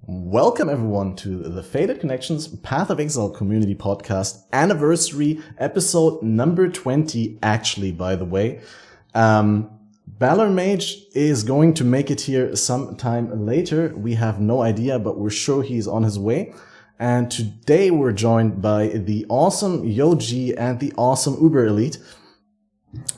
Welcome everyone to the Faded Connections Path of Exile community podcast anniversary episode number 20, actually, by the way. BALORMAGE is going to make it here sometime later. We have no idea, but we're sure he's on his way. And today we're joined by the awesome Yoji and the awesome Uber Elite.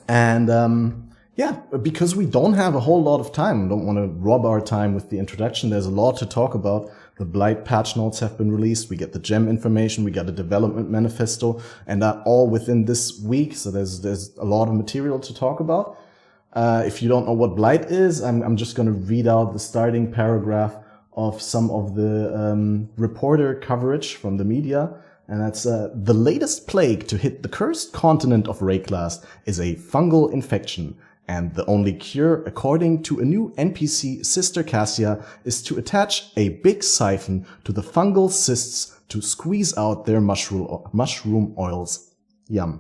And yeah, because we don't have a whole lot of time, don't want to rob our time with the introduction. There's a lot to talk about. The Blight patch notes have been released. We get the gem information. We got a development manifesto, and that all within this week. So there's a lot of material to talk about. If you don't know what Blight is, I'm just going to read out the starting paragraph of some of the reporter coverage from the media. And that's the latest plague to hit the cursed continent of Rayclast is a fungal infection. And the only cure, according to a new NPC, Sister Cassia, is to attach a big siphon to the fungal cysts to squeeze out their mushroom oils. Yum.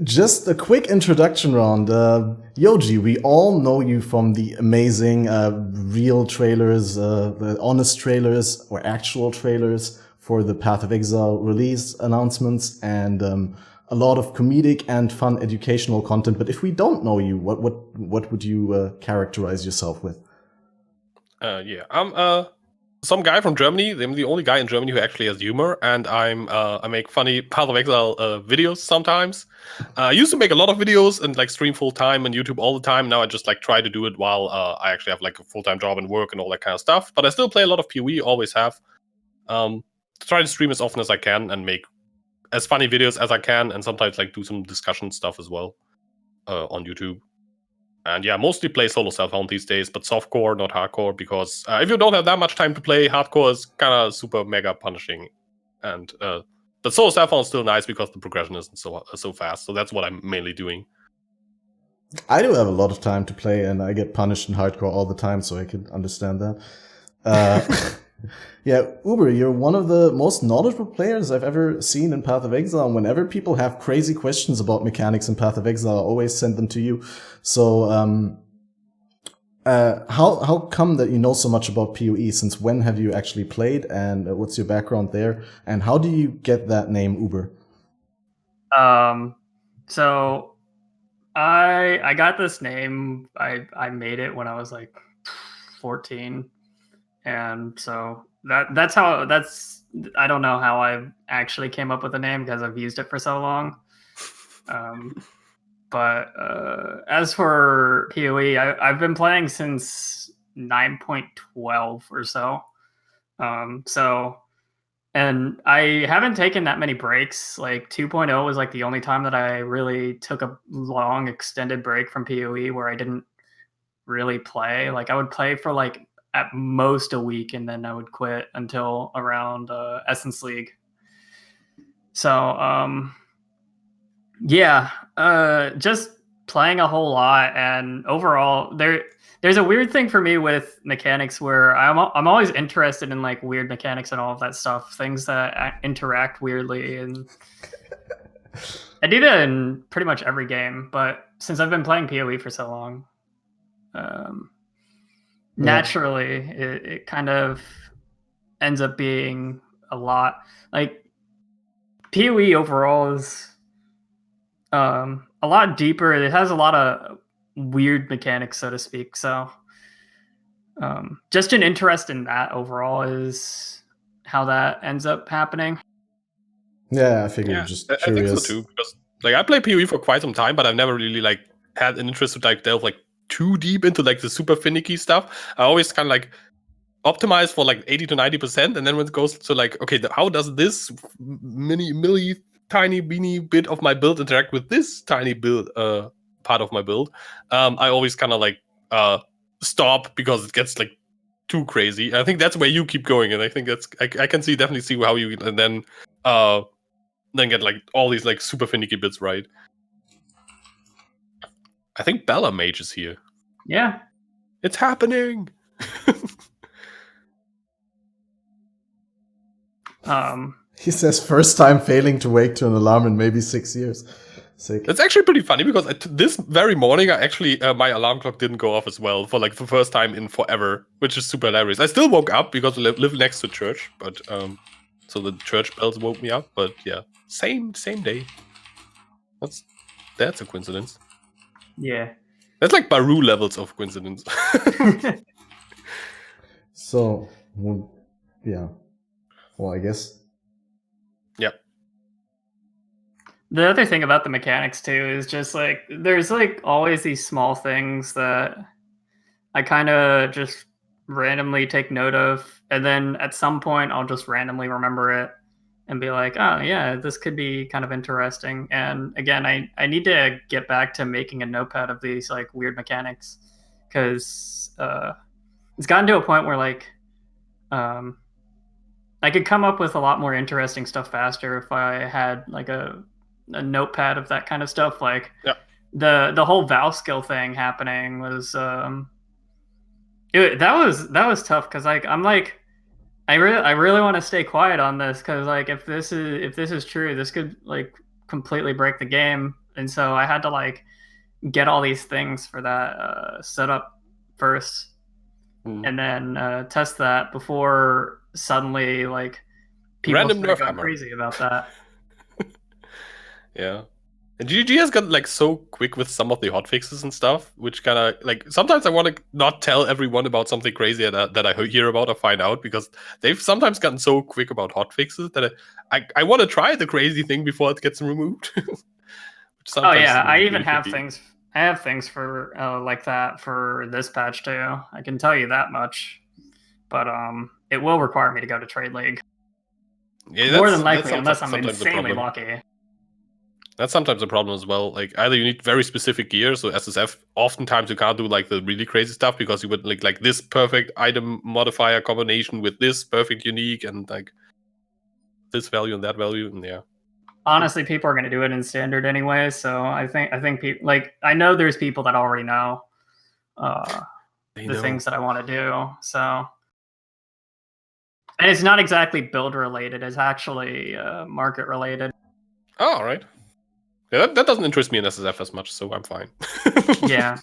Just a quick introduction round. Yoji, we all know you from the amazing real trailers, the honest trailers or actual trailers for the Path of Exile release announcements, and a lot of comedic and fun educational content. But if we don't know you, what would you characterize yourself with? I'm some guy from Germany. I'm the only guy in Germany who actually has humor, and I make funny Path of Exile videos sometimes. I used to make a lot of videos and like stream full time on YouTube all the time. Now I just like try to do it while I actually have like a full-time job and work and all that kind of stuff. But I still play a lot of PoE, always have. Try to stream as often as I can and make as funny videos as I can, and sometimes like do some discussion stuff as well on YouTube. And yeah, mostly play solo self-found these days, but softcore, not hardcore, because if you don't have that much time to play, hardcore is kind of super mega punishing. And but solo self-found is still nice because the progression isn't so fast. So that's what I'm mainly doing. I do have a lot of time to play, and I get punished in hardcore all the time, so I can understand that. Yeah, Uber, you're one of the most knowledgeable players I've ever seen in Path of Exile. And whenever people have crazy questions about mechanics in Path of Exile, I always send them to you. So, how come that you know so much about PoE? Since when have you actually played, and what's your background there? And how do you get that name, Uber? So I got this name. I made it when I was like 14. And so that's I don't know how I actually came up with the name because I've used it for so long. But as for PoE, I've been playing since 9.12 or so. And I haven't taken that many breaks. Like 2.0 was like the only time that I really took a long extended break from PoE where I didn't really play. Like I would play for like at most a week, and then I would quit until around Essence League. So just playing a whole lot, and overall there's a weird thing for me with mechanics where I'm always interested in like weird mechanics and all of that stuff, things that interact weirdly, and I do that in pretty much every game. But since I've been playing PoE for so long, naturally it kind of ends up being a lot. Like PoE overall is a lot deeper. It has a lot of weird mechanics, so to speak. So just an interest in that overall is how that ends up happening. Yeah, I figured. Just curious. I think so too, because like I played PoE for quite some time, but I've never really like had an interest to like delve like too deep into like the super finicky stuff. I always kind of like optimize for like 80 to 90%, and then when it goes to like, okay, how does this tiny beanie bit of my build interact with this tiny build part of my build? I always kind of like stop because it gets like too crazy. I think that's where you keep going, and I think that's I can definitely see how you and then get like all these like super finicky bits right. I think BALORMAGE is here. Yeah. It's happening! He says first time failing to wake to an alarm in maybe 6 years. Sick. It's actually pretty funny because this very morning, I actually my alarm clock didn't go off as well for like the first time in forever, which is super hilarious. I still woke up because we live next to church, but so the church bells woke me up. But yeah, same day. That's a coincidence. Yeah. That's like Baru levels of coincidence. So, well, yeah. Well, I guess. Yeah. The other thing about the mechanics too is just like there's like always these small things that I kind of just randomly take note of, and then at some point I'll just randomly remember it and be like, oh yeah, this could be kind of interesting. And again, I need to get back to making a notepad of these like weird mechanics, because it's gotten to a point where like I could come up with a lot more interesting stuff faster if I had like a notepad of that kind of stuff. Like the whole Val skill thing happening was that was tough, because like I'm like I really want to stay quiet on this, because like if this is true, this could like completely break the game. And so I had to like get all these things for that setup first, and then test that before suddenly like people Random started nerf going hammer. crazy about that. Yeah. And GG has got like so quick with some of the hotfixes and stuff, which kind of like sometimes I want to not tell everyone about something crazy that I hear about or find out, because they've sometimes gotten so quick about hotfixes that I want to try the crazy thing before it gets removed. Oh yeah, I even really have tricky. things. I have things for like that for this patch too. I can tell you that much, but it will require me to go to Trade League. Yeah, more than likely, unless I'm insanely the lucky. That's sometimes a problem as well. Like either you need very specific gear, so SSF. Oftentimes you can't do like the really crazy stuff because you would like this perfect item modifier combination with this perfect unique and like this value and that value, and yeah. Honestly, people are going to do it in standard anyway, so I think people like I know there's people that already know the things that I want to do. So, and it's not exactly build related; it's actually market related. Oh, all right. Yeah, that doesn't interest me in SSF as much, so I'm fine. Yeah,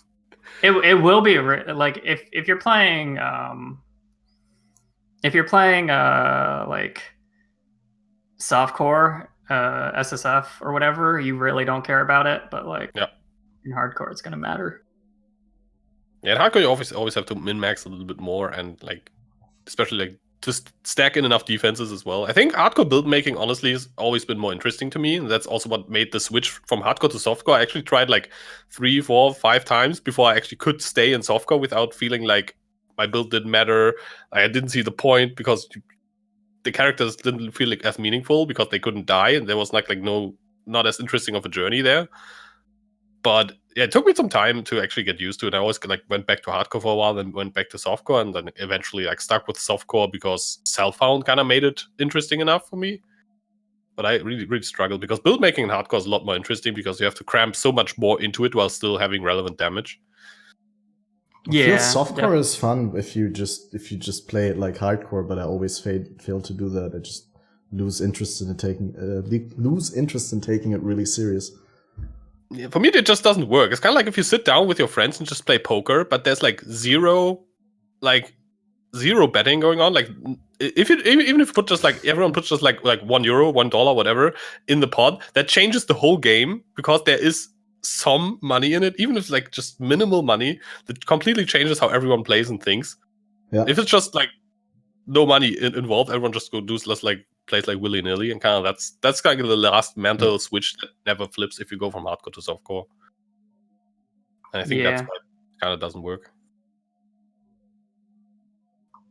it will be like if you're playing like softcore SSF or whatever, you really don't care about it, but like in hardcore it's gonna matter. Yeah, in hardcore you always have to min-max a little bit more, and like especially like just stack in enough defenses as well. I think hardcore build making honestly has always been more interesting to me, and that's also what made the switch from hardcore to softcore. I actually tried like 3, 4, 5 times before I actually could stay in softcore without feeling like my build didn't matter. I didn't see the point because the characters didn't feel like as meaningful because they couldn't die, and there was like not as interesting of a journey there. But yeah, it took me some time to actually get used to it. I always like went back to hardcore for a while, then went back to softcore, and then eventually like stuck with softcore because Self-Found kind of made it interesting enough for me. But I really struggled because build making in hardcore is a lot more interesting because you have to cram so much more into it while still having relevant damage. Yeah, I feel softcore is fun if you just play it like hardcore, but I always fail to do that. I just lose interest in taking it really serious. Yeah, for me, it just doesn't work. It's kind of like if you sit down with your friends and just play poker, but there's like zero betting going on. Like even if you put just like everyone puts just like €1, $1, whatever in the pot, that changes the whole game because there is some money in it, even if it's like just minimal money, that completely changes how everyone plays and thinks. Yeah. If it's just like no money involved, everyone just plays like willy-nilly, and kind of that's kind of the last mental switch that never flips if you go from hardcore to softcore. And I think that's why it kind of doesn't work.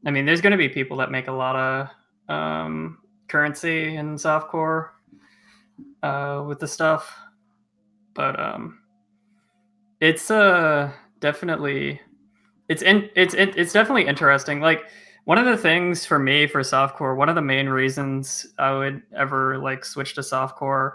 I mean, there's going to be people that make a lot of currency in softcore with the stuff, but it's definitely it's definitely interesting. Like one of the things for me for softcore, one of the main reasons I would ever like switch to softcore,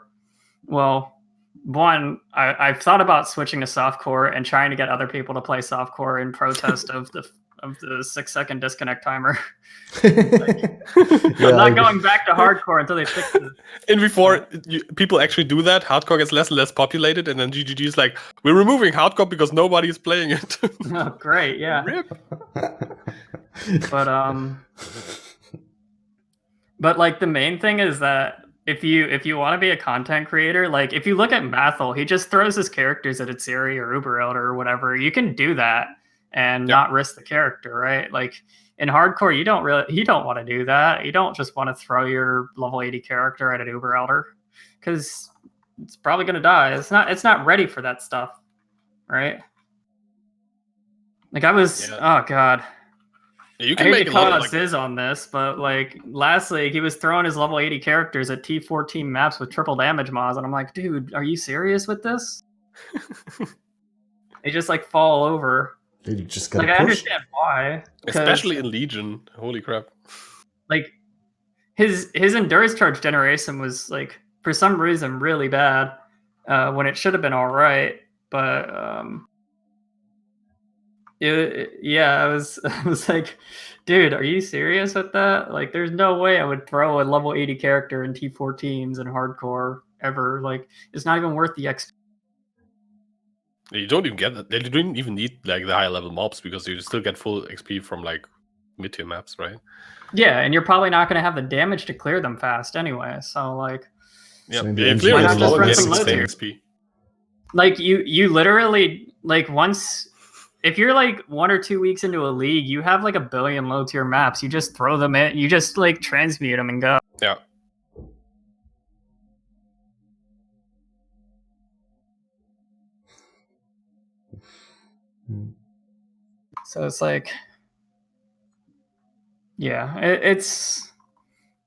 well, one, I've thought about switching to softcore and trying to get other people to play softcore in protest of the of the 6-second disconnect timer. Yeah, I'm not going back to hardcore until they fix it. And before people actually do that, hardcore gets less and less populated, and then GGG is like, we're removing hardcore because nobody is playing it. Oh, great, yeah. Rip. But like the main thing is that if you want to be a content creator, like if you look at Mathel, he just throws his characters at Atziri or Uber Elder or whatever. You can do that and not risk the character, right? Like in hardcore, you don't want to do that. You don't just want to throw your level 80 character at an Uber Elder because it's probably gonna die. It's not ready for that stuff, right? Like I was, oh god. Yeah, you I can hate make to a call lot out of, like, Ziz on this, but like last league, he was throwing his level 80 characters at T14 maps with triple damage mods, and I'm like, dude, are you serious with this? They just like fall over. Dude, you just gotta Like I push. understand why, especially in Legion. Holy crap. like his endurance charge generation was like for some reason really bad when it should have been all right, but I was like, dude, are you serious with that? Like, there's no way I would throw a level 80 character in T14s in hardcore ever. Like, it's not even worth the XP. You don't even get that. You don't even need like the higher level mobs because you still get full XP from like mid-tier maps, right? Yeah, and you're probably not going to have the damage to clear them fast anyway. So like, Yeah, So in the yeah, end, clear you is just low run and some getting low the same tier. XP. like you literally like once. If you're like 1 or 2 weeks into a league, you have like a billion low tier maps. You just throw them in. You just like transmute them and go. Yeah. So it's like, yeah, it's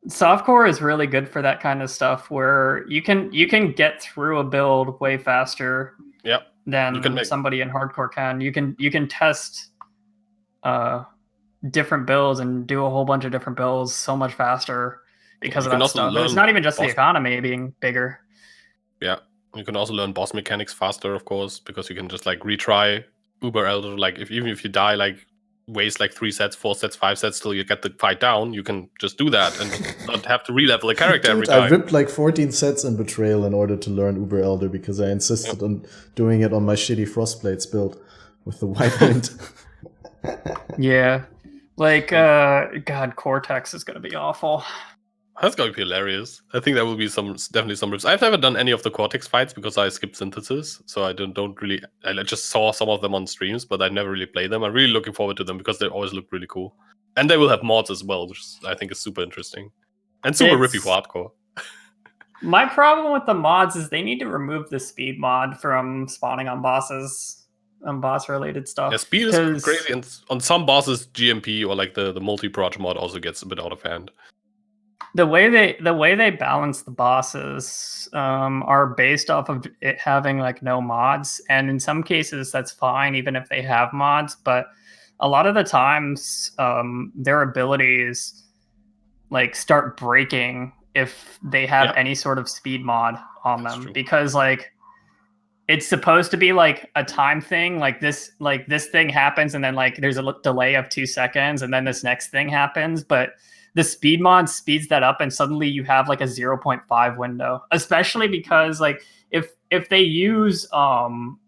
softcore is really good for that kind of stuff where you can get through a build way faster Yeah. than somebody in hardcore can. You can test different builds and do a whole bunch of different builds so much faster because of that stuff. And it's not even just the economy being bigger. Yeah. You can also learn boss mechanics faster, of course, because you can just like retry Uber Elder. Like even if you die, like waste like 3 sets, 4 sets, 5 sets till you get the fight down, you can just do that and not have to re-level a character every time. I ripped like 14 sets in Betrayal in order to learn Uber Elder because I insisted on doing it on my shitty Frostblades build with the white wind. Yeah. Like, God, Cortex is going to be awful. That's going to be hilarious. I think there will be definitely some rips. I've never done any of the Cortex fights because I skipped synthesis, so I don't really. I just saw some of them on streams, but I never really played them. I'm really looking forward to them because they always look really cool, and they will have mods as well, which I think is super interesting and super rippy for hardcore. My problem with the mods is they need to remove the speed mod from spawning on bosses, on boss-related stuff. Yeah, speed is crazy, and on some bosses, GMP or like the multi-proj mod also gets a bit out of hand. The way they balance the bosses are based off of it having like no mods, and in some cases that's fine even if they have mods. But a lot of the times, their abilities like start breaking if they have any sort of speed mod on them, because like it's supposed to be like a time thing. Like this thing happens, and then like there's a delay of 2 seconds, and then this next thing happens, but the speed mod speeds that up, and suddenly you have like a 0.5 window, especially because like if they use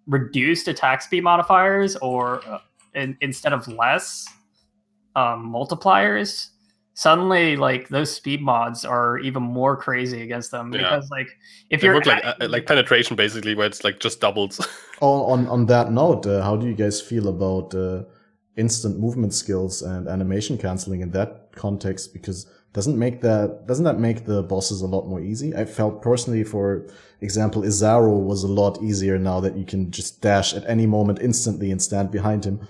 reduced attack speed modifiers or instead of less multipliers, suddenly like those speed mods are even more crazy against them, because like if you're like penetration basically, where it's like just doubles. On that note, how do you guys feel about instant movement skills and animation canceling in that context? Because doesn't that make the bosses a lot more easy? I felt personally, for example, Izaro was a lot easier now that you can just dash at any moment instantly and stand behind him.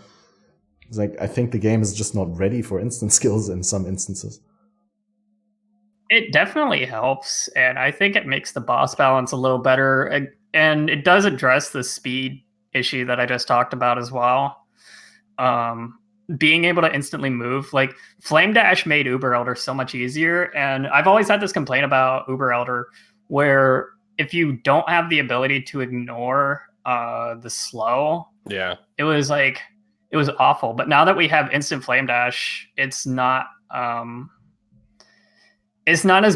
It's like, I think the game is just not ready for instant skills in some instances. It definitely helps, and I think it makes the boss balance a little better, and it does address the speed issue that I just talked about as well. Being able to instantly move, like Flame Dash made Uber Elder so much easier, and I've always had this complaint about Uber Elder, where if you don't have the ability to ignore the slow, it was like it was awful. But now that we have instant flame dash, it's not as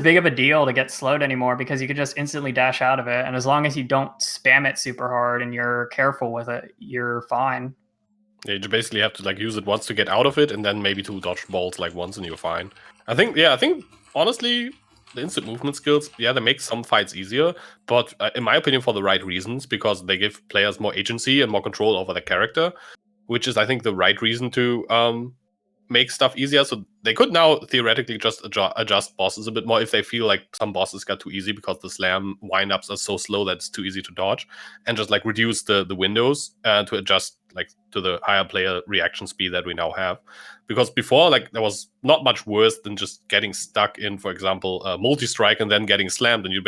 big of a deal to get slowed anymore because you can just instantly dash out of it. And as long as you don't spam it super hard and you're careful with it, you're fine. Yeah, you basically have to like use it once to get out of it, and then maybe to dodge balls like once, and you're fine. I think honestly, the instant movement skills, they make some fights easier, but in my opinion, for the right reasons, because they give players more agency and more control over their character, which is, I think, the right reason to make stuff easier. So they could now theoretically just adjust bosses a bit more if they feel like some bosses got too easy because the slam windups are so slow that it's too easy to dodge, and just like reduce the windows to adjust like to the higher player reaction speed that we now have. Because before, like, there was not much worse than just getting stuck in, for example, multi-strike and then getting slammed. And you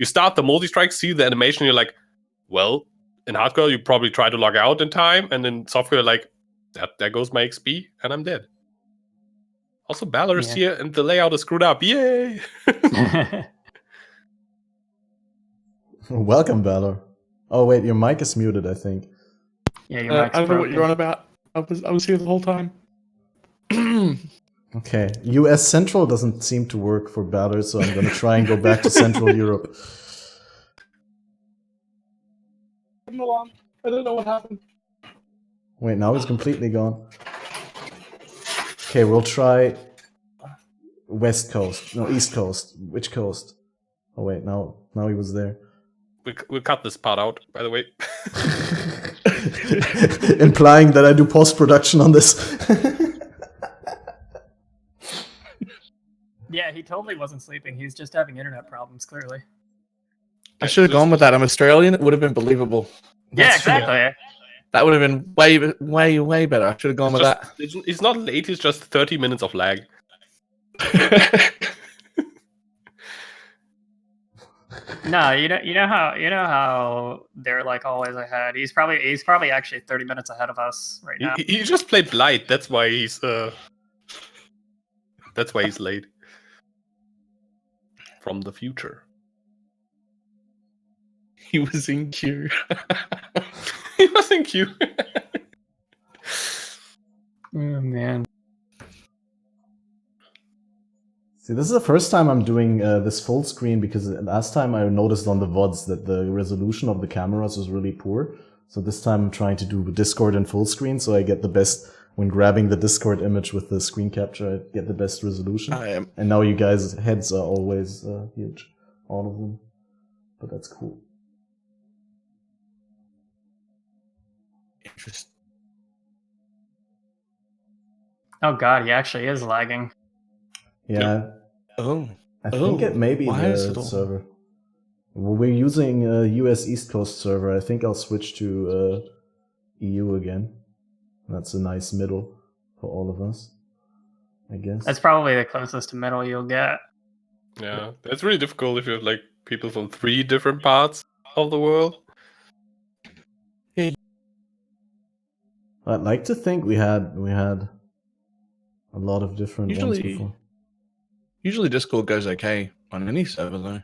start the multi-strike, see the animation, you're like, well, in hardcore, you probably try to log out in time, and in software, like, there goes my XP, and I'm dead. Also, Balor is here, and the layout is screwed up. Yay! Welcome, Balor. Oh, wait, your mic is muted, I think. Yeah, your mic's I don't know what broken. you're on about. I was here the whole time. Okay, US Central doesn't seem to work for Balor, so I'm gonna try and go back to Central Europe. I don't know what happened. Wait, now he's completely gone. Okay, we'll try West Coast. No, East Coast. Which coast? Oh wait, now he was there. We'll cut this part out, by the way. Implying that I do post-production on this. Yeah, he totally wasn't sleeping. He's just having internet problems, clearly. I should have gone with that. I'm Australian. It would have been believable. Yeah, exactly. That would have been way better. I should have gone with that. It's not late. It's just 30 minutes of lag. No, you know how they're like always ahead. He's probably actually 30 minutes ahead of us right now. He just played Blight. That's why he's late. From the future. He was in queue. He was in queue. Oh man. See, this is the first time I'm doing this full screen because last time I noticed on the VODs that the resolution of the cameras was really poor. So this time I'm trying to do Discord in full screen so I get the best, when grabbing the Discord image with the screen capture, I get the best resolution. And now you guys' heads are always huge. All of them. But that's cool. Interesting. Oh god, he actually is lagging. Yeah. Oh. I think it may be the server. Well, we're using a US East Coast server. I think I'll switch to EU again. That's a nice middle for all of us, I guess. That's probably the closest to middle you'll get. Yeah, it's really difficult if you have like people from 3 different parts of the world. I'd like to think we had a lot of different ones before. Usually Discord goes okay on any server though.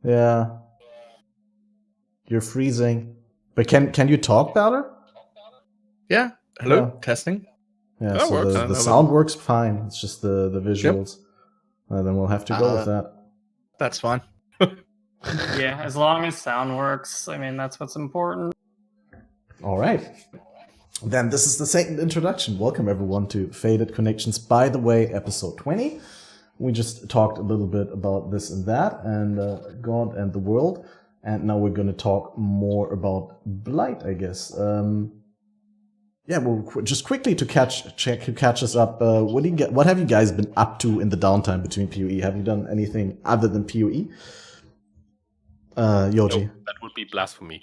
Yeah. You're freezing. But can you talk, Balor? Yeah. Hello? Yeah. Testing? Yeah, That so works. the sound works fine. It's just the visuals. Then we'll have to go with that. That's fine. Yeah, as long as sound works, I mean, that's what's important. All right. Then this is the second introduction. Welcome everyone to Faded Connections. By the way, episode 20. We just talked a little bit about this and that, and God and the world. And now we're going to talk more about Blight, I guess. Yeah, well, just quickly to catch us up. What have you guys been up to in the downtime between PoE? Have you done anything other than PoE? Yoji. No, that would be blasphemy.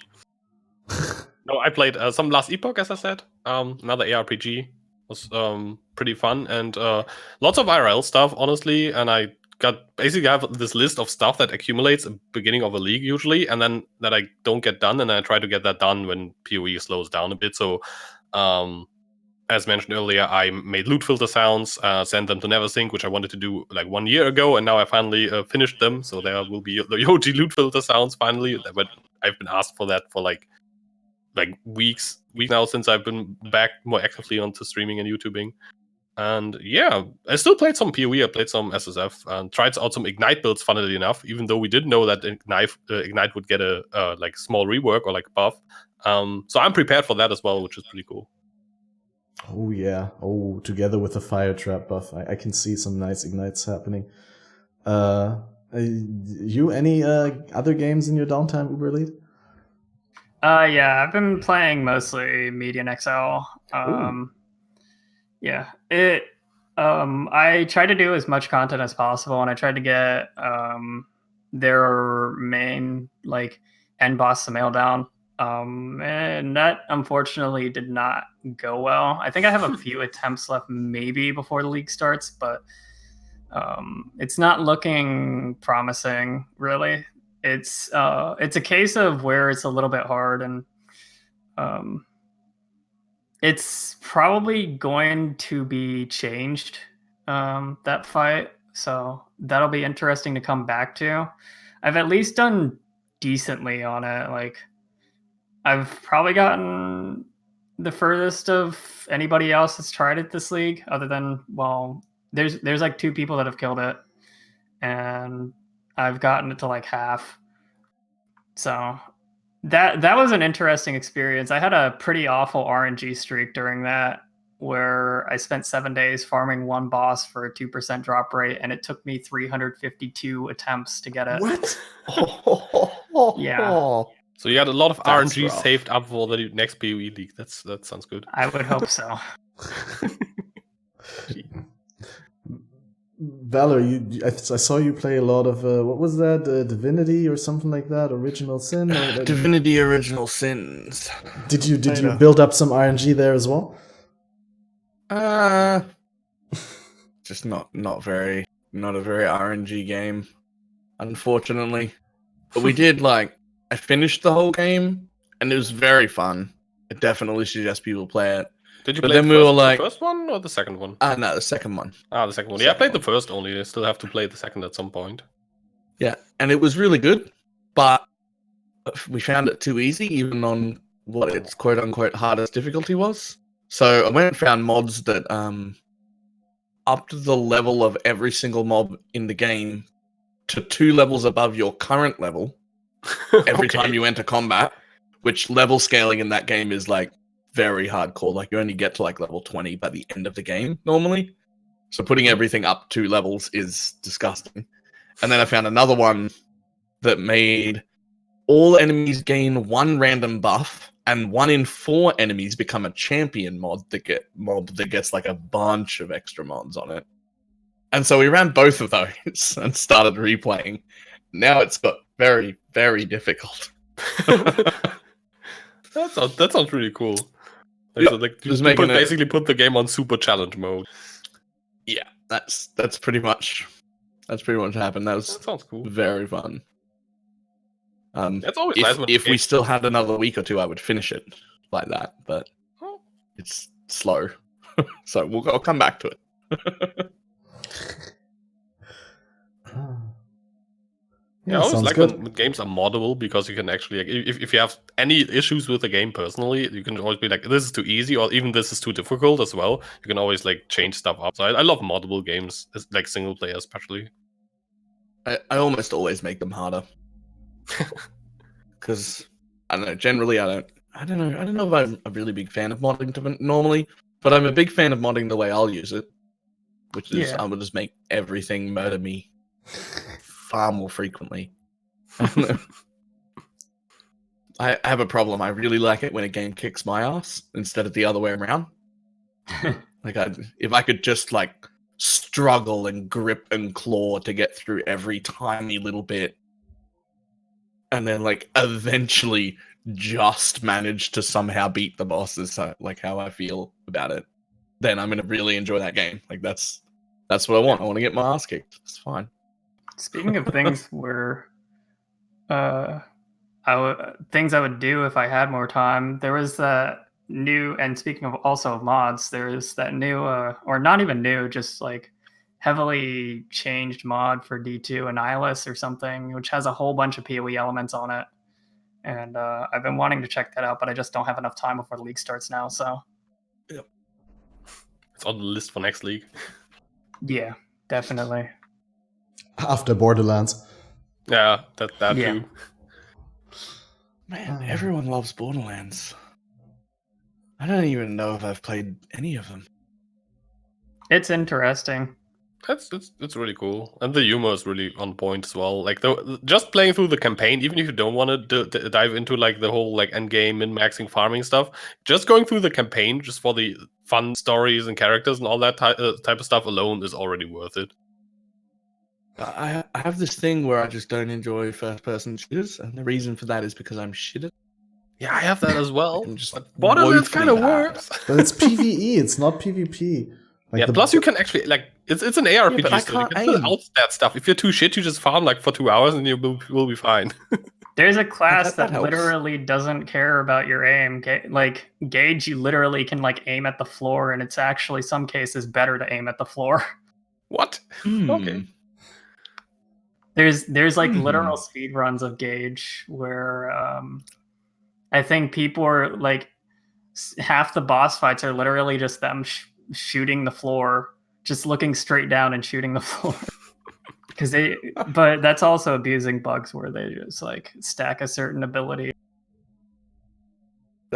No, I played some Last Epoch, as I said. Another ARPG. Was pretty fun, and lots of IRL stuff, honestly. And I basically have this list of stuff that accumulates at the beginning of a league usually, and then that I don't get done, and I try to get that done when PoE slows down a bit. So as mentioned earlier, I made loot filter sounds, sent them to Neversink, which I wanted to do like 1 year ago, and now I finally finished them. So there will be the Yoji loot filter sounds finally. But I've been asked for that for like weeks now since I've been back more actively onto streaming and YouTubing. And yeah, I still played some PoE, I played some SSF, and tried out some Ignite builds, funnily enough, even though we didn't know that Ignite would get a like small rework or like buff. So I'm prepared for that as well, which is pretty cool. Oh yeah. Oh, together with the fire trap buff, I can see some nice ignites happening. You any other games in your downtime, Uberlead? Yeah, I've been playing mostly Median Exile. Yeah, I tried to do as much content as possible, and I tried to get their main like end boss Samael down. And that unfortunately did not go well. I think I have a few attempts left, maybe before the league starts, but it's not looking promising, really. It's a case of where it's a little bit hard, and it's probably going to be changed, that fight. So that'll be interesting to come back to. I've at least done decently on it. Like, I've probably gotten the furthest of anybody else that's tried it this league, other than, well, there's like 2 people that have killed it, and I've gotten it to like half. So that was an interesting experience. I had a pretty awful RNG streak during that, where I spent 7 days farming one boss for a 2% drop rate, and it took me 352 attempts to get it. What? Yeah. So you had a lot of That's RNG rough. saved up for the next PoE league. That sounds good. I would hope so. Valor, I saw you play a lot of what was that? Divinity or something like that? Original Sin? Or, Divinity Original Sins. did you build up some RNG there as well? Just not a very RNG game, unfortunately. But we did I finished the whole game, and it was very fun. I definitely suggest people play it. Did you But play then we were the first one or the second one? No, the second one. The second one. Yeah, I Second played the one. first only. I still have to play the second at some point. Yeah, and it was really good, but we found it too easy, even on what its quote unquote hardest difficulty was. So I went and found mods that upped the level of every single mob in the game to 2 levels above your current level every time you enter combat, which level scaling in that game is very hardcore. Like, you only get to level 20 by the end of the game normally. So putting everything up 2 levels is disgusting. And then I found another one that made all enemies gain 1 random buff, and 1 in 4 enemies become a champion mob that gets a bunch of extra mods on it. And so we ran both of those and started replaying. Now it's got very, very difficult. That sounds really cool. Yeah, So just you basically put the game on super challenge mode. Yeah, that's pretty much what happened. That sounds cool. Very fun. That's always nice. If we still had another week or 2, I would finish it like that, but it's slow. So I'll come back to it. Yeah, I always like when games are moddable, because you can actually, if you have any issues with the game personally, you can always be like, this is too easy, or even this is too difficult as well. You can always change stuff up. So I love moddable games, single player especially. I almost always make them harder. Because I don't know. Generally, I don't know if I'm a really big fan of modding normally, but I'm a big fan of modding the way I'll use it, which is I will just make everything murder me far more frequently. I have a problem. I really like it when a game kicks my ass instead of the other way around. If I could just struggle and grip and claw to get through every tiny little bit, and then eventually just manage to somehow beat the bosses, how I feel about it, then I'm gonna really enjoy that game. That's what I want. I want to get my ass kicked. It's fine. Speaking of things where things I would do if I had more time, there was that new, and speaking of also mods, there's that new, or not even new, just like heavily changed mod for D2 Annihilus or something, which has a whole bunch of PoE elements on it. And I've been wanting to check that out, but I just don't have enough time before the league starts now. So It's on the list for next league. yeah, definitely. After Borderlands. Yeah, that Yeah. too. Man, everyone loves Borderlands. I don't even know if I've played any of them. It's interesting. It's really cool, and the humor is really on point as well. Like just playing through the campaign, even if you don't want to dive into like the whole like end game min maxing farming stuff, just going through the campaign just for the fun stories and characters and all that type of stuff alone is already worth it. I have this thing where I just don't enjoy first-person shooters, and the reason for that is because I'm shit at. Yeah, I have that as well. I'm just But Borderlands kind of woefully bad. works. But it's PvE, it's not PvP. Like Yeah, plus you can actually, like, it's an ARPG, but I so you can't can still aim. outstat stuff. If you're too shit, you just farm like for 2 hours and you will be fine. There's a class that that helps. literally doesn't care about your aim. Like Gauge, you literally can like aim at the floor, and it's actually some cases better to aim at the floor. What? Okay. There's like literal speed runs of Gauge where I think people are like half the boss fights are literally just them shooting the floor, just looking straight down and shooting the floor. But that's also abusing bugs where they just like stack a certain ability.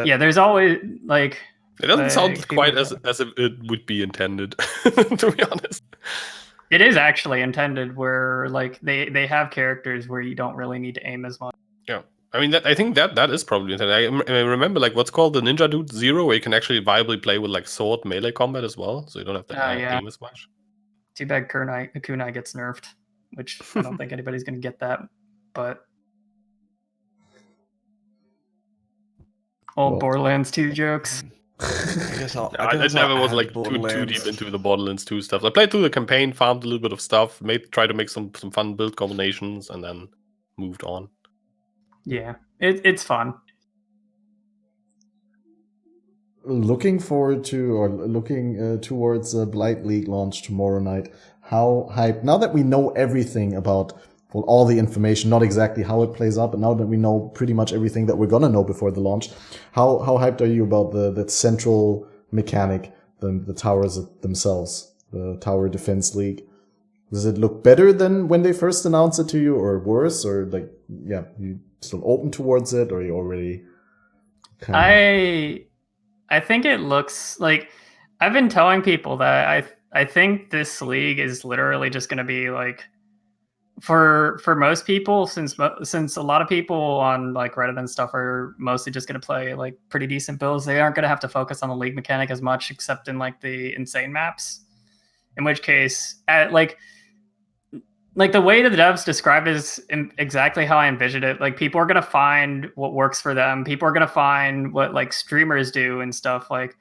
Yeah, there's always like. It doesn't like, sound quite people- as if it would be intended, to be honest. It is actually intended where like they have characters where you don't really need to aim as much. Yeah, I mean I think that is probably intended. I remember like what's called the Ninja Dude Zero, where you can actually viably play with like sword melee combat as well, so you don't have to Yeah. aim as much. Too bad Kunai gets nerfed, which I don't think anybody's gonna get that. But old Borderlands 2 jokes. I guess I never was like too deep into the Borderlands 2 stuff. I played through the campaign, farmed a little bit of stuff, tried to make some fun build combinations, and then moved on. Yeah, it's fun. Looking forward to, or looking towards a Blight League launch tomorrow night. How hyped, now that we know everything about, well, all the information, not exactly how it plays out, but now that we know pretty much everything that we're gonna know before the launch, how hyped are you about that central mechanic, the towers themselves, the Tower Defense League? Does it look better than when they first announced it to you, or worse, or like, yeah, you still open towards it, or you already I think it looks like, I've been telling people that I think this league is literally just going to be like, for most people, since a lot of people on like Reddit and stuff are mostly just going to play like pretty decent builds, they aren't going to have to focus on the league mechanic as much, except in like the insane maps. In which case, like the way that the devs described it is exactly how I envisioned it. Like, people are going to find what works for them. People are going to find what like streamers do and stuff. Like,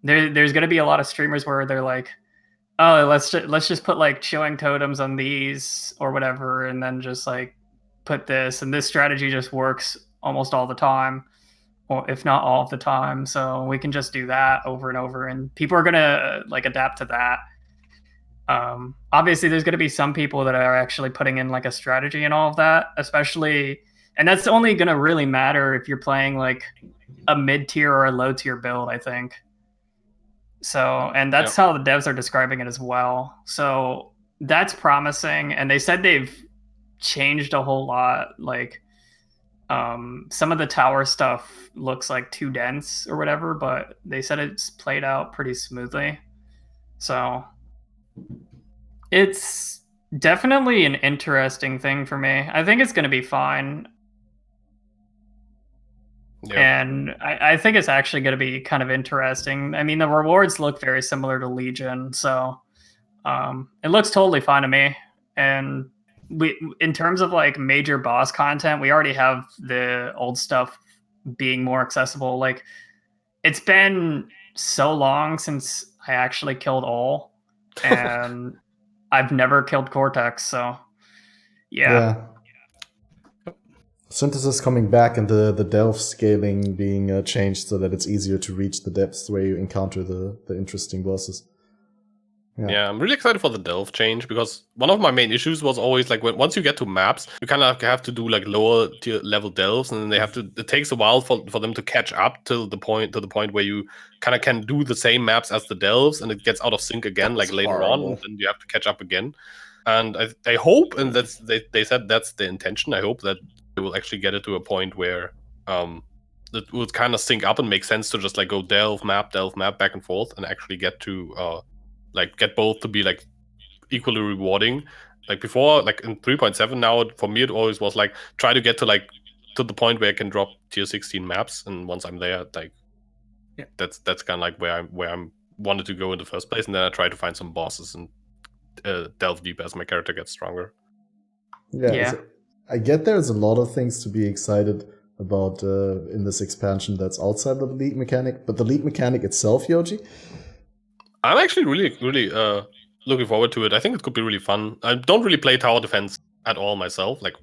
there's going to be a lot of streamers where they're like, oh, let's just put like chilling totems on these or whatever, and then just like put this, and this strategy just works almost all the time, or if not all of the time. So we can just do that over and over, and people are going to like adapt to that. Obviously there's going to be some people that are actually putting in like a strategy and all of that, especially, and that's only going to really matter if you're playing like a mid-tier or a low-tier build, I think. So, and that's how the devs are describing it as well. So that's promising. And they said they've changed a whole lot. Like, some of the tower stuff looks like too dense or whatever, but they said it's played out pretty smoothly. So it's definitely an interesting thing for me. I think it's going to be fine. Yeah. And I think it's actually going to be kind of interesting. I mean, the rewards look very similar to Legion, so it looks totally fine to me. And in terms of like major boss content, we already have the old stuff being more accessible. Like, it's been so long since I actually killed Ol, and I've never killed Cortex, so yeah. Synthesis coming back and the delve scaling being changed so that it's easier to reach the depths where you encounter the interesting bosses. Yeah, I'm really excited for the delve change because one of my main issues was always like once you get to maps, you kind of have to do like lower tier level delves, and then they have to. It takes a while for them to catch up to the point where you kind of can do the same maps as the delves, and it gets out of sync again like later on, and then you have to catch up again. And I hope, and that's they said that's the intention. I hope that they will actually get it to a point where it would kind of sync up and make sense to just like go delve map back and forth, and actually get to like get both to be like equally rewarding. Like before, like in 3.7 now, for me it always was like try to get to like to the point where I can drop tier 16 maps, and once I'm there, like that's kind of like where I'm wanted to go in the first place, and then I try to find some bosses and delve deep as my character gets stronger. Yeah. I get there's a lot of things to be excited about in this expansion that's outside the league mechanic, but the league mechanic itself, Yoji, I'm actually really looking forward to it. I think it could be really fun. I don't really play tower defense at all myself. Like,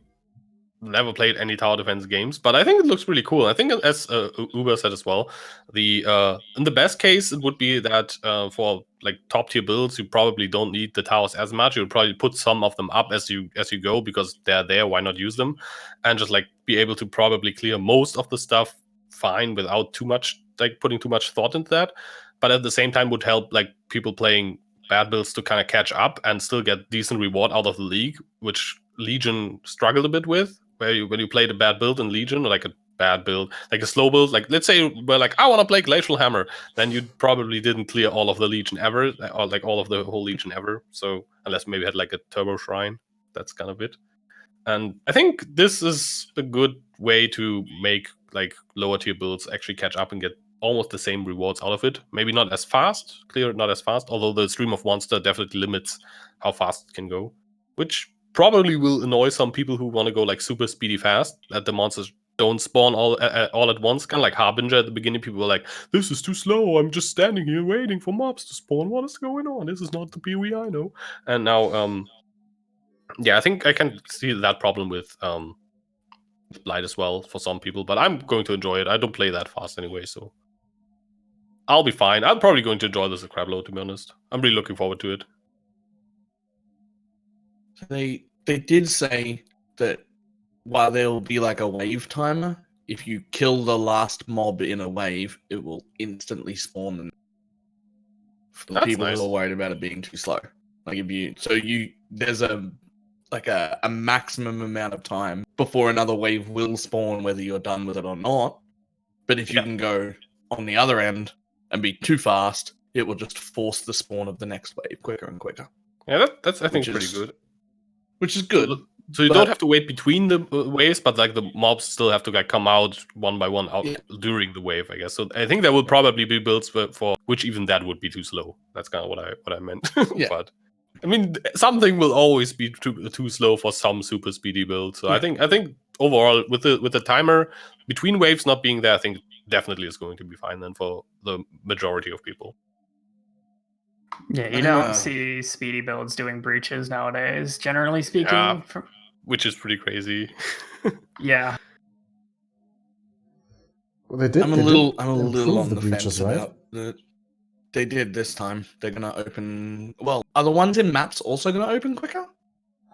never played any tower defense games, but I think it looks really cool. I think, as Uber said as well, in the best case, it would be that for like top tier builds, you probably don't need the towers as much. You'll probably put some of them up as you go because they're there. Why not use them? And just like be able to probably clear most of the stuff fine without too much like putting too much thought into that. But at the same time, would help like people playing bad builds to kind of catch up and still get decent reward out of the league, which Legion struggled a bit with. When you played a bad build in Legion, or like a bad build, like a slow build, like let's say we're like, I want to play Glacial Hammer, then you probably didn't clear all of the Legion ever, or like all of the whole Legion ever. So unless maybe had like a Turbo Shrine, that's kind of it. And I think this is a good way to make like lower tier builds actually catch up and get almost the same rewards out of it. Maybe not as fast, not as fast, although the Stream of Monster definitely limits how fast it can go, which probably will annoy some people who want to go like super speedy fast, that the monsters don't spawn all at once. Kind of like Harbinger at the beginning, people were like, this is too slow, I'm just standing here waiting for mobs to spawn, what is going on? This is not the PoE I know. And now yeah, I think I can see that problem with Blight as well for some people, but I'm going to enjoy it. I don't play that fast anyway, so I'll be fine. I'm probably going to enjoy this at Crablow, to be honest. I'm really looking forward to it. They did say that while there will be like a wave timer, if you kill the last mob in a wave, it will instantly spawn. And for the people who are worried about it being too slow, like there's a maximum amount of time before another wave will spawn, whether you're done with it or not. But if you can go on the other end and be too fast, it will just force the spawn of the next wave quicker and quicker. Yeah, that's I think pretty good. Which is good. So you don't have to wait between the waves, but like the mobs still have to like come out one by one during the wave, I guess. So I think there will probably be builds for which even that would be too slow. That's kind of what I meant. Yeah. But I mean, something will always be too slow for some super speedy build. So I think overall with the timer between waves not being there, I think definitely is going to be fine then for the majority of people. Yeah, you don't see speedy builds doing breaches nowadays, generally speaking. Yeah, which is pretty crazy. Yeah. Well, they did. I'm a little on the the breaches, fence right? about that. They did this time. They're gonna open. Well, are the ones in maps also gonna open quicker?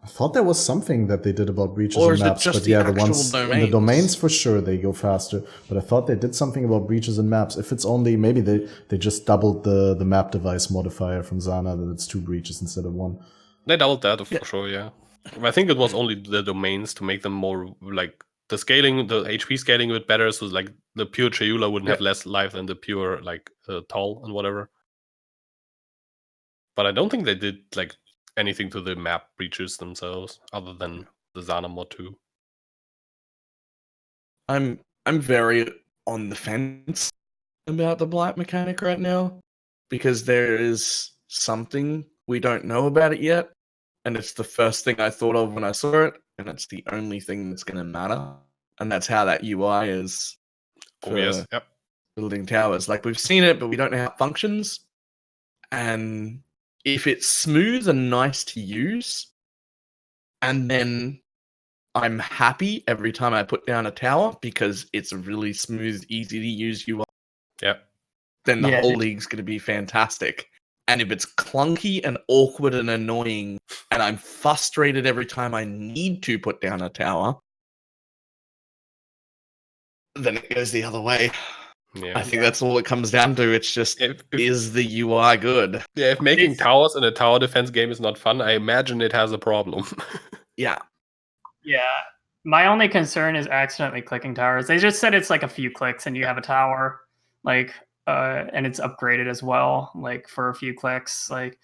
I thought there was something that they did about breaches Or in is it maps, just but the yeah, the actual ones in the domains for sure they go faster. But I thought they did something about breaches in maps. If it's only maybe they just doubled the map device modifier from Zana, that it's 2 breaches instead of 1. They doubled that for sure, yeah. I think it was only the domains to make them more like the scaling, the HP scaling a bit better, so like the pure Chayula wouldn't have less life than the pure like Tall and whatever. But I don't think they did like anything to the map breaches themselves, other than the Zana mod 2. I'm very on the fence about the blight mechanic right now, because there is something we don't know about it yet, and it's the first thing I thought of when I saw it, and it's the only thing that's going to matter, and that's how that UI is for building towers. Like, we've seen it, but we don't know how it functions, and if it's smooth and nice to use, and then I'm happy every time I put down a tower because it's a really smooth, easy to use UI. Yeah. Then the Yeah. whole league's going to be fantastic. And if it's clunky and awkward and annoying, and I'm frustrated every time I need to put down a tower, then it goes the other way. Yeah. I think that's all it comes down to. It's just, If, is the UI good? yeah, if making It's- towers in a tower defense game is not fun, I imagine it has a problem. Yeah. Yeah. My only concern is accidentally clicking towers. They just said it's like a few clicks and you have a tower, like, and it's upgraded as well, like for a few clicks. Like,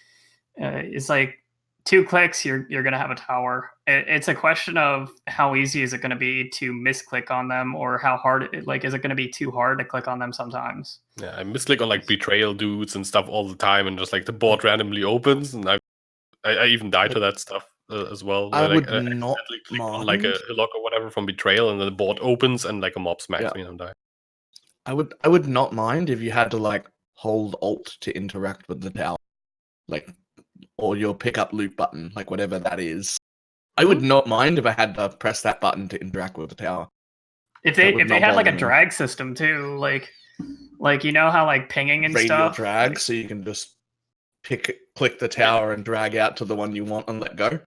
it's like 2 clicks, you're gonna have a tower. It's a question of how easy is it going to be to misclick on them, or how hard. Like, is it going to be too hard to click on them sometimes? Yeah, I misclick on like betrayal dudes and stuff all the time, and just like the board randomly opens, and I even die to that stuff as well. I where, would like, not accidentally click on like a mind. hillock or whatever from betrayal, and then the board opens and like a mob smacks Yeah. me and I die. I would not mind if you had to like hold Alt to interact with the tower, like, or your pickup loop button, like whatever that is. I would not mind if I had to press that button to interact with the tower. If That they would if they not had like a bother me. drag system too, like you know how like pinging and Radial stuff. drag, so you can just click the tower and drag out to the one you want and let go.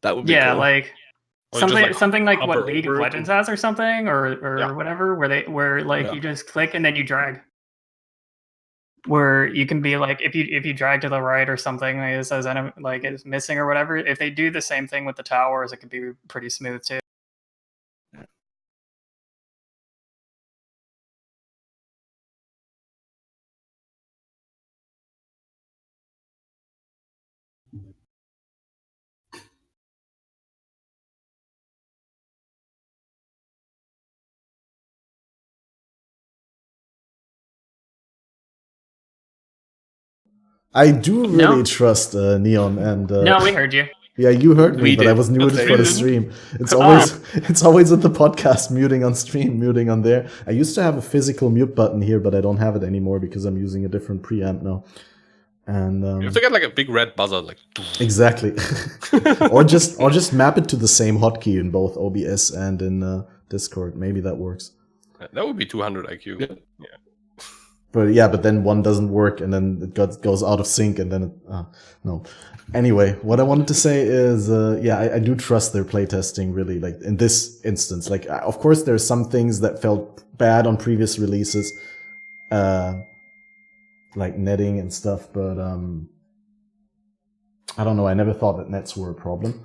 That would be Yeah, cool. like Or just, like, something like hover what League of over it Legends and- has or something, or Yeah. whatever, where like Yeah. you just click and then you drag. Where you can be like, if you drag to the right or something, like it says enemy, like it's missing or whatever. If they do the same thing with the towers, it could be pretty smooth too. I do really No. trust Neon, and No, we heard you. yeah, you heard me, We but I did, was but muted they for the didn't. stream. It's always with the podcast muting on stream, muting on there. I used to have a physical mute button here, but I don't have it anymore because I'm using a different preamp now. And You have to get like a big red buzzer, like exactly, or just map it to the same hotkey in both OBS and in Discord. Maybe that works. that would be 200 IQ. Yeah. But then one doesn't work, and then it goes out of sync, and then no. Anyway, what I wanted to say is, I do trust their playtesting really. Like in this instance, like of course there's some things that felt bad on previous releases, like netting and stuff, but I don't know. I never thought that nets were a problem.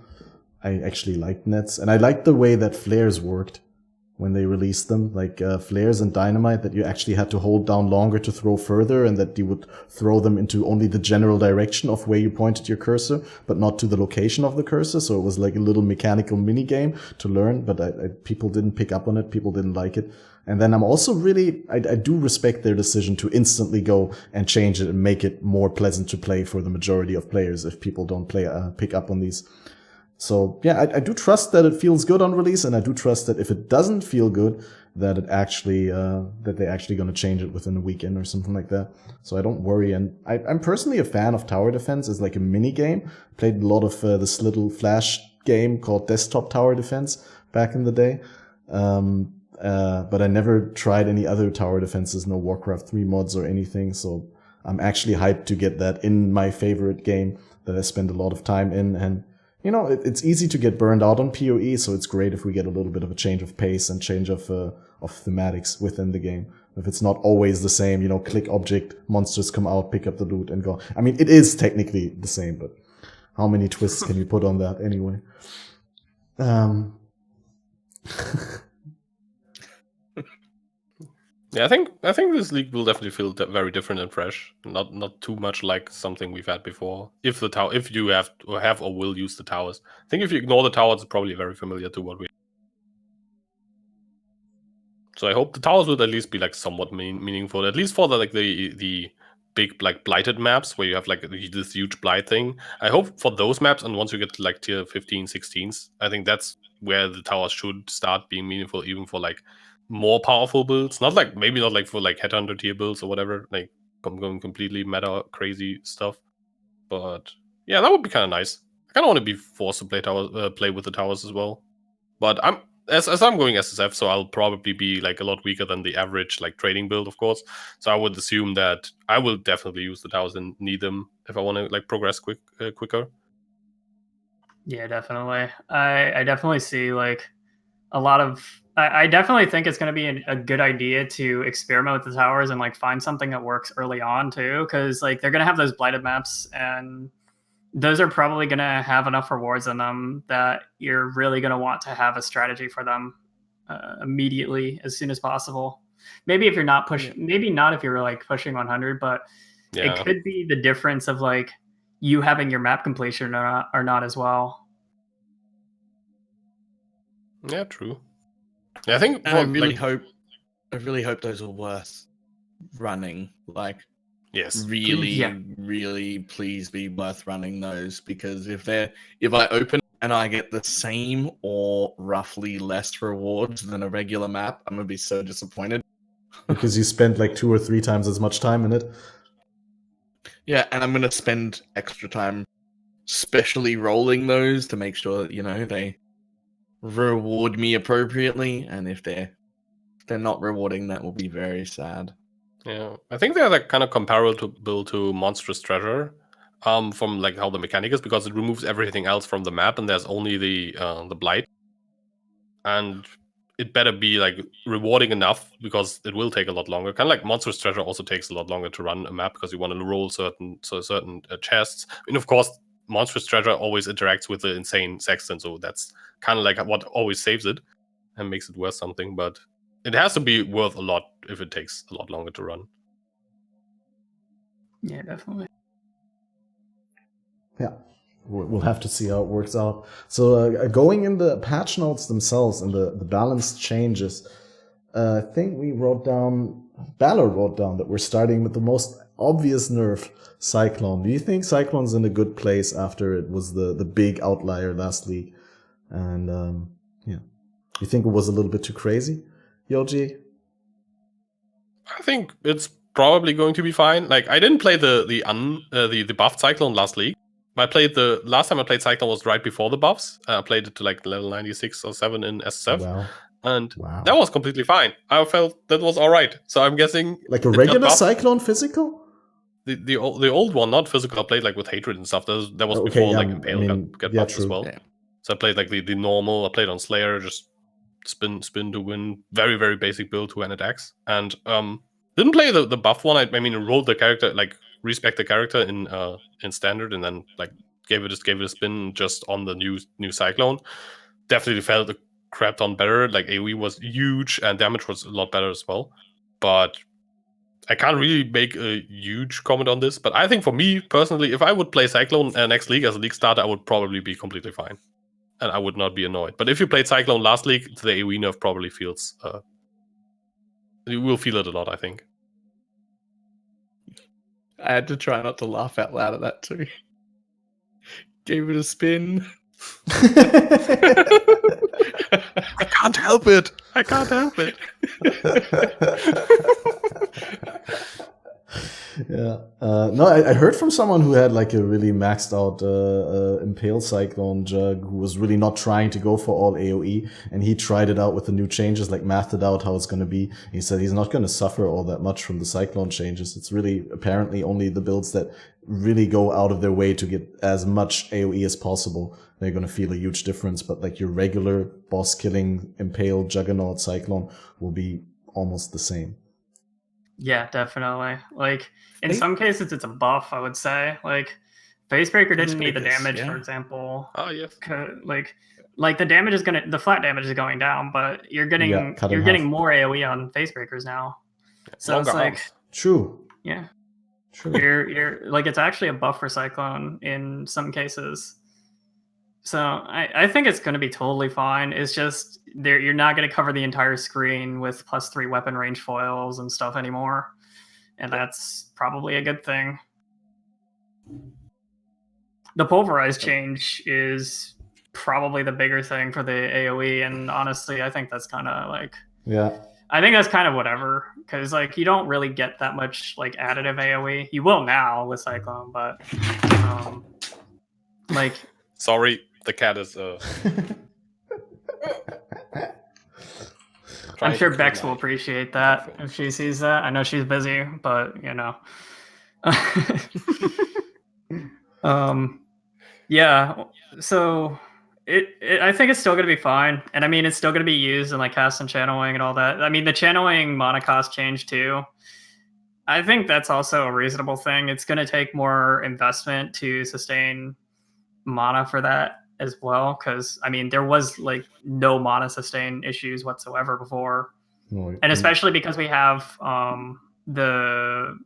I actually liked nets, and I liked the way that flares worked when they released them, like flares and dynamite, that you actually had to hold down longer to throw further, and that you would throw them into only the general direction of where you pointed your cursor, but not to the location of the cursor. So it was like a little mechanical mini game to learn, but people didn't pick up on it. People didn't like it. And then I'm also really, I do respect their decision to instantly go and change it and make it more pleasant to play for the majority of players if people don't pick up on these. So yeah, I do trust that it feels good on release, and I do trust that if it doesn't feel good, that it actually that they're actually going to change it within a weekend or something like that. So I don't worry, and I'm personally a fan of tower defense as like a mini game. Played a lot of this little flash game called Desktop Tower Defense back in the day, but I never tried any other tower defenses, no Warcraft 3 mods or anything. So I'm actually hyped to get that in my favorite game that I spend a lot of time in. And you know, it's easy to get burned out on PoE, so it's great if we get a little bit of a change of pace and change of thematics within the game. If it's not always the same, you know, click object, monsters come out, pick up the loot, and go. I mean, it is technically the same, but how many twists can you put on that anyway? Yeah, I think this league will definitely feel very different and fresh. Not too much like something we've had before. If you have or will use the towers, I think if you ignore the towers, it's probably very familiar to what we. So I hope the towers would at least be like somewhat meaningful, at least for the big like blighted maps where you have like this huge blight thing. I hope for those maps, and once you get to like tier 15, 16s, I think that's where the towers should start being meaningful, even for like more powerful builds. Maybe not like for like headhunter tier builds or whatever, like going completely meta crazy stuff. But yeah, that would be kind of nice. I kind of want to be forced to play with the towers as well. But as I'm going SSF, so I'll probably be like a lot weaker than the average like trading build, of course. So I would assume that I will definitely use the DAOs and need them if I want to like progress quicker. Yeah, definitely. I definitely see like a lot of. I definitely think it's going to be a good idea to experiment with the towers and like find something that works early on too, because like they're going to have those blighted maps, and those are probably going to have enough rewards in them that you're really going to want to have a strategy for them immediately as soon as possible. Maybe if you're not pushing, maybe not if you're like pushing 100, but Yeah. it could be the difference of like you having your map completion or not as well. Yeah, true. Yeah, I think And I really hope those are worth running. Like, yes, really please be worth running those, because if I open and I get the same or roughly less rewards than a regular map, I'm gonna be so disappointed. Because you spent like 2 or 3 times as much time in it. Yeah, and I'm gonna spend extra time specially rolling those to make sure that, they reward me appropriately, and if they're not rewarding, that will be very sad. Yeah, I think they're like kind of comparable to Monstrous Treasure, from like how the mechanic is, because it removes everything else from the map, and there's only the blight, and it better be like rewarding enough, because it will take a lot longer. Kind of like Monstrous Treasure also takes a lot longer to run a map, because you want to roll certain chests. And of course, Monstrous Treasure always interacts with the insane sexton, so that's kind of like what always saves it and makes it worth something. But it has to be worth a lot if it takes a lot longer to run. Yeah, definitely. Yeah, we'll have to see how it works out. So going in the patch notes themselves and the balance changes, I think Balor wrote down that we're starting with the most obvious nerf, Cyclone. Do you think Cyclone's in a good place after it was the big outlier last league? And you think it was a little bit too crazy, Yoji? I think it's probably going to be fine. Like, I didn't play the buffed Cyclone last league. The last time I played Cyclone was right before the buffs. I played it to like level 96 or 7 in SSF. Wow. And that was completely fine. I felt that was all right. So I'm guessing like a regular Cyclone physical. The old one, not physical. I played like with hatred and stuff. That was before like Impale got buffed as well. Yeah. So I played like the normal. I played on Slayer, just spin to win. Very, very basic build, 2-handed attacks. And didn't play the buff one. I mean, rolled the character, like respec the character in standard, and then like gave it a spin just on the new Cyclone. Definitely felt a crap ton better. Like AoE was huge and damage was a lot better as well. But I can't really make a huge comment on this. But I think for me personally, if I would play Cyclone next league as a league starter, I would probably be completely fine. And I would not be annoyed. But if you played Cyclone last league, the AoE nerf probably feels... you will feel it a lot, I think. I had to try not to laugh out loud at that too. Gave it a spin. I can't help it. Yeah. No, I heard from someone who had like a really maxed out Impale Cyclone Jug, who was really not trying to go for all AoE, and he tried it out with the new changes, like mathed it out how it's going to be. He said he's not going to suffer all that much from the Cyclone changes. It's really apparently only the builds that really go out of their way to get as much AoE as possible. They're going to feel a huge difference, but like your regular boss killing Impale Juggernaut Cyclone will be almost the same. Yeah, definitely. Like in some cases, it's a buff. I would say, like Facebreaker didn't need the damage, for example. Oh yes. Like the damage is the flat damage is going down, but you're getting more AoE on Facebreakers now. So longer it's like arms. True. Yeah. True. You're like it's actually a buff for Cyclone in some cases. So I think it's going to be totally fine. It's just you're not going to cover the entire screen with +3 weapon range foils and stuff anymore, and that's probably a good thing. The pulverize change is probably the bigger thing for the AoE, and honestly, I think that's kind of like I think that's kind of whatever, because like you don't really get that much like additive AoE. You will now with Cyclone, but like. Sorry, the cat is I'm trying sure to clear Bex will my appreciate that headphones. if she sees that. I know she's busy, but you know. Yeah. So I think it's still gonna be fine, and I mean it's still gonna be used in like cast and channeling and all that. I mean the channeling mana cost changed too. I think that's also a reasonable thing. It's gonna take more investment to sustain mana for that as well, because I mean there was like no mana sustain issues whatsoever before, and especially because we have the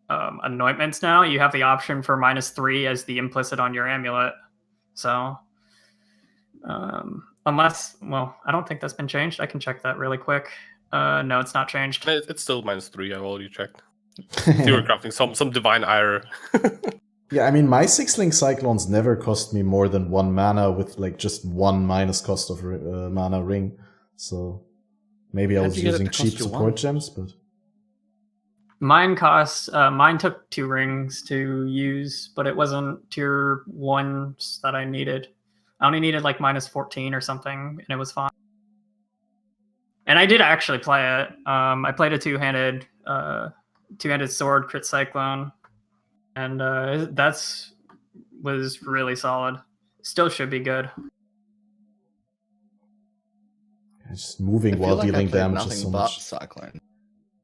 anointments now, you have the option for -3 as the implicit on your amulet. So unless, well, I don't think that's been changed. I can check that really quick. No, it's not changed. It's still -3. I've already checked. Theory crafting, some divine ire. Yeah, I mean, my 6-link Cyclones never cost me more than 1 mana with like just 1 minus cost of mana ring. So maybe I How'd was you get it using to cost cheap you support 1? gems, but Mine took 2 rings to use, but it wasn't tier 1s that I needed. I only needed like -14 or something, and it was fine. And I did actually play it. I played a two-handed sword crit cyclone, and was really solid. Still should be good. just moving I feel while like I dealing played damage is nothing so but much. Cyclone.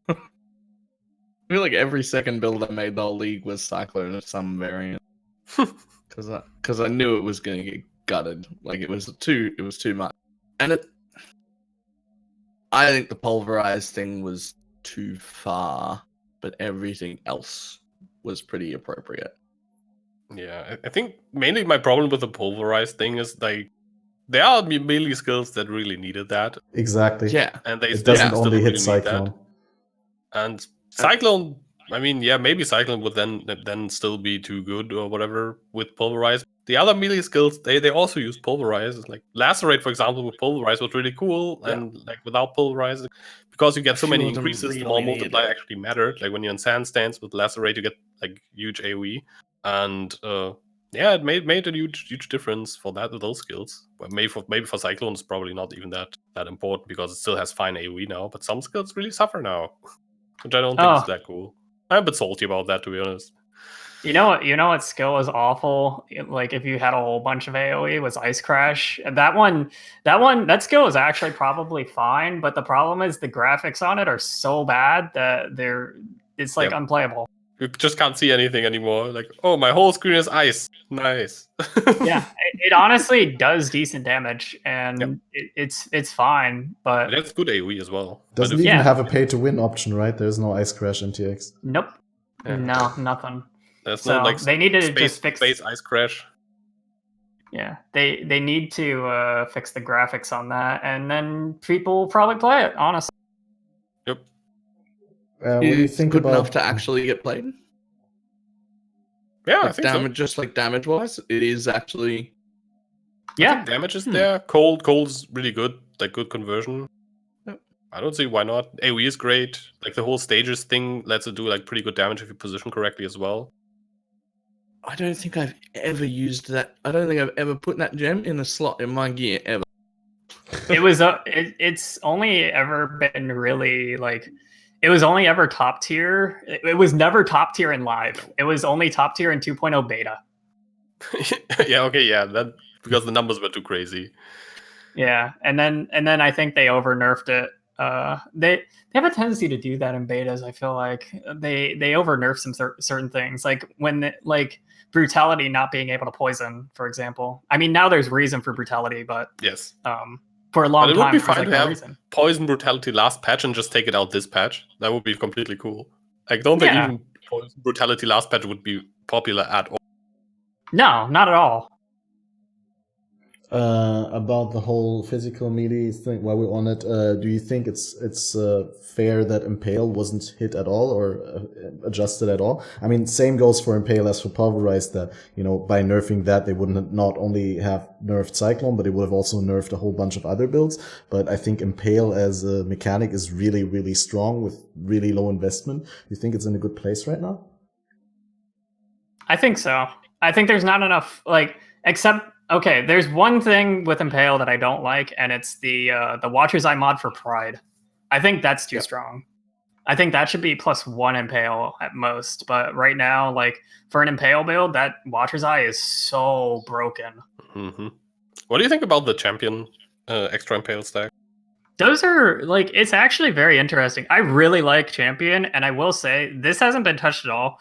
I feel like every second build I made the whole league was Cyclone of some variant. Because I knew it was going to get gutted. Like it was too much. And I think the pulverized thing was too far, but everything else was pretty appropriate. Yeah, I think mainly my problem with the pulverized thing is like there are melee skills that really needed that, Exactly. Yeah. and they It still doesn't only hit really need Cyclone. that. And Cyclone, I mean, yeah, maybe Cyclone would then still be too good or whatever with pulverize. The other melee skills, they also use pulverize. Like Lacerate, for example, with pulverize was really cool, and like without pulverize, because you get A so few many of them increases, the really more need multiplier it. actually mattered. Like when you're in Sand Stance with Lacerate, you get like huge AoE, and yeah, it made a huge difference for those skills. Well, maybe for Cyclone it's probably not even that important because it still has fine AoE now, but some skills really suffer now, which I don't think is that cool. I'm a bit salty about that, to be honest. You know what skill is awful? Like if you had a whole bunch of AoE was Ice Crash. That skill is actually probably fine, but the problem is the graphics on it are so bad that it's like unplayable. You just can't see anything anymore. Like, oh, my whole screen is ice. Nice. Yeah, it honestly does decent damage, and it's fine, but that's good AoE as well. Doesn't even have a pay-to-win option, right? There's no Ice Crash MTX. Nope. Yeah. No, nothing. There's So no like they need to space, just fix space ice crash. Yeah, they need to fix the graphics on that, and then people will probably play it. Honestly. Yep. What do you think good about enough to actually get played? Yeah, like I think damage, so. just like damage-wise, it is actually. Yeah, I think damage is there. Cold's really good, like good conversion. Yep. I don't see why not. AoE is great. Like the whole stages thing lets it do like pretty good damage if you position correctly as well. I don't think I've ever used that. I don't think I've ever put that gem in a slot in my gear ever. It was it's only ever been really like it was only ever top tier. It was never top tier in live. It was only top tier in 2.0 beta. Yeah, okay, yeah, that because the numbers were too crazy. Yeah, and then I think they over nerfed it. They have a tendency to do that in betas. I feel like they over nerf some certain things, like when like brutality not being able to poison, for example. I mean, now there's reason for brutality, but Yes. For a long but it time, would be there was fine like to no have reason. poison brutality last patch and just take it out this patch. That would be completely cool. Like, don't think even poison brutality last patch would be popular at all. No, not at all. About the whole physical melee thing, while we're on it, do you think it's fair that Impale wasn't hit at all or adjusted at all? I mean, same goes for Impale as for Pulverize, that, you know, by nerfing that, they wouldn't not only have nerfed Cyclone, but they would have also nerfed a whole bunch of other builds. But I think Impale as a mechanic is really, really strong with really low investment. Do you think it's in a good place right now? I think so. I think there's not enough, like, except, okay, there's one thing with Impale that I don't like, and it's the Watcher's Eye mod for Pride. I think that's too strong. I think that should be +1 Impale at most. But right now, like for an Impale build, that Watcher's Eye is so broken. Mm-hmm. What do you think about the champion extra Impale stack? Those are like, it's actually very interesting. I really like Champion, and I will say this hasn't been touched at all.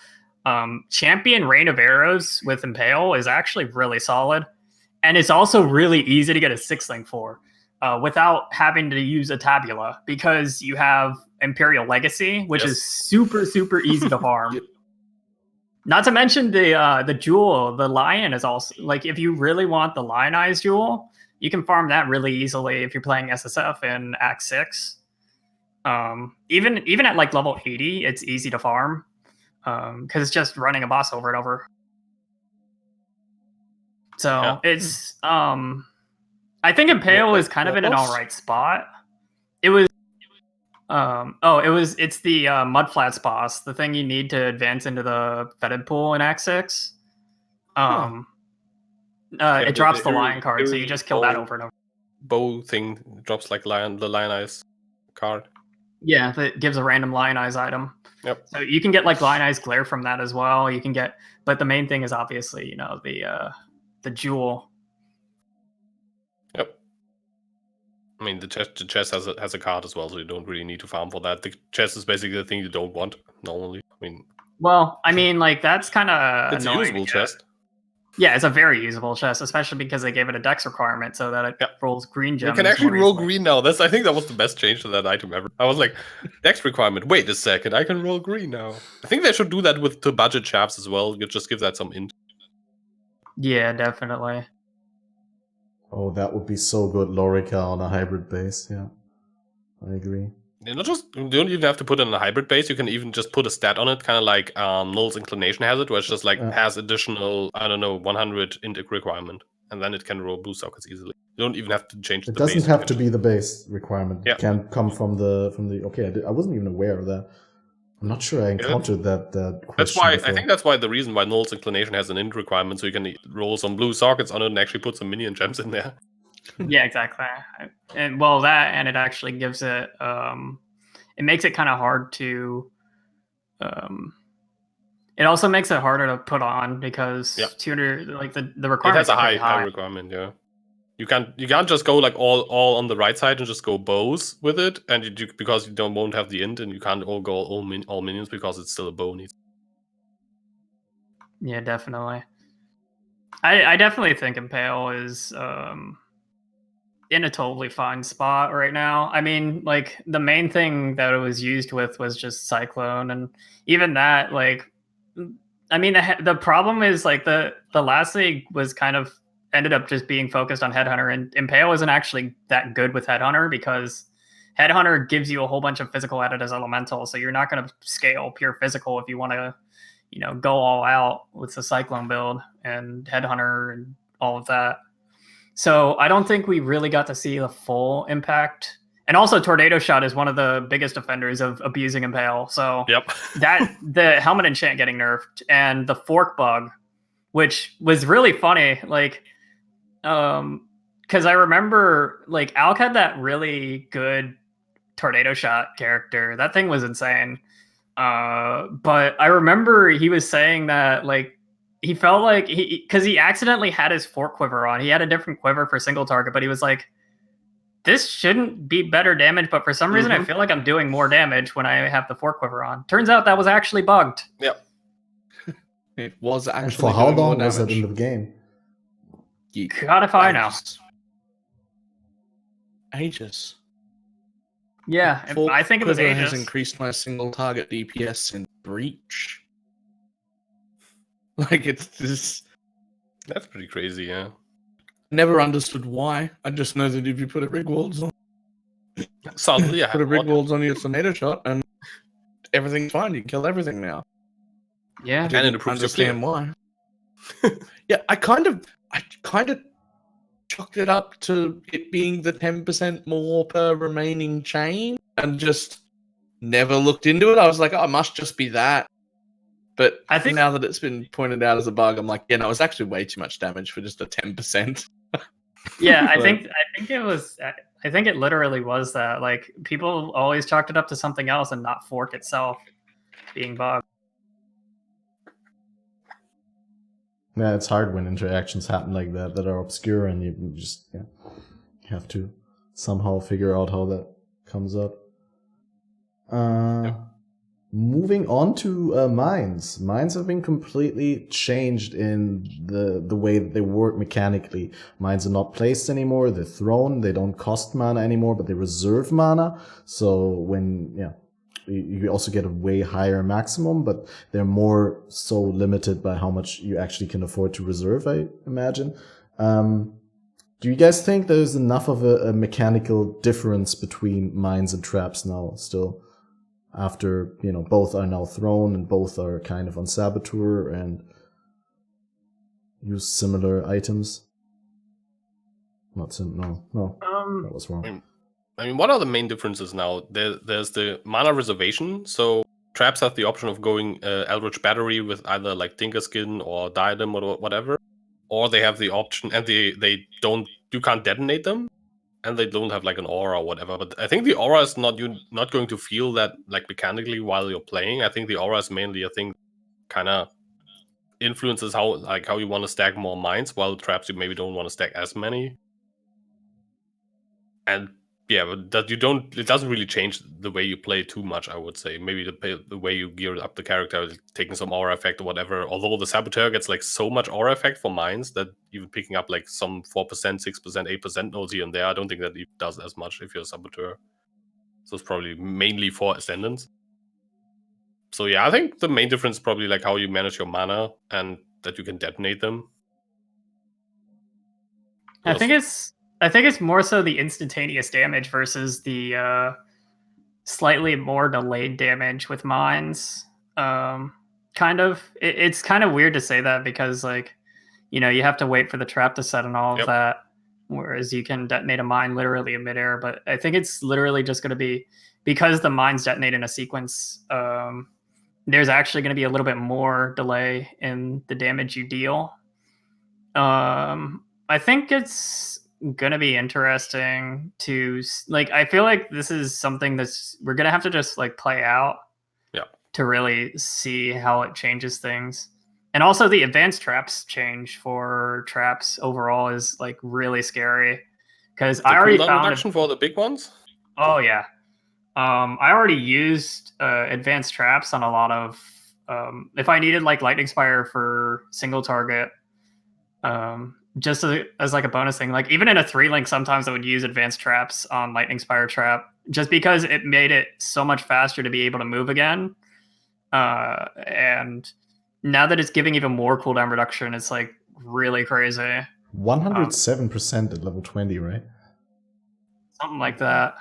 Champion Rain of Arrows with Impale is actually really solid, and it's also really easy to get a 6-link for without having to use a Tabula, because you have Imperial Legacy, which is super easy to farm. Not to mention the jewel, the lion is also like, if you really want the lionized jewel, you can farm that really easily if you're playing SSF in Act 6. Even at like level 80, it's easy to farm because it's just running a boss over and over. So it's I think Impale is kind of in an alright spot. It was it's the Mudflats boss, the thing you need to advance into the Fetid pool in Act 6. It drops the lion card, so you just kill that over and over. Bow thing drops like the Lionize card. Yeah, that gives a random Lionize item. Yep. So you can get like Lionize Glare from that as well. You can get, but the main thing is obviously, you know, the jewel. Yep. I mean, the chest has a card as well, so you don't really need to farm for that. The chest is basically the thing you don't want normally. I mean, well, I mean, like that's kind of it's a usable chest. Yeah, it's a very usable chest, especially because they gave it a dex requirement so that it rolls green gems. You can actually roll green now. I think that was the best change to that item ever. I was like, dex requirement. Wait a second, I can roll green now. I think they should do that to budget shafts as well. You just give that some int. Yeah, definitely. Oh, that would be so good, Lorica on a hybrid base. Yeah, I agree. You don't even have to put it in a hybrid base. You can even just put a stat on it, kind of like Null's Inclination has it, where it's just like has additional, I don't know, 100 int requirement, and then it can roll blue sockets easily. You don't even have to change. It doesn't have to be the base requirement. It can come from the. Okay, I wasn't even aware of that. I'm not sure I encountered that question. That's why before. I think that's why the reason why Null's Inclination has an int requirement, so you can roll some blue sockets on it and actually put some minion gems in there. Yeah, exactly. And well, that, and it actually gives it it makes it kind of hard to it also makes it harder to put on because 200, like the requirement, it has a high requirement. Yeah, you can't just go like all on the right side and just go bows with it, and because you won't have the int, and you can't all go all minions because it's still a bow need. Yeah, definitely. I definitely think Impale is in a totally fine spot right now. I mean, like the main thing that it was used with was just Cyclone, and even that, like, I mean, the problem is like the last league was kind of ended up just being focused on Headhunter, and Impale isn't actually that good with Headhunter because Headhunter gives you a whole bunch of physical added as elemental, so you're not going to scale pure physical if you want to, you know, go all out with the Cyclone build and Headhunter and all of that. So I don't think we really got to see the full impact. And also Tornado Shot is one of the biggest offenders of abusing Impale. So that the helmet enchant getting nerfed and the fork bug, which was really funny. Like, because I remember like Alk had that really good Tornado Shot character. That thing was insane. But I remember he was saying that like he felt like because he accidentally had his fork quiver on. He had a different quiver for single target, but he was like, this shouldn't be better damage, but for some reason I feel like I'm doing more damage when I have the fork quiver on. Turns out that was actually bugged. Yep. It was actually. And for how long was it in the game? God if I know. Ages. Yeah, I think it was ages. Has increased my single target DPS in Breach. Like, it's just... That's pretty crazy, yeah. Never understood why. I just know that if you put a rig walls on... Suddenly, put a rig walls on your Tornado Shot, and everything's fine. You can kill everything now. Yeah. I didn't understand why. Yeah, I kind of chalked it up to it being the 10% more per remaining chain, and just never looked into it. I was like, oh, it must just be that. But I think now that it's been pointed out as a bug, I'm like, yeah, no, it's actually way too much damage for just a 10%. Yeah, I But- think it was. I think it literally was that. Like people always chalked it up to something else and not fork itself being bugged. Yeah, it's hard when interactions happen like that are obscure, and you just have to somehow figure out how that comes up. Moving on to mines. Mines have been completely changed in the way that they work mechanically. Mines are not placed anymore, they're thrown, they don't cost mana anymore, but they reserve mana. So when, you also get a way higher maximum, but they're more so limited by how much you actually can afford to reserve, I imagine. Do you guys think there's enough of a mechanical difference between mines and traps now still? After, both are now thrown and both are kind of on Saboteur and use similar items. No, that was wrong. I mean, what are the main differences now? There's the mana reservation. So traps have the option of going Eldritch Battery with either like Tinkerskin or Diadem or whatever, or they have the option and you can't detonate them. And they don't have like an aura or whatever. But I think the aura is not going to feel that like mechanically while you're playing. I think the aura is mainly a thing kind of influences how you want to stack more mines, while traps you maybe don't want to stack as many. And yeah, but it doesn't really change the way you play too much, I would say. Maybe the way you gear up the character, taking some aura effect or whatever. Although the Saboteur gets like so much aura effect for mines that even picking up like some 4%, 6%, 8% nodes here and there, I don't think that it does as much if you're a Saboteur. So it's probably mainly for Ascendants. So yeah, I think the main difference is probably like how you manage your mana and that you can detonate them. I think it's more so the instantaneous damage versus the slightly more delayed damage with mines. Kind of. It's kind of weird to say that because you have to wait for the trap to set and all of that, whereas you can detonate a mine literally in midair. But I think it's literally just going to be because the mines detonate in a sequence. There's actually going to be a little bit more delay in the damage you deal. I think it's gonna be interesting to I feel like this is something we're gonna have to just play out to really see how it changes things. And also the advanced traps change for traps overall is really scary because I already found reduction for the big ones. Oh yeah, I already used advanced traps on a lot of if I needed lightning spire for single target. Just as a bonus thing, even in a 3-link, sometimes I would use advanced traps on Lightning Spire Trap just because it made it so much faster to be able to move again. And now that it's giving even more cooldown reduction, it's really crazy. 107% at level 20, right? Something like that.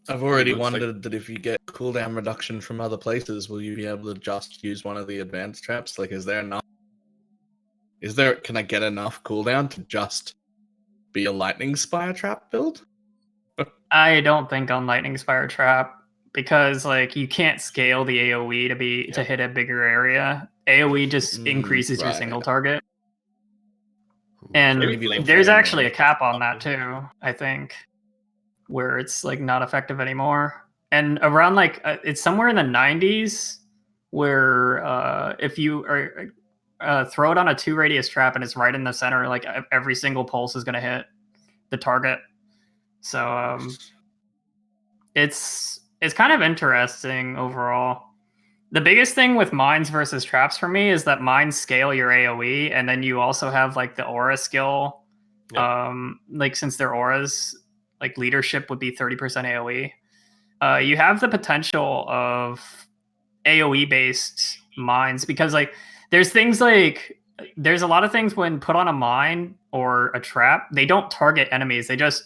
I've already wondered that if you get cooldown reduction from other places, will you be able to just use one of the advanced traps? Is there enough? Can I get enough cooldown to just be a Lightning Spire Trap build? I don't think on Lightning Spire Trap because you can't scale the AoE to hit a bigger area. AoE just increases your single target. And there's actually a cap on that too, I think, where it's not effective anymore. And around it's somewhere in the 90s where if you are throw it on a 2 radius trap and it's right in the center, every single pulse is going to hit the target. So it's kind of interesting overall. The biggest thing with mines versus traps for me is that mines scale your AoE, and then you also have the aura skill. Since their auras, leadership would be 30% AoE. You have the potential of AoE based mines because there's things there's a lot of things when put on a mine or a trap, they don't target enemies. They just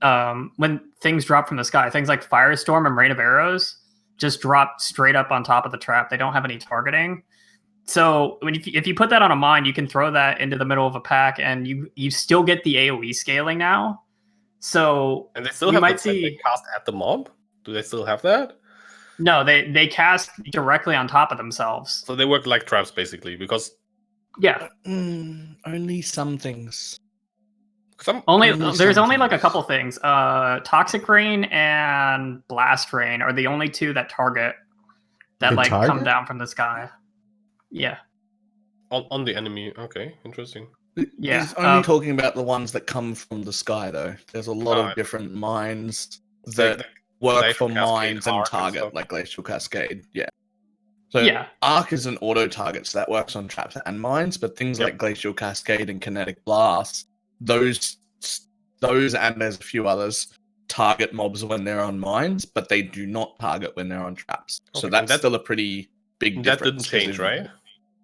when things drop from the sky, things like Firestorm and Rain of Arrows just drop straight up on top of the trap. They don't have any targeting. So if you put that on a mine, you can throw that into the middle of a pack, and you still get the AoE scaling now. So and they still have they cast at the mob. Do they still have that? No, they cast directly on top of themselves. So they work like traps basically because Yeah. Only some things. Only Only there's only like a sometimes. couple things. Toxic Rain and Blast Rain are the only two that target that They like come target? down from the sky. Yeah. On the enemy. Okay, interesting. Yeah. He's only talking about the ones that come from the sky, though. There's a lot of different mines that work Glacial for Cascade, mines and Arc and target, stuff. like Glacial Cascade. Yeah. So Yeah. Arc is an auto target, so that works on traps and mines, but things like Glacial Cascade and Kinetic Blast, those and there's a few others, target mobs when they're on mines, but they do not target when they're on traps. So Okay, that's still a pretty big That difference. didn't change, right?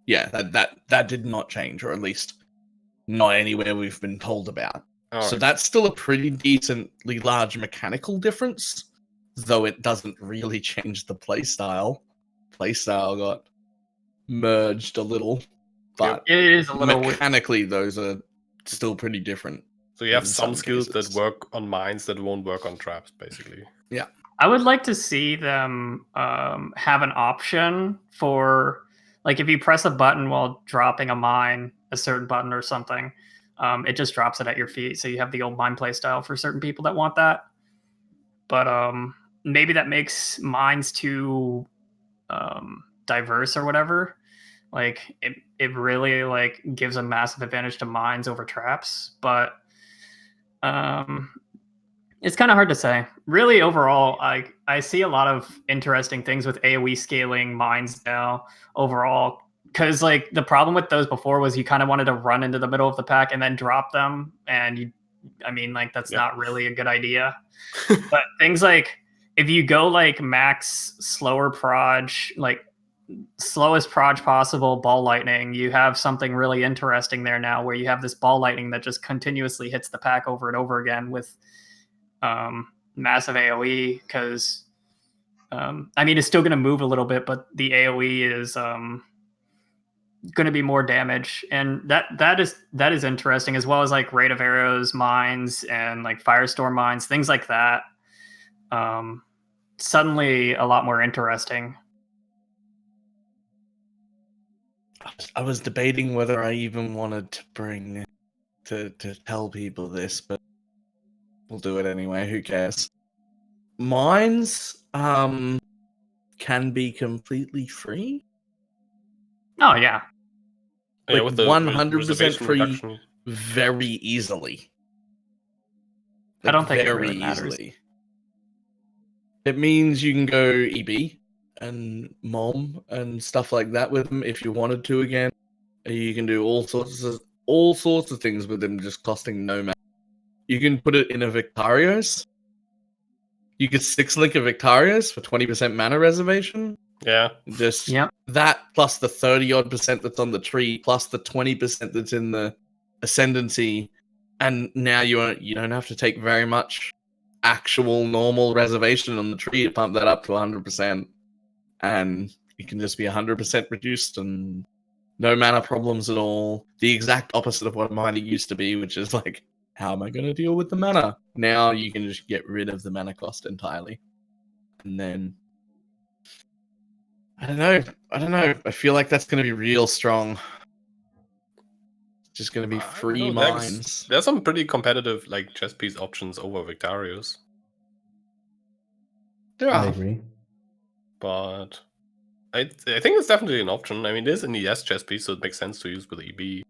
Yeah, that did not change, or at least not anywhere we've been told about. So that's still a pretty decently large mechanical difference, though it doesn't really change the playstyle. Playstyle got merged a little, but It is a little mechanically those are still pretty different. So you have in some skills that cases. work on mines that won't work on traps, basically. Yeah. I would like to see them have an option for, like, if you press a button while dropping a mine, a certain button or something, it just drops it at your feet. So you have the old mine play style for certain people that want that. But maybe that makes mines too diverse or whatever. Like it really like gives a massive advantage to mines over traps. But it's kind of hard to say. Really, overall, I see a lot of interesting things with AoE scaling mines now overall. Because like the problem with those before was you kind of wanted to run into the middle of the pack and then drop them, and that's not really a good idea. But things like if you go like max slower proj, like slowest proj possible ball lightning, you have something really interesting there now where you have this ball lightning that just continuously hits the pack over and over again with massive AoE because it's still going to move a little bit, but the AoE is going to be more damage, and that is interesting, as well as like rate of arrows mines and like firestorm mines, things like that. Suddenly a lot more interesting. I was debating whether I even wanted to bring to tell people this, but we'll do it anyway. Who cares? Mines can be completely free. Oh yeah, Yeah, like with the 100% reservation free reduction. very easily. I don't think it really matters. It means you can go EB and MOM and stuff like that with them if you wanted to again. You can do all sorts of things with them just costing no mana. You can put it in a Victarios. You could 6-link a Victarios for 20% mana reservation. Yeah. Just that plus the 30-odd% that's on the tree, plus the 20% that's in the ascendancy, and now you don't have to take very much actual normal reservation on the tree to pump that up to 100%, and it can just be 100% reduced and no mana problems at all. The exact opposite of what mine used to be, which is like, how am I going to deal with the mana? Now you can just get rid of the mana cost entirely, and then I don't know. I feel like that's going to be real strong. It's just going to be free mines. There's some pretty competitive like chess piece options over Victarios. I agree. But I think it's definitely an option. I mean, there's an ES chess piece, so it makes sense to use with EB.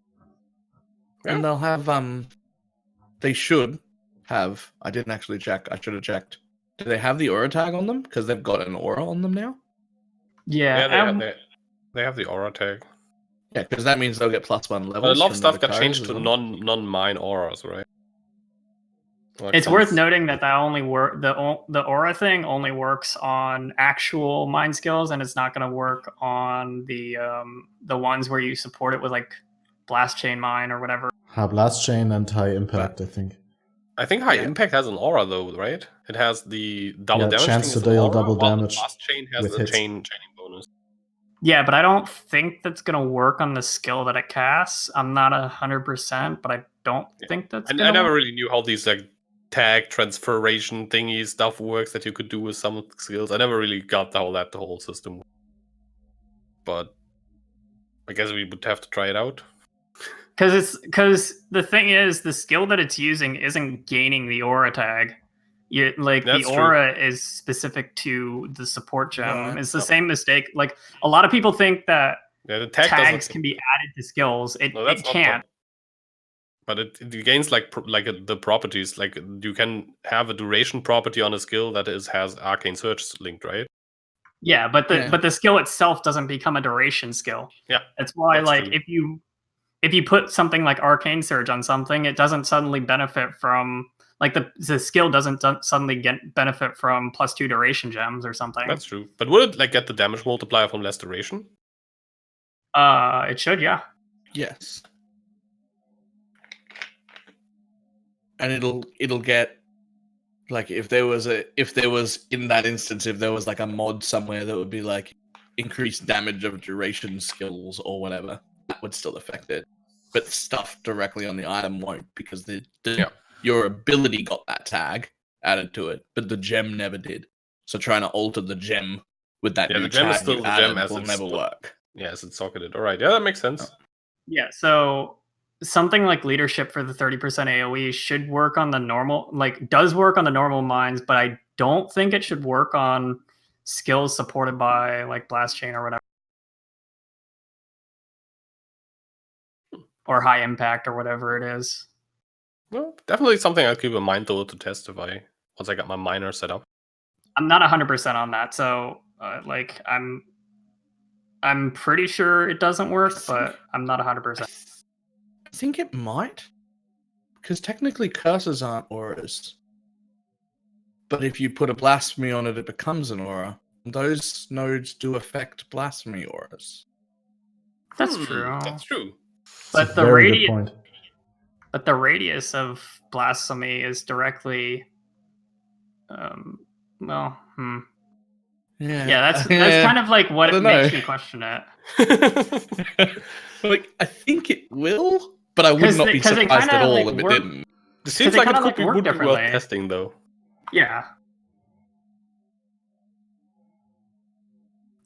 And they'll have they should have. I didn't actually check. I should have checked. Do they have the aura tag on them? Because they've got an aura on them now. Yeah, they have the aura tag. Yeah, because that means they'll get +1 levels. But a lot of stuff got changed to non-mine auras, right? It's worth noting that only the aura thing only works on actual mine skills, and it's not going to work on the ones where you support it with like blast chain mine or whatever. Blast chain and high impact, I think. I think high impact has an aura though, right? It has the double damage chance thing to deal double damage. Blast chain has the chaining bonus. Yeah, but I don't think that's gonna work on the skill that it casts. I'm not 100%, but I don't think that's. I never really knew how these like tag transferation thingy stuff works that you could do with some skills. I never really got how the whole system works. But I guess we would have to try it out. Because the thing is, the skill that it's using isn't gaining the aura tag. The aura is specific to the support gem. It's the same mistake. Like a lot of people think that the tag tags can be added to skills. It can't. But it gains like the properties. Like you can have a duration property on a skill that has Arcane Surge linked, right? Yeah, but the skill itself doesn't become a duration skill. Yeah, that's why if you put something like Arcane Surge on something, it doesn't suddenly benefit from the skill doesn't suddenly benefit from +2 duration gems or something. That's true. But would it get the damage multiplier from less duration? It should, yeah. Yes. And it'll get if there was in that instance, if there was a mod somewhere that would be increased damage of duration skills or whatever, that would still affect it. But stuff directly on the item won't, because your ability got that tag added to it, but the gem never did. So trying to alter the gem with that new tag still you added will never work. Yes, it's socketed. All right, yeah, that makes sense. Yeah, so something like leadership for the 30% AoE should work on the normal, does work on the normal mines, but I don't think it should work on skills supported by Blast Chain or whatever. Or high impact or whatever it is. Well, definitely something I'll keep in mind though to test once I got my miner set up. I'm not 100% on that, so I'm pretty sure it doesn't work, but I'm not 100%. I think it might, because technically curses aren't auras. But if you put a blasphemy on it, it becomes an aura. Those nodes do affect blasphemy auras. That's true. That's true. But the radius, but the radius of blasphemy is directly, Yeah, that's kind of what it makes me question it. I think it will, but I would not be surprised at all if it didn't. It seems like it would be worth testing, though. Yeah.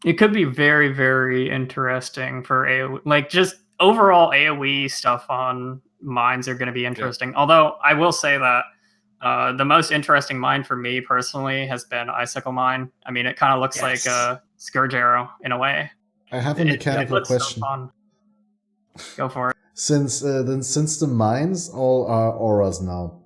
It could be very, very interesting for AoE. Just overall AoE stuff on mines are going to be interesting. Yeah. Although I will say that the most interesting mine for me personally has been Icicle Mine. I mean, it kind of looks like a Scourge Arrow in a way. I have a mechanical question. Go for it. Since the mines all are auras now,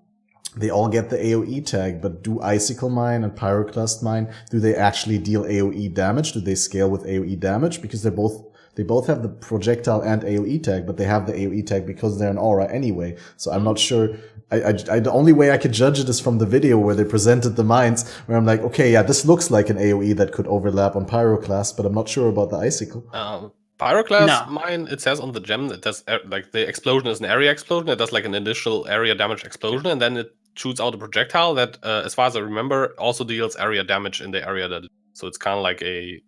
they all get the AoE tag, but do Icicle Mine and Pyroclast Mine, do they actually deal AoE damage? Do they scale with AoE damage? Because they both have the projectile and AoE tag, but they have the AoE tag because they're an aura anyway. So I'm not sure. The only way I could judge it is from the video where they presented the mines, where I'm like, okay, yeah, this looks like an AoE that could overlap on Pyroclast, but I'm not sure about the Icicle. Pyroclast mine, it says on the gem that does the explosion is an area explosion. It does an initial area damage explosion, and then it shoots out a projectile that, as far as I remember, also deals area damage in the area that. So it's kind of like a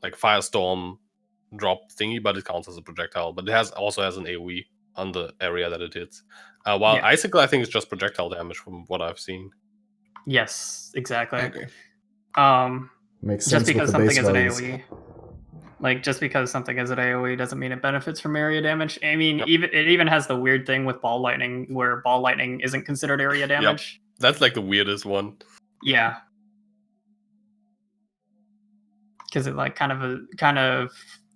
firestorm drop thingy, but it counts as a projectile. But it also has an AoE on the area that it hits. While Icicle, I think, is just projectile damage from what I've seen. Yes, exactly. I agree. Makes sense. Just because something is an AoE. Just because something is an AoE doesn't mean it benefits from area damage. I mean, it even has the weird thing with Ball Lightning, where Ball Lightning isn't considered area damage. That's the weirdest one. Yeah. Because it kind of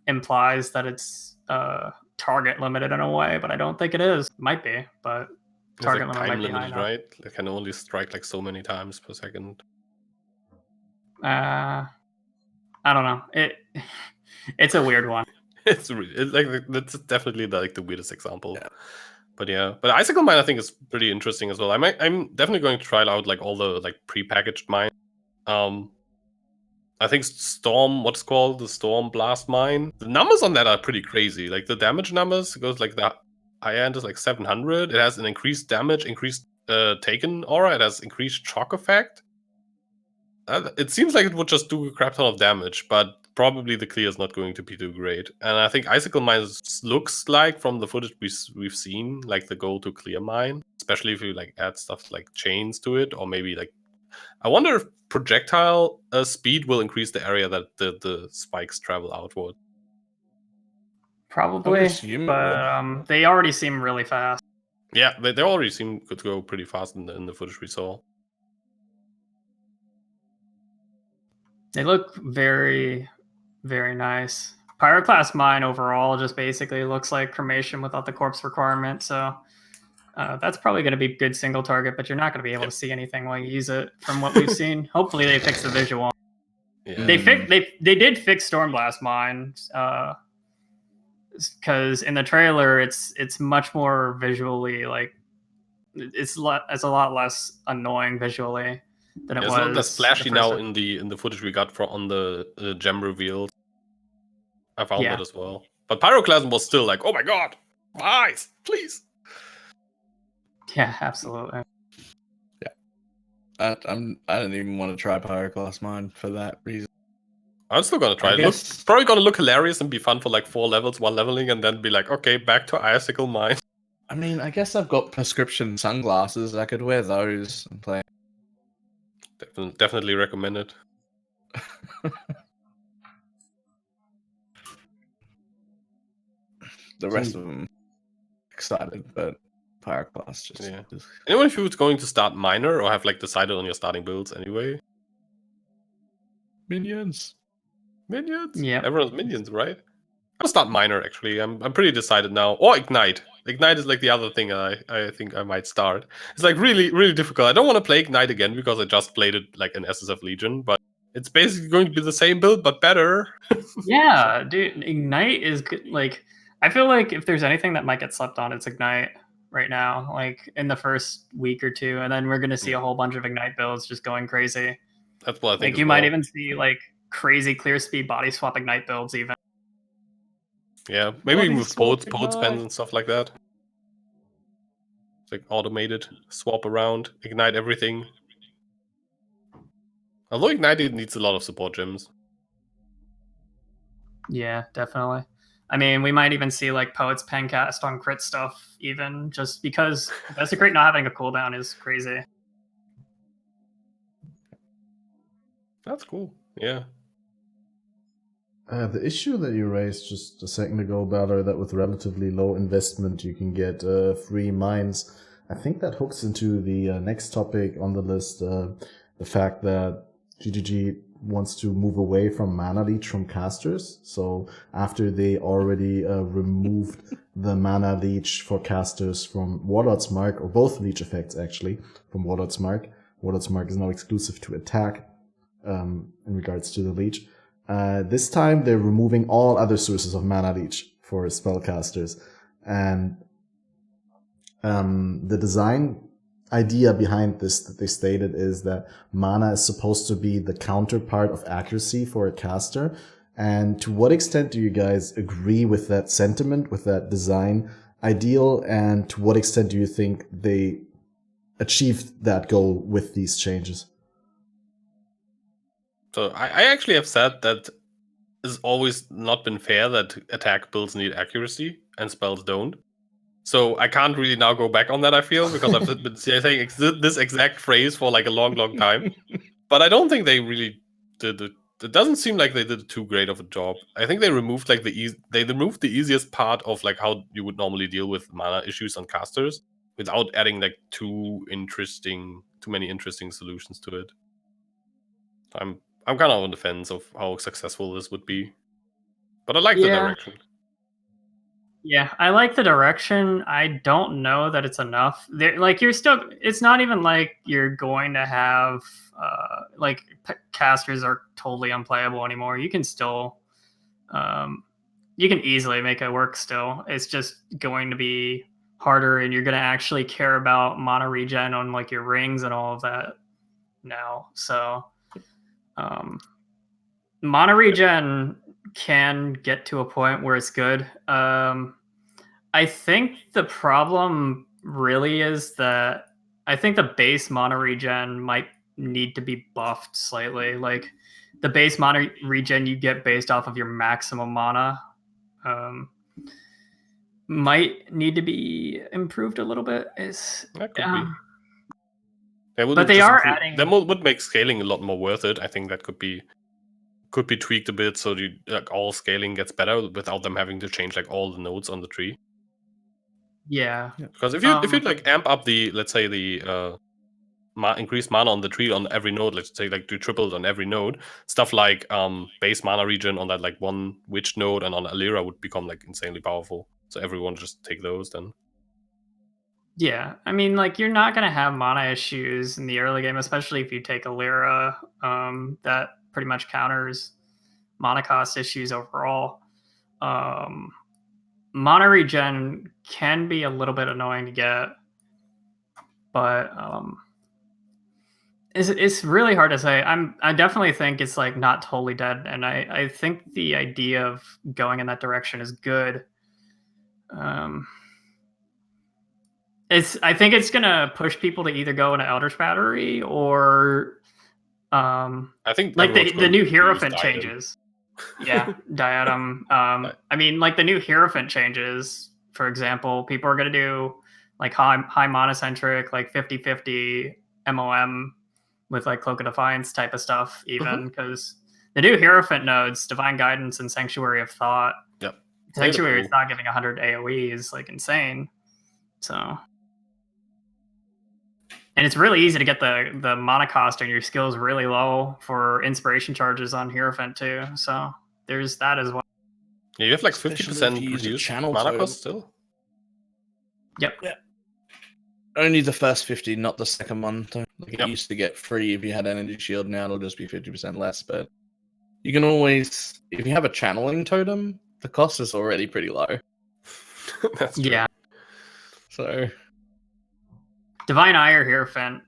implies that it's target limited in a way, but I don't think it is. Might be, but target limit might be high enough. Right? It can only strike so many times per second. I don't know. It's a weird one. That's definitely the weirdest example. Yeah. But Icicle Mine I think is pretty interesting as well. I'm definitely going to try out all the pre-packaged mine. I think the Storm Blast Mine. The numbers on that are pretty crazy. The damage numbers goes the high end is 700. It has an increased damage, increased taken aura. It has increased shock effect. It seems like it would just do a crap ton of damage, but probably the clear is not going to be too great. And I think Icicle Mine looks like, from the footage we've seen, the go-to clear mine, especially if you add stuff like chains to it, or maybe I wonder if projectile speed will increase the area that the spikes travel outward. Probably, assume it but they already seem really fast. Yeah, they already seem to go pretty fast in the footage we saw. They look very, very nice. Pyroclast Mine overall just basically looks like cremation without the corpse requirement, so that's probably going to be good single target, but you're not going to be able to see anything while you use it from what we've seen. Hopefully they fix the visual. Yeah. They did fix Stormblast Mine, because in the trailer it's much more visually like it's a lot less annoying visually than it It's was. not less flashy the now first in the footage we got on the gem reveals. I found Yeah. that as well. But Pyroclasm was still like, oh my god, my eyes, please. Yeah, absolutely. I don't even want to try Pyroclast Mine for that reason. I'm still gonna try I it. guess- It's probably gonna look hilarious and be fun for like 4 levels while leveling, and then be like, okay, back to Icicle Mine. I mean, I guess I've got prescription sunglasses. I could wear those and play. Definitely recommend it. The rest of them excited, but Pyroclast just Yeah. Anyone if you was going to start minor or have like decided on your starting builds anyway? minions. Minions? Yeah. Everyone's minions, right? I'll start minor actually. I'm pretty decided now. Or Ignite. Ignite is like the other thing I think I might start. It's like really, really difficult. I don't want to play Ignite again because I just played it like an SSF Legion, but it's basically going to be the same build but better. Yeah, dude, Ignite is good. Like, I feel like if there's anything that might get slept on, it's Ignite right now. Like in the first week or two, and then we're gonna see a whole bunch of Ignite builds just going crazy. That's what I think. Like you might even see like crazy clear speed body swap Ignite builds even. Yeah, maybe Body with swap pods Ignite. spends and stuff like that. It's like automated, swap around, ignite everything. Although Ignited needs a lot of support gems. Yeah, definitely. I mean, we might even see like Poet's Pen cast on crit stuff, even just because Desecrate not having a cooldown is crazy. That's cool. Yeah. The issue that you raised just a second ago, Balor, that with relatively low investment you can get free mines. I think that hooks into the next topic on the list, the fact that GGG wants to move away from mana leech from casters. So after they already removed the mana leech for casters from Warlord's Mark, or both leech effects actually, from Warlord's Mark. Warlord's Mark is now exclusive to attack in regards to the leech. This time they're removing all other sources of mana leech for spellcasters. And the design idea behind this that they stated is that mana is supposed to be the counterpart of accuracy for a caster. And to what extent do you guys agree with that sentiment, with that design ideal? And to what extent do you think they achieved that goal with these changes? So I actually have said that it's always not been fair that attack builds need accuracy and spells don't. So I can't really now go back on that, I feel, because I've been saying this exact phrase for like a long, long time. But I don't think they really did it. It doesn't seem like they did too great of a job. I think they removed like they removed the easiest part of like how you would normally deal with mana issues on casters without adding like too many interesting solutions to it. I'm kind of on the fence of how successful this would be, but I like the direction. Yeah, I like the direction. I don't know that it's enough. It's not even like you're going to have casters are totally unplayable anymore. You can still, you can easily make it work still. It's just going to be harder, and you're going to actually care about mana regen on like your rings and all of that now. So, mana regen can get to a point where it's good. I think the problem really is that I think the base mana regen might need to be buffed slightly. Like the base mana regen you get based off of your maximum mana might need to be improved a little bit. That could be. But they are adding. That would make scaling a lot more worth it. I think that could be could be tweaked a bit so like all scaling gets better without them having to change like all the nodes on the tree. Yeah. Because if you like amp up the, let's say, the increased mana on the tree on every node, let's say like do tripled on every node, stuff like base mana regen on that like one witch node and on Alira would become like insanely powerful. So everyone just take those then. Yeah, I mean, like, you're not going to have mana issues in the early game, especially if you take Alira. That pretty much counters mana cost issues overall. Mana regen can be a little bit annoying to get, but it's really hard to say. I definitely think it's like not totally dead, and I think the idea of going in that direction is good. I think it's gonna push people to either go into Eldritch Battery or I think like everyone's the going new to use Hierophant Diadem. changes. Yeah, Diadem. I mean, like the new Hierophant changes, for example, people are gonna do like high monocentric, like 50-50 MOM with like Cloak of Defiance type of stuff, even because the new Hierophant nodes, Divine Guidance and Sanctuary of Thought. Yep. Sanctuary of Thought giving 100 AoE is like insane. So. And it's really easy to get the mana cost on your skills really low for inspiration charges on Hierophant too. So there's that as well. Yeah, you have like Especially 50% if you use a reduced channel mana totem. cost still. Yep. Yeah. Only the first 50, not the second one. Like Yep. it used to get free if you had energy shield. Now it'll just be 50% less. But you can always, if you have a channeling totem, the cost is already pretty low. That's true. Yeah. So Divine Ire Hierophant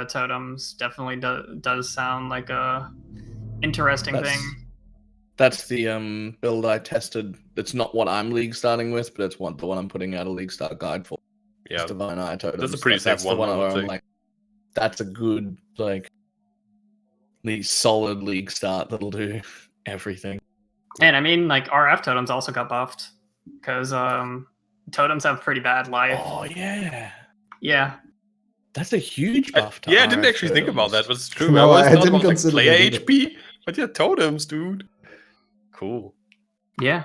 totems definitely does sound like a interesting thing. That's the build I tested. It's not what I'm league starting with, but it's the one I'm putting out a league start guide for. Yeah, Divine Eye totems. that's a pretty safe one, I would where say. I'm like, that's a good like the solid league start that'll do everything. And I mean, like RF totems also got buffed because totems have pretty bad life. Oh yeah, Yeah. that's a huge buff. Yeah, I didn't RF actually think about that, but it's true. No, I always I thought didn't about like consider player that either. HP, but yeah, totems, dude. Cool. Yeah.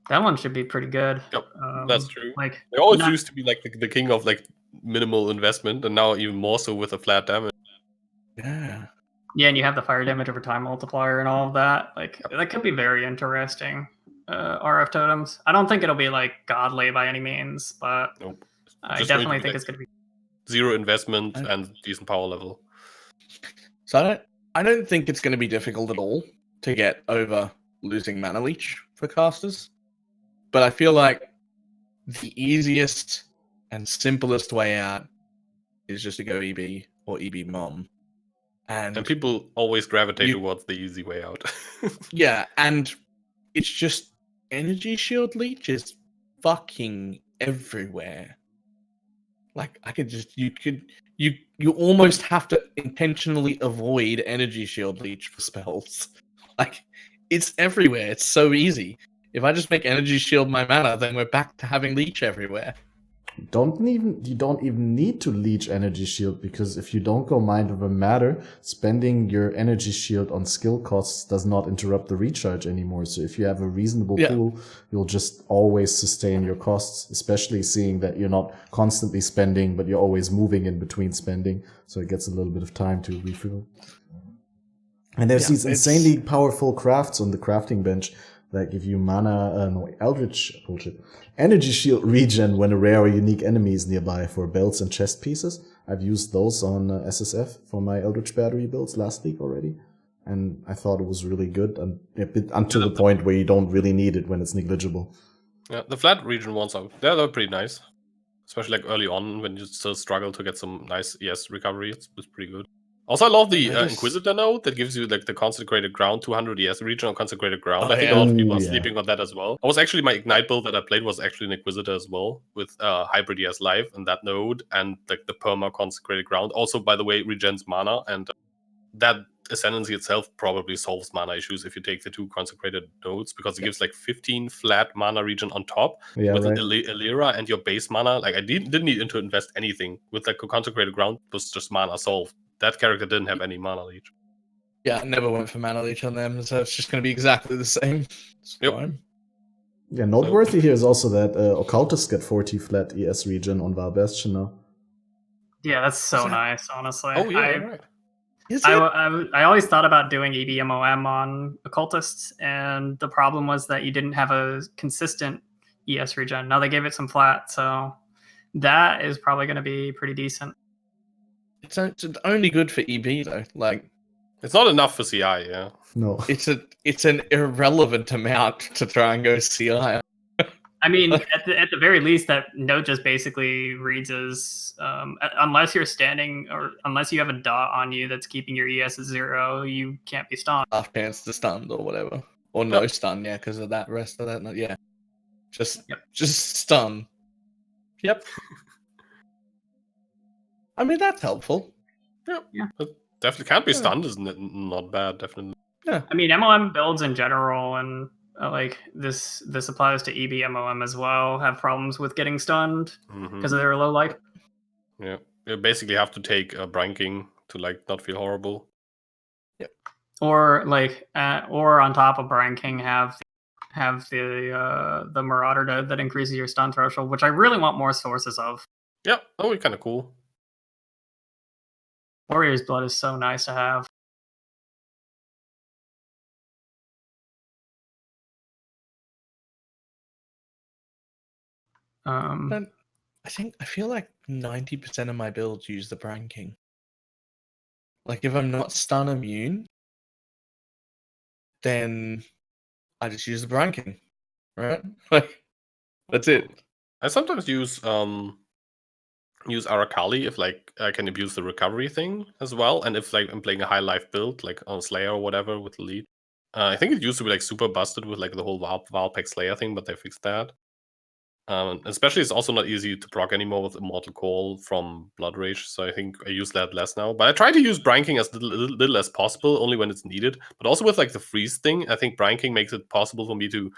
That one should be pretty good. Yep, that's true. Like They always used to be like the king of like minimal investment, and now even more so with a flat damage. Yeah. Yeah, and you have the fire damage over time multiplier and all of that. Like that could be very interesting. RF totems. I don't think it'll be like godly by any means, but Nope. I Just going to definitely be, think like, it's gonna be zero investment and decent power level. So I don't think it's going to be difficult at all to get over losing mana leech for casters, but I feel like the easiest and simplest way out is just to go EB or EB Mom. And people always gravitate towards the easy way out. Yeah, and it's just energy shield leech is fucking everywhere. Like you almost have to intentionally avoid energy shield leech for spells. Like it's everywhere. It's so easy. If I just make energy shield my mana, then we're back to having leech everywhere. You don't even need to leech energy shield, because if you don't go Mind Over Matter, spending your energy shield on skill costs does not interrupt the recharge anymore. So if you have a reasonable pool, you'll just always sustain your costs, especially seeing that you're not constantly spending, but you're always moving in between spending. So it gets a little bit of time to refill. And there's these insanely powerful crafts on the crafting bench that give you energy shield regen when a rare or unique enemy is nearby for belts and chest pieces. I've used those on SSF for my Eldritch Battery builds last week already, and I thought it was really good, and until the point where you don't really need it when it's negligible. Yeah, the flat region ones they're pretty nice, especially like early on when you still struggle to get some nice ES recovery. It's pretty good. Also, I love the Inquisitor node that gives you like the Consecrated Ground 200 ES regional Consecrated Ground. I think a lot of people are sleeping on that as well. I was actually, my Ignite build that I played was actually an Inquisitor as well, with Hybrid ES Live and that node and like the Perma Consecrated Ground. Also, by the way, regens mana, and that Ascendancy itself probably solves mana issues if you take the two consecrated nodes, because it gives like 15 flat mana regen on top with Alira and your base mana. Like I didn't need to invest anything with like a Consecrated Ground. It was just mana solved. That character didn't have any mana leech. Yeah, I never went for mana leech on them, so it's just going to be exactly the same. It's Yep. fine. Yeah, noteworthy here is also that Occultists get 40 flat ES regen on Val Bastion now. Yeah, that's so that- nice, honestly. Oh yeah, right. Is I, it? I always thought about doing EBMOM on occultists, and the problem was that you didn't have a consistent ES regen. Now they gave it some flat, so that is probably going to be pretty decent. It's only good for EB though. Like It's not enough for CI. Yeah. No. it's an irrelevant amount to try and go CI. I mean, at the very least, that note just basically reads as unless you're standing or unless you have a dot on you that's keeping your ES at 0, you can't be stunned. Half chance to stun or whatever, or no stun. Yeah, because of that rest of that. Yeah, just stun. Yep. I mean that's helpful. Yeah. It definitely can't be stunned. Is not bad. Definitely. Yeah. I mean, MOM builds in general, and like this applies to EB MOM as well, have problems with getting stunned because of their low life. Yeah, you basically have to take a branking to like not feel horrible. Yep. Or like, or on top of branking, have the Marauder node that increases your stun threshold, which I really want more sources of. Yeah, that would be kind of cool. Warrior's Blood is so nice to have. I feel like 90% of my builds use the branking. Like if I'm not stun immune, then I just use the branking, right? Like that's it. I sometimes use Arakali if like I can abuse the recovery thing as well, and if like I'm playing a high life build like on Slayer or whatever with the lead. I think it used to be like super busted with like the whole Valpack Slayer thing, but they fixed that. Especially it's also not easy to proc anymore with Immortal Call from Blood Rage, so I think I use that less now. But I try to use branking as little as possible, only when it's needed. But also with like the freeze thing, I think branking makes it possible for me to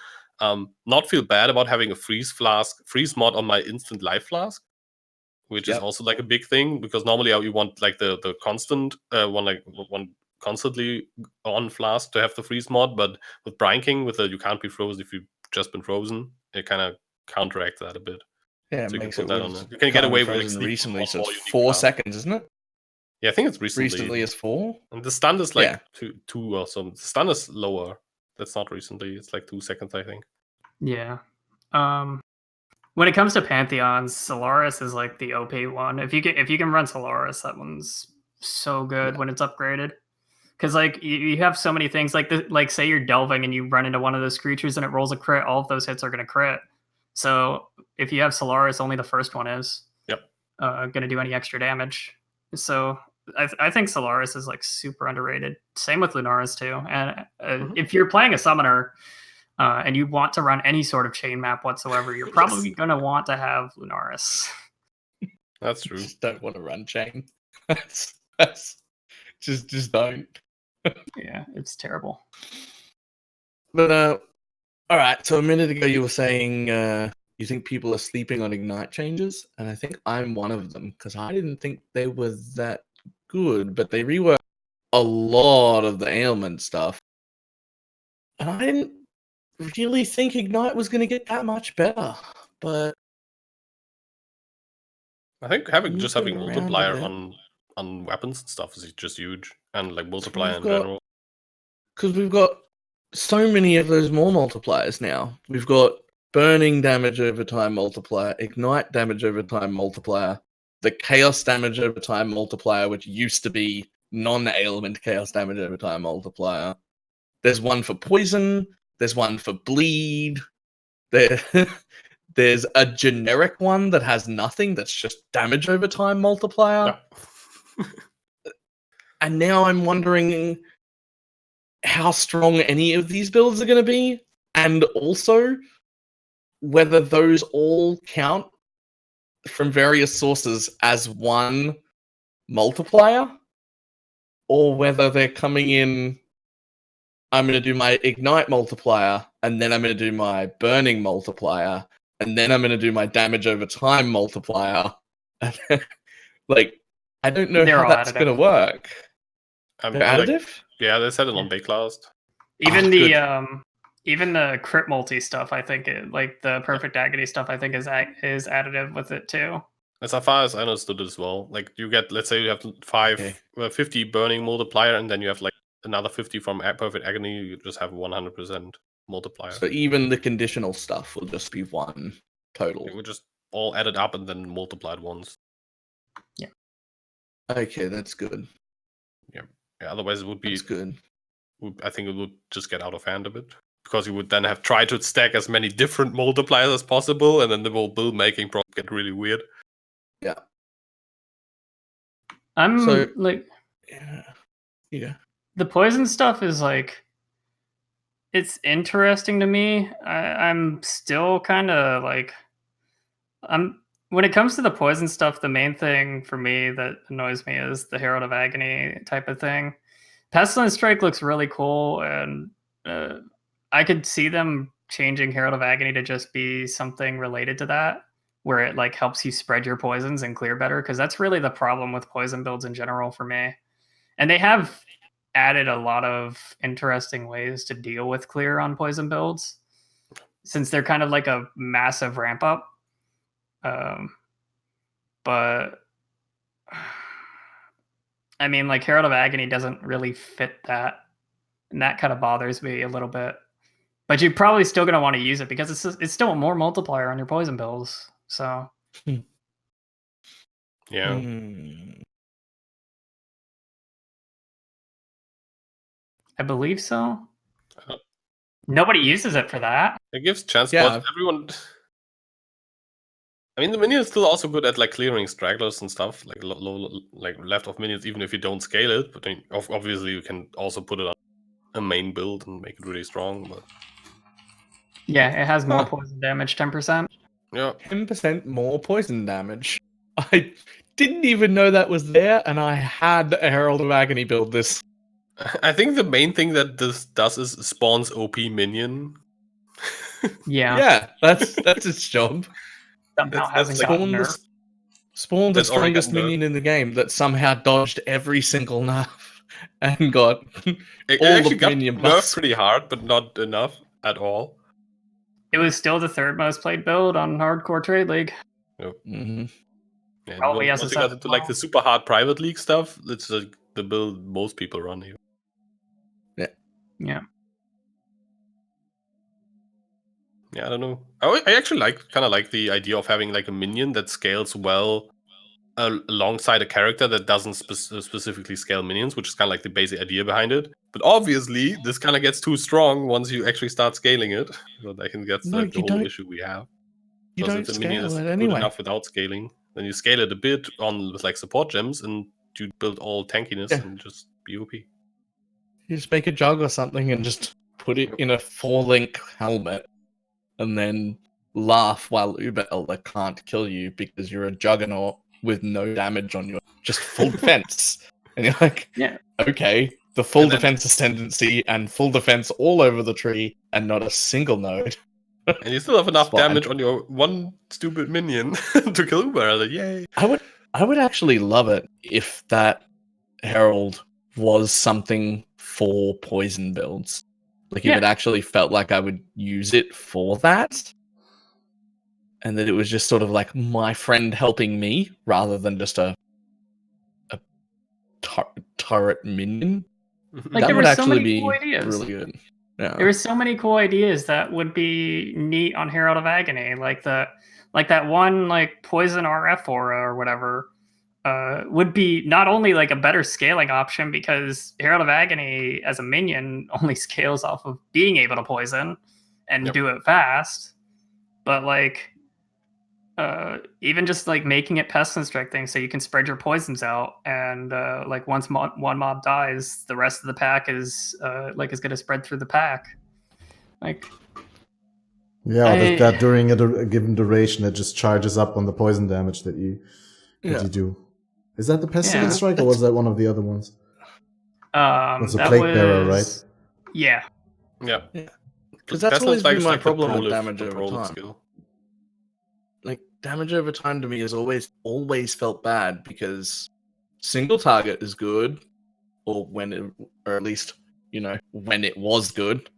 not feel bad about having a freeze mod on my instant life flask, which is also like a big thing, because normally you want like the constant one constantly on flask to have the freeze mod, but with branking, with the you can't be frozen if you've just been frozen, it kind of counteract that a bit. Yeah, So it makes it that on there. You can get away with like recently, so it's 4 seconds, isn't it? Yeah, I think it's recently. Recently is 4. And the stun is like two or something. The stun is lower. That's not recently. It's like 2 seconds, I think. Yeah. When it comes to Pantheons, Solaris is like the OP one. If you can run Solaris, that one's so good when it's upgraded. Because like you have so many things like say you're delving and you run into one of those creatures and it rolls a crit, all of those hits are going to crit. So if you have Solaris, only the first one is going to do any extra damage. So I think Solaris is like super underrated. Same with Lunaris too. And if you're playing a summoner and you want to run any sort of chain map whatsoever, you're probably going to want to have Lunaris. That's true. Just don't want to run chain. Just don't. Yeah, it's terrible. But all right. So a minute ago you were saying you think people are sleeping on Ignite changes, and I think I'm one of them because I didn't think they were that good, but they reworked a lot of the ailment stuff, and I didn't really think Ignite was going to get that much better. But I think having around multiplier a bit. on weapons and stuff is just huge, and like multiplier in general. Because we've got so many of those more multipliers now. We've got burning damage over time multiplier, ignite damage over time multiplier, the chaos damage over time multiplier, which used to be non-ailment chaos damage over time multiplier. There's one for poison. There's one for bleed. There's a generic one that has nothing. That's just damage over time multiplier. Yeah. And now I'm wondering how strong any of these builds are going to be, and also whether those all count from various sources as one multiplier, or whether they're coming in, I'm going to do my ignite multiplier, and then I'm going to do my burning multiplier, and then I'm going to do my damage over time multiplier. Like, I don't know how that's going to work. They're additive? Yeah, they said it on Big Last. Even good. even the crit multi stuff, I think like the perfect agony stuff, I think is additive with it too. As far as I understood it as well, like you get, let's say you have 50 burning multiplier, and then you have like another 50 from perfect agony. You just have 100% multiplier. So even the conditional stuff will just be 1 total. It would just all added up and then multiplied once. Yeah. Okay, that's good. Yeah. Otherwise, it would be. That's good. I think it would just get out of hand a bit, because you would then have tried to stack as many different multipliers as possible, and then the whole build making probably get really weird. Yeah. I'm So- like, Yeah. the poison stuff is like, it's interesting to me. I'm still kind of like, when it comes to the poison stuff, the main thing for me that annoys me is the Herald of Agony type of thing. Pestilence Strike looks really cool, and I could see them changing Herald of Agony to just be something related to that, where it like helps you spread your poisons and clear better, because that's really the problem with poison builds in general for me. And they have added a lot of interesting ways to deal with clear on poison builds, since they're kind of like a massive ramp up. But I mean, like Herald of Agony doesn't really fit that, and that kind of bothers me a little bit. But you're probably still going to want to use it because it's still more multiplier on your poison builds. So Yeah. I believe so. Uh, Nobody uses it for that. It gives chance, Yeah. but everyone. I mean, the minion is still also good at like clearing stragglers and stuff, like like left off minions, even if you don't scale it. But then, obviously, you can also put it on a main build and make it really strong. But Yeah, it has more Huh. poison damage, 10%. yeah, 10% more poison damage. I didn't even know that was there, and I had a Herald of Agony build this. I think the main thing that this does is spawns OP minion. Yeah, Yeah, that's its job. somehow that's hasn't like- gotten Spawn the, nerfed. spawn the That's already strongest gotten nerfed. minion in the game that somehow dodged every single nerf and got It all actually the got minion nerfed buffs. pretty hard, but not enough at all. It was still the third most played build on Hardcore Trade League. Mhm. Yeah, Probably once you got SSF into like the super hard private league stuff, it's like the build most people run here. Yeah. Yeah, I don't know. I actually kind of like the idea of having like a minion that scales well alongside a character that doesn't specifically scale minions, which is kind of like the basic idea behind it. But obviously, this kind of gets too strong once you actually start scaling it. So I think that's No, like the you whole don't- issue we have. You Because don't if the minion scale is it good anyway. enough without scaling, then you scale it a bit on with like support gems, and you build all tankiness Yeah. and just be OP. You just make a jug or something and just put it in a 4-link helmet and then laugh while Uber Elder can't kill you because you're a juggernaut with no damage on you, just full defense. And you're like, Yeah. okay, the full And then- defense ascendancy and full defense all over the tree and not a single node. And you still have enough It's fine. damage on your one stupid minion to kill Uber. Like, yay! I would actually love it if that Herald was something for poison builds. Like if Yeah. it actually felt like I would use it for that. And that it was just sort of like my friend helping me rather than just a turret minion. Like, That there would were so actually many be cool ideas. really good. Yeah. There were so many cool ideas that would be neat on Herald of Agony, like that one like poison RF aura or whatever. Would be not only like a better scaling option, because Herald of Agony as a minion only scales off of being able to poison and Yep. do it fast, but like even just like making it pestilence strike thing so you can spread your poisons out, and like once one mob dies, the rest of the pack is going to spread through the pack. Like, Yeah, that during a given duration, it just charges up on the poison damage that you do. Is that the Pestilence Yeah. Strike, or was that one of the other ones? That's a that Plague Bearer, was- right? Yeah. Yeah. Because that's Pestilence always Strike been is my like the problem with prolif- damage the over prolif time. skill. Like damage over time to me has always felt bad because single target is good, or or at least, when it was good.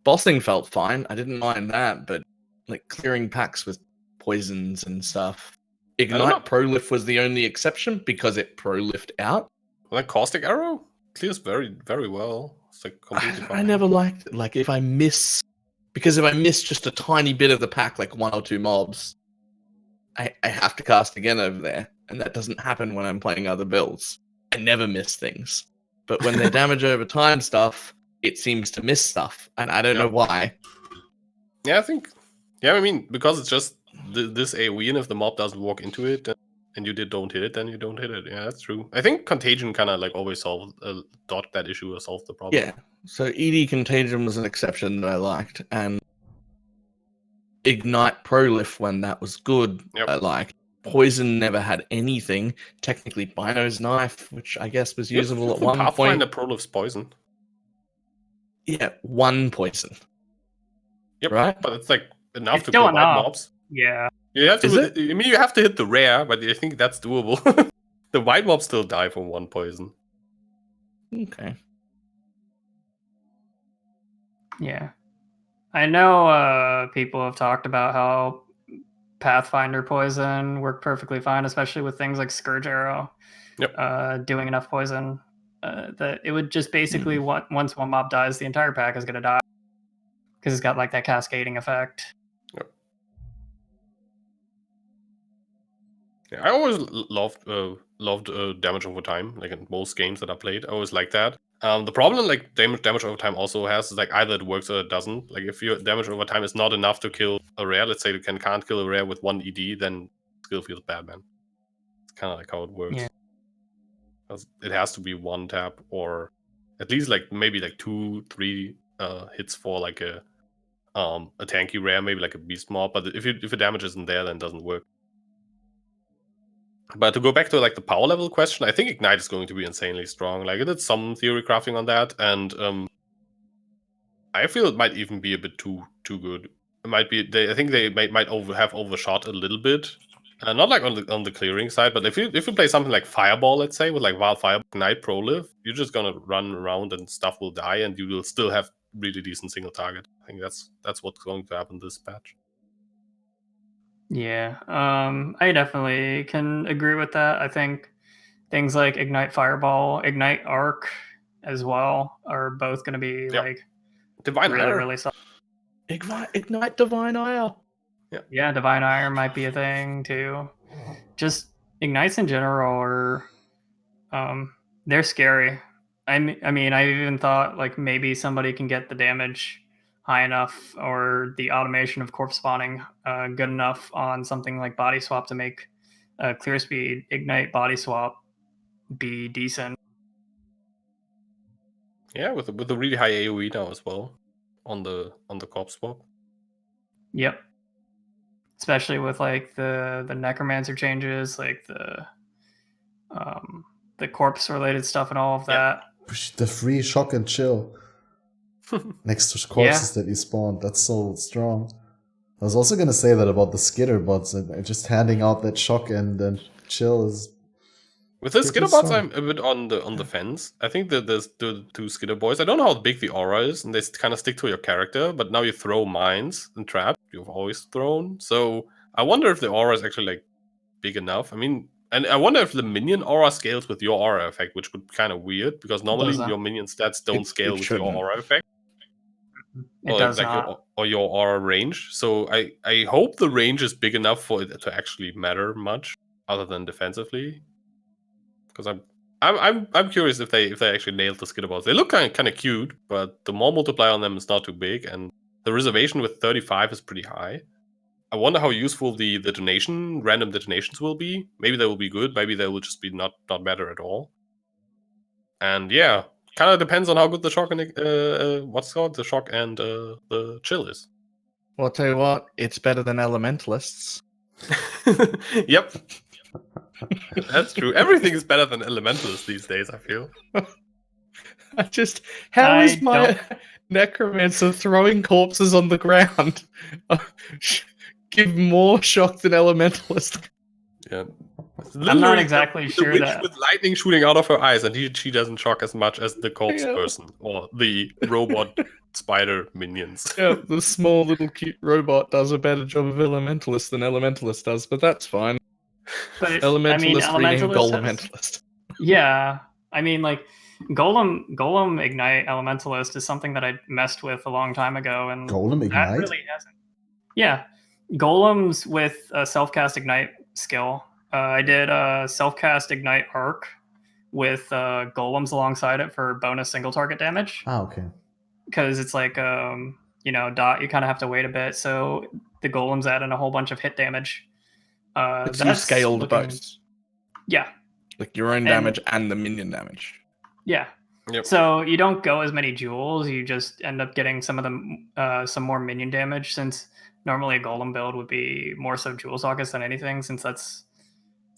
Bossing felt fine. I didn't mind that, but like clearing packs with poisons and stuff. don't know. Ignite Prolift was the only exception because it Prolift out. Like Caustic Arrow clears very, very well. It's like completely fine. I never liked it. Like if I miss just a tiny bit of the pack, like 1 or 2 mobs, I have to cast again over there. And that doesn't happen when I'm playing other builds. I never miss things. But when they damage over time stuff, it seems to miss stuff. And I don't know why. Yeah, I mean, because it's just this AoE, and if the mob doesn't walk into it and you don't hit it, then you don't hit it. Yeah, that's true. I think Contagion kind of like always dodged that issue or solved the problem. Yeah. So ED Contagion was an exception that I liked. And Ignite Prolift, when that was good, I liked. Poison never had anything. Technically, Bino's Knife, which I guess was usable at one point. Pathfinder Prolift's poison. Yeah, 1 poison. Yep, right? But it's like enough It's to still kill white enough. mobs. Yeah. You have to. Is it? I mean, you have to hit the rare, but I think that's doable. The white mobs still die from 1 poison. Okay. Yeah. I know people have talked about how Pathfinder poison worked perfectly fine, especially with things like Scourge Arrow. Yep. Doing enough poison that it would just basically once one mob dies, the entire pack is going to die because it's got like that cascading effect. Yep. Yeah, I always loved damage over time. Like in most games that I played, I always liked that. The problem, like damage over time, also has is like either it works or it doesn't. Like if your damage over time is not enough to kill a rare, let's say you can't kill a rare with 1 ED, then skill feels bad, man. It's kind of like how it works. Yeah. It has to be 1 tap or at least like maybe like 2-3 hits for like a tanky rare, maybe like a beast mob. But if the damage isn't there, then it doesn't work. But to go back to like the power level question, I think Ignite is going to be insanely strong. Like I did some theory crafting on that, and I feel it might even be a bit too good. It might be. I think they might have overshot a little bit. Not like on the clearing side, but if you play something like Fireball, let's say with like Wild Fireball, Ignite, Prolift, you're just gonna run around and stuff will die, and you will still have really decent single target. I think that's what's going to happen this patch. Yeah, I definitely can agree with that. I think things like Ignite Fireball, Ignite Arc as well are both going to be like Divine really, Ire. really solid. Ignite Divine Ire. Yeah, Divine Ire might be a thing too. Just Ignites in general are, they're scary. I mean, I even thought like maybe somebody can get the damage high enough or the automation of corpse spawning good enough on something like Body Swap to make Clear Speed Ignite Body Swap be decent. Yeah, with a really high AoE now as well on the corpse swap. Yep. Especially with like the Necromancer changes, like the corpse related stuff and all of that. The free shock and chill next to corpses that you spawned. That's so strong. I was also gonna say that about the skitter bots. Just handing out that shock and then chill is. With the skitter bots, I'm a bit on the fence. I think that there's the 2 skitter boys. I don't know how big the aura is, and they kind of stick to your character. But now you throw mines and traps. You've always thrown. So I wonder if the aura is actually like big enough. I mean, and I wonder if the minion aura scales with your aura effect, which would be kind of weird because normally your minion stats don't scale with your aura effect. It does not. Your aura range. So I hope the range is big enough for it to actually matter much, other than defensively. Because I'm curious if they actually nailed the skitterballs. They look kind of cute, but the more multiplier on them is not too big, and the reservation with 35 is pretty high. I wonder how useful the random detonations will be. Maybe they will be good. Maybe they will just be not matter at all. And yeah, kind of depends on how good the shock and the shock and the chill is. Well, I'll tell you what, it's better than Elementalists. Yep. That's true. Everything is better than Elementalists these days, I feel. How is my Necromancer throwing corpses on the ground? Give more shock than Elementalist. Yeah. It's I'm not literally exactly the sure witch that. with lightning shooting out of her eyes, and she doesn't shock as much as the corpse Yeah. person or the robot spider minions. Yeah, the small little cute robot does a better job of Elementalist than Elementalist does, but that's fine. But Elementalist renamed Elementalist has, Golem-Mentalist. yeah, I mean, like Golem Ignite Elementalist is something that I messed with a long time ago, and Golem that Ignite? really hasn't. Yeah, golems with a self-cast Ignite skill. I did a self-cast Ignite Arc with golems alongside it for bonus single target damage, Ah, okay. because it's like dot. You kind of have to wait a bit, so the golems add in a whole bunch of hit damage. It's you That's scaled looking- both. Yeah, Like your own damage and the minion damage. yeah. Yep. So you don't go as many jewels. You just end up getting some of the some more minion damage, since normally a golem build would be more so jewel sockets than anything, since it's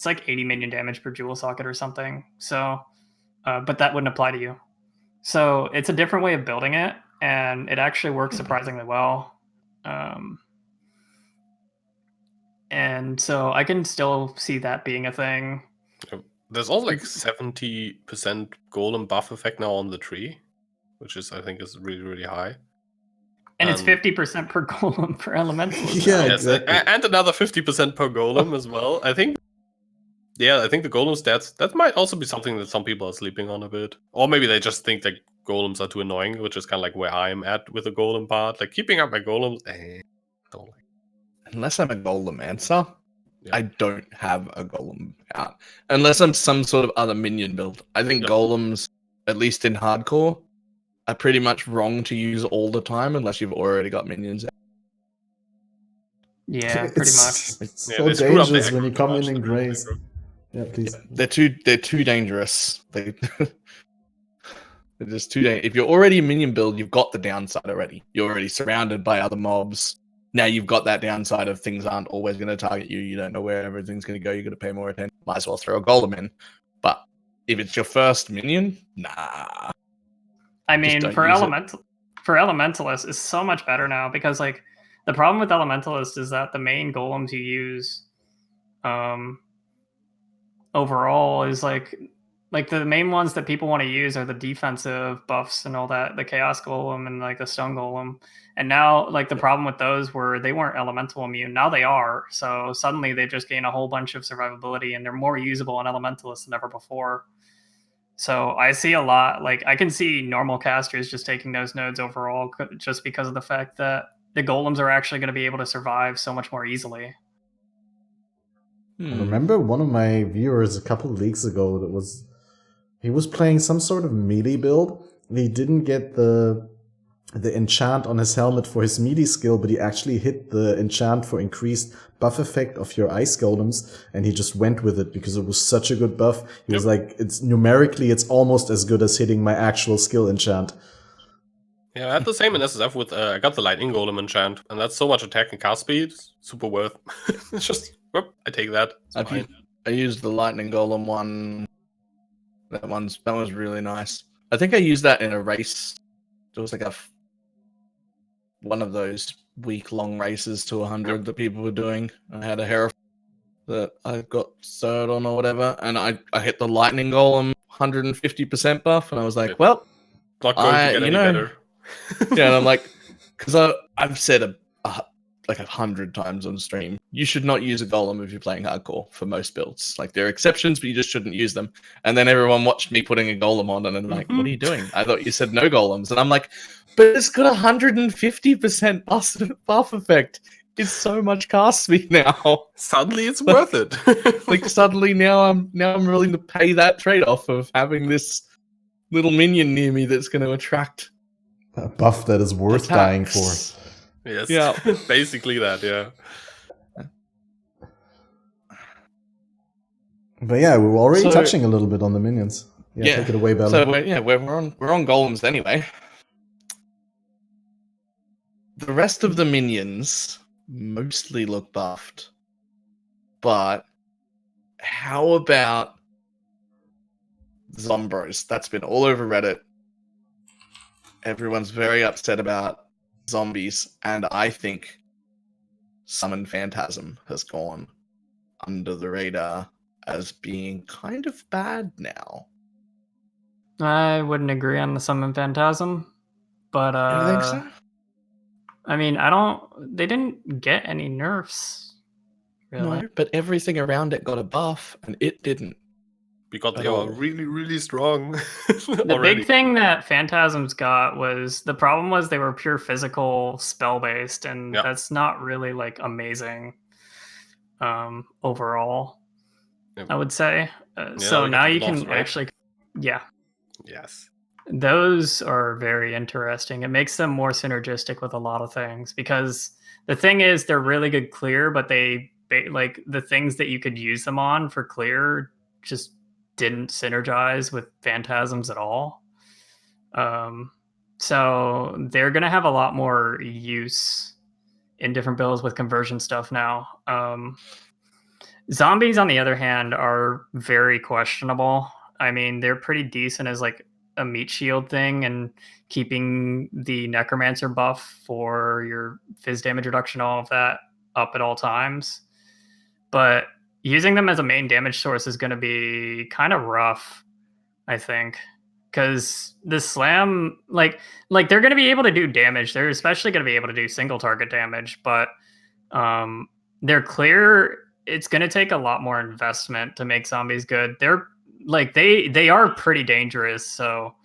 like 80 minion damage per jewel socket or something. So, but that wouldn't apply to you. So it's a different way of building it, and it actually works surprisingly well. And so I can still see that being a thing. There's also like 70% golem buff effect now on the tree, which is I think is really, really high. And it's 50% per golem per elemental. Yeah, Yes, exactly. and another 50% per golem as well. I think the golem stats, that might also be something that some people are sleeping on a bit. Or maybe they just think that golems are too annoying, which is kind of like where I'm at with the golem part. Like keeping up my golems, don't like. Unless I'm a golem answer, Yeah. I don't have a golem out. Unless I'm some sort of other minion build. I think Yep. golems, at least in hardcore, are pretty much wrong to use all the time unless you've already got minions out. Yeah, pretty much. It's Yeah, so they screw up the dangerous when you aggro come too in much, and the real graze. aggro. Yeah, please. They're too dangerous. They're just too dangerous. If you're already a minion build, you've got the downside already. You're already surrounded by other mobs. Now you've got that downside of things aren't always going to target you. You don't know where everything's going to go. You're going to pay more attention. Might as well throw a golem in. But if it's your first minion, nah. I Just mean, don't for use it. Elementalist is so much better now, because like the problem with Elementalist is that the main golems you use overall is like the main ones that people want to use are the defensive buffs and all that, the Chaos Golem and like the Stone Golem. And now like the problem with those were they weren't elemental immune. Now they are. So suddenly they just gain a whole bunch of survivability, and they're more usable in Elementalist than ever before. So I see a lot, like I can see normal casters just taking those nodes overall, just because of the fact that the golems are actually going to be able to survive so much more easily. I remember one of my viewers a couple of weeks ago he was playing some sort of melee build. He didn't get the enchant on his helmet for his melee skill, but he actually hit the enchant for increased buff effect of your ice golems, and he just went with it because it was such a good buff. He was like, it's numerically it's almost as good as hitting my actual skill enchant. Yeah, I had the same in SSF with I got the lightning golem enchant, and that's so much attack and cast speed, super worth. It's just whoop, I take that. It's fine. I used the lightning golem one. That was really nice. I think I used that in a race. It was like one of those week-long races to 100 that people were doing. I had a hero that I got third on or whatever, and I hit the lightning golem 150% buff, and I was like, well, Not going to get any better. Yeah, and I'm like, because I've said like 100 times on stream, you should not use a golem if you're playing hardcore for most builds. Like there are exceptions, but you just shouldn't use them. And then everyone watched me putting a golem on, and I'm like, what are you doing? I thought you said no golems, and I'm like, but it's got 150% buff effect. It's so much cast speed now. Suddenly, it's worth it. Like suddenly now I'm willing to pay that trade-off of having this little minion near me that's going to attract A buff that is worth dying for. Yes, Yeah. basically that, yeah. But yeah, we were already touching a little bit on the minions. Yeah, take it away, Bella. So we're on golems anyway. The rest of the minions mostly look buffed, but how about Zombros? That's been all over Reddit. Everyone's very upset about zombies, and I think Summon Phantasm has gone under the radar as being kind of bad now. I wouldn't agree on the Summon Phantasm, but You don't think so? I mean, they didn't get any nerfs, really. No, but everything around it got a buff, and it didn't. Because At they all. are really, really strong. The already. big thing that Phantasms got was the problem was they were pure physical spell based, and Yeah. that's not really like amazing overall. Yeah. I would say. So like now the you loss, can right? actually, yeah, Yes. those are very interesting. It makes them more synergistic with a lot of things because the thing is they're really good clear, but they like the things that you could use them on for clear just didn't synergize with Phantasms at all. So they're gonna have a lot more use in different builds with conversion stuff now. Zombies, on the other hand, are very questionable. I mean, they're pretty decent as like a meat shield thing and keeping the necromancer buff for your phys damage reduction, all of that up at all times. But using them as a main damage source is going to be kind of rough, I think, because the slam, like they're going to be able to do damage. They're especially going to be able to do single target damage, but they're clear. It's going to take a lot more investment to make zombies good. They're like they are pretty dangerous. So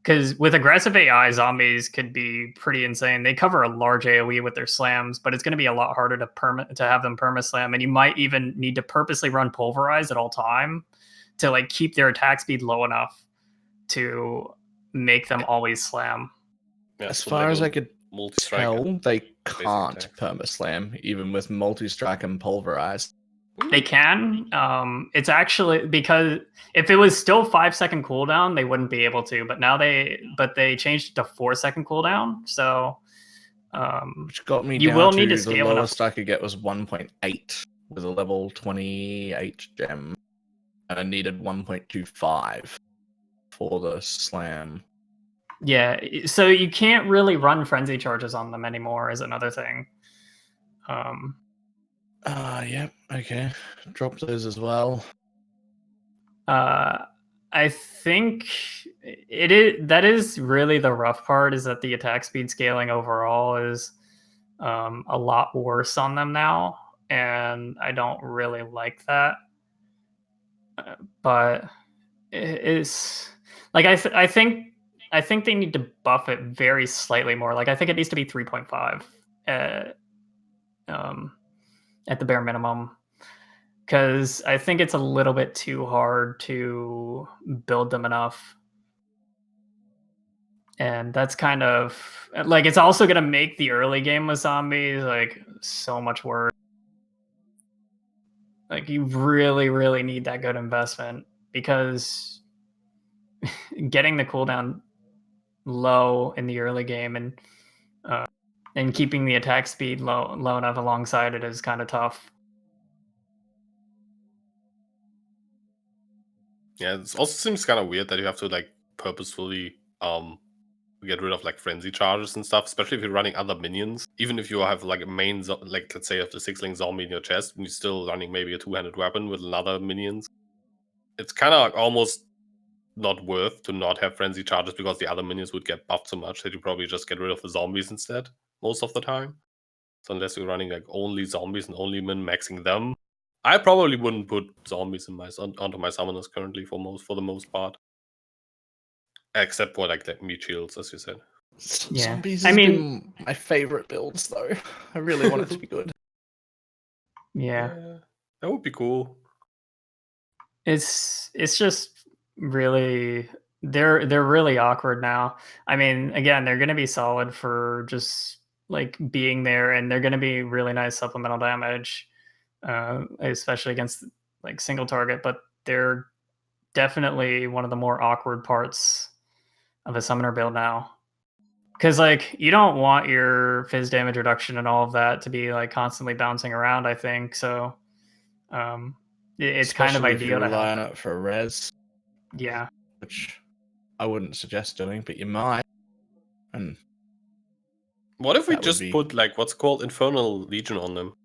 because with aggressive AI, zombies could be pretty insane. They cover a large AOE with their slams, but it's going to be a lot harder to have them perma slam, and you might even need to purposely run pulverize at all time to like keep their attack speed low enough to make them always slam. Yeah, As so far they as will I could multi-strike tell, and they basic can't attacks. perma-slam, even with multi-strike and pulverize. They can. It's actually because if it was still 5-second cooldown, they wouldn't be able to. But now they changed it to 4-second cooldown. So Which got me you down will to need to the scale enough. lowest I could get was 1.8 with a level 28 gem. And I needed 1.25 for the slam. Yeah, so you can't really run frenzy charges on them anymore. Is another thing. Yeah, okay. Drop those as well. I think it is that is really the rough part. Is that the attack speed scaling overall is a lot worse on them now, and I don't really like that. But it's like I think they need to buff it very slightly more. Like I think it needs to be 3.5 at the bare minimum, because I think it's a little bit too hard to build them enough. And that's kind of like it's also going to make the early game with zombies like so much worse. Like you really, really need that good investment because getting the cooldown low in the early game and keeping the attack speed low enough alongside it is kind of tough. Yeah, it also seems kind of weird that you have to like purposefully get rid of like frenzy charges and stuff, especially if you're running other minions. Even if you have like a main like let's say you have the 6-link zombie in your chest and you're still running maybe a 2-handed weapon with another minions, it's kind of like almost not worth to not have frenzy charges because the other minions would get buffed so much that you probably just get rid of the zombies instead most of the time. So unless you're running like only zombies and only min-maxing them, I probably wouldn't put zombies in onto my summoners currently for the most part, except for like the meat shields, as you said. Yeah. Zombies I has mean- been my favorite builds, though. I really want it to be good. Yeah. That would be cool. It's just really they're really awkward now. I mean, again, they're going to be solid for just like being there, and they're going to be really nice supplemental damage, especially against like single target. But they're definitely one of the more awkward parts of a summoner build now. Because like you don't want your phys damage reduction and all of that to be like constantly bouncing around. I think so. It's kind of Especially if you ideal to rely have. on it for res, Yeah. which I wouldn't suggest doing, but you might. And What if we that would just be- put like what's called Infernal Legion on them?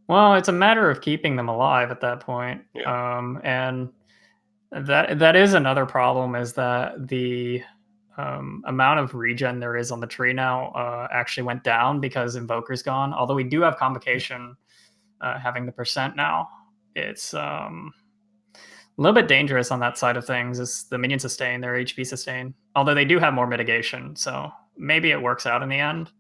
Well, it's a matter of keeping them alive at that point. Yeah. And that is another problem, is that the amount of regen there is on the tree now actually went down because Invoker's gone. Although we do have Convocation having the percent now. It's a little bit dangerous on that side of things, is the minion sustain, their HP sustain. Although they do have more mitigation, so maybe it works out in the end.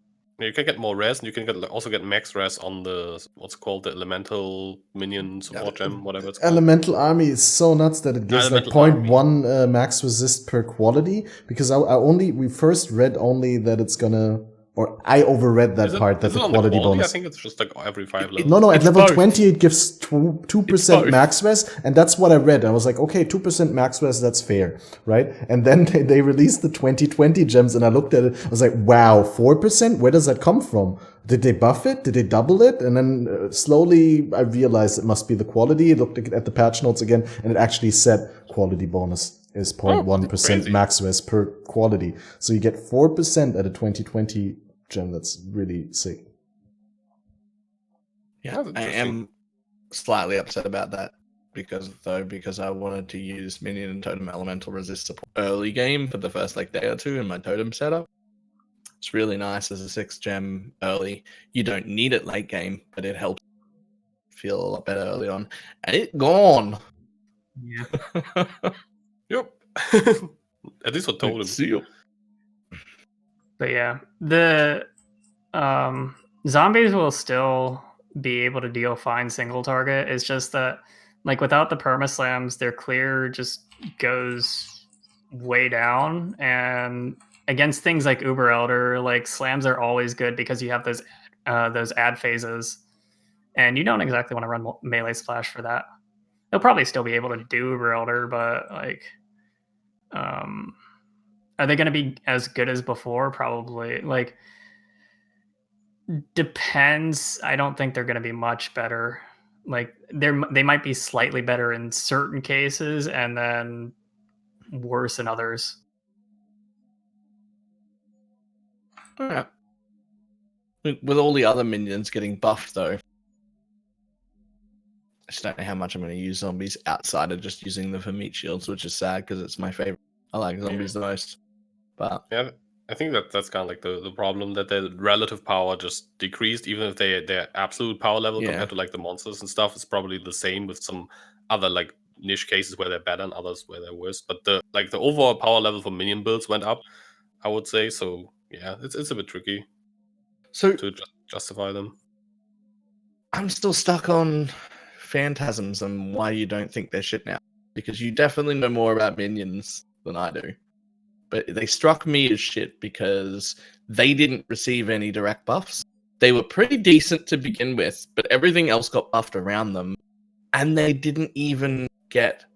You can get more res, and you can also get max res on the what's called the elemental minion support gem, whatever it's called. Elemental Army is so nuts that it gives like Elemental 0.1 max resist per quality, because we first read only that it's gonna, or I overread that part, that Is the it on quality the quality? bonus. I think it's just like every 5 levels. No, at It's level both. 20 it gives 2% max res, and that's what I read. I was like, okay, 2% max res, that's fair, right? And then they released the 2020 gems, and I looked at it, I was like, wow, 4%? Where does that come from? Did they buff it? Did they double it? And then slowly I realized it must be the quality. I looked at the patch notes again, and it actually said quality bonus is 0.1% crazy. max res per quality. So you get 4% at a 2020 gem. That's really sick. Yeah, That's I interesting. am slightly upset about that because I wanted to use minion and totem elemental resist support early game for the first like day or two in my totem setup. It's really nice as a 6 gem early. You don't need it late game, but it helps feel a lot better early on. And it gone. Yeah. Yep. At least for totem. See you. But yeah, the zombies will still be able to deal fine single target. It's just that, like, without the permaslams, their clear just goes way down. And against things like Uber Elder, like, slams are always good because you have those ad phases, and you don't exactly want to run melee splash for that. They'll probably still be able to do Uber Elder, but like, are they going to be as good as before? Probably. Like, depends. I don't think they're going to be much better. Like, they might be slightly better in certain cases and then worse in others. Yeah. With all the other minions getting buffed, though, I just don't know how much I'm going to use zombies outside of just using them for meat shields, which is sad because it's my favorite. I like zombies the most. But Yeah, I think that's kind of like the problem, that their relative power just decreased, even if their absolute power level Yeah. compared to like the monsters and stuff is probably the same, with some other like niche cases where they're better and others where they're worse. But the overall power level for minion builds went up, I would say. So yeah, it's a bit tricky so to justify them. I'm still stuck on phantasms and why you don't think they're shit now. Because you definitely know more about minions than I do. But they struck me as shit because they didn't receive any direct buffs. They were pretty decent to begin with, but everything else got buffed around them. And they didn't even get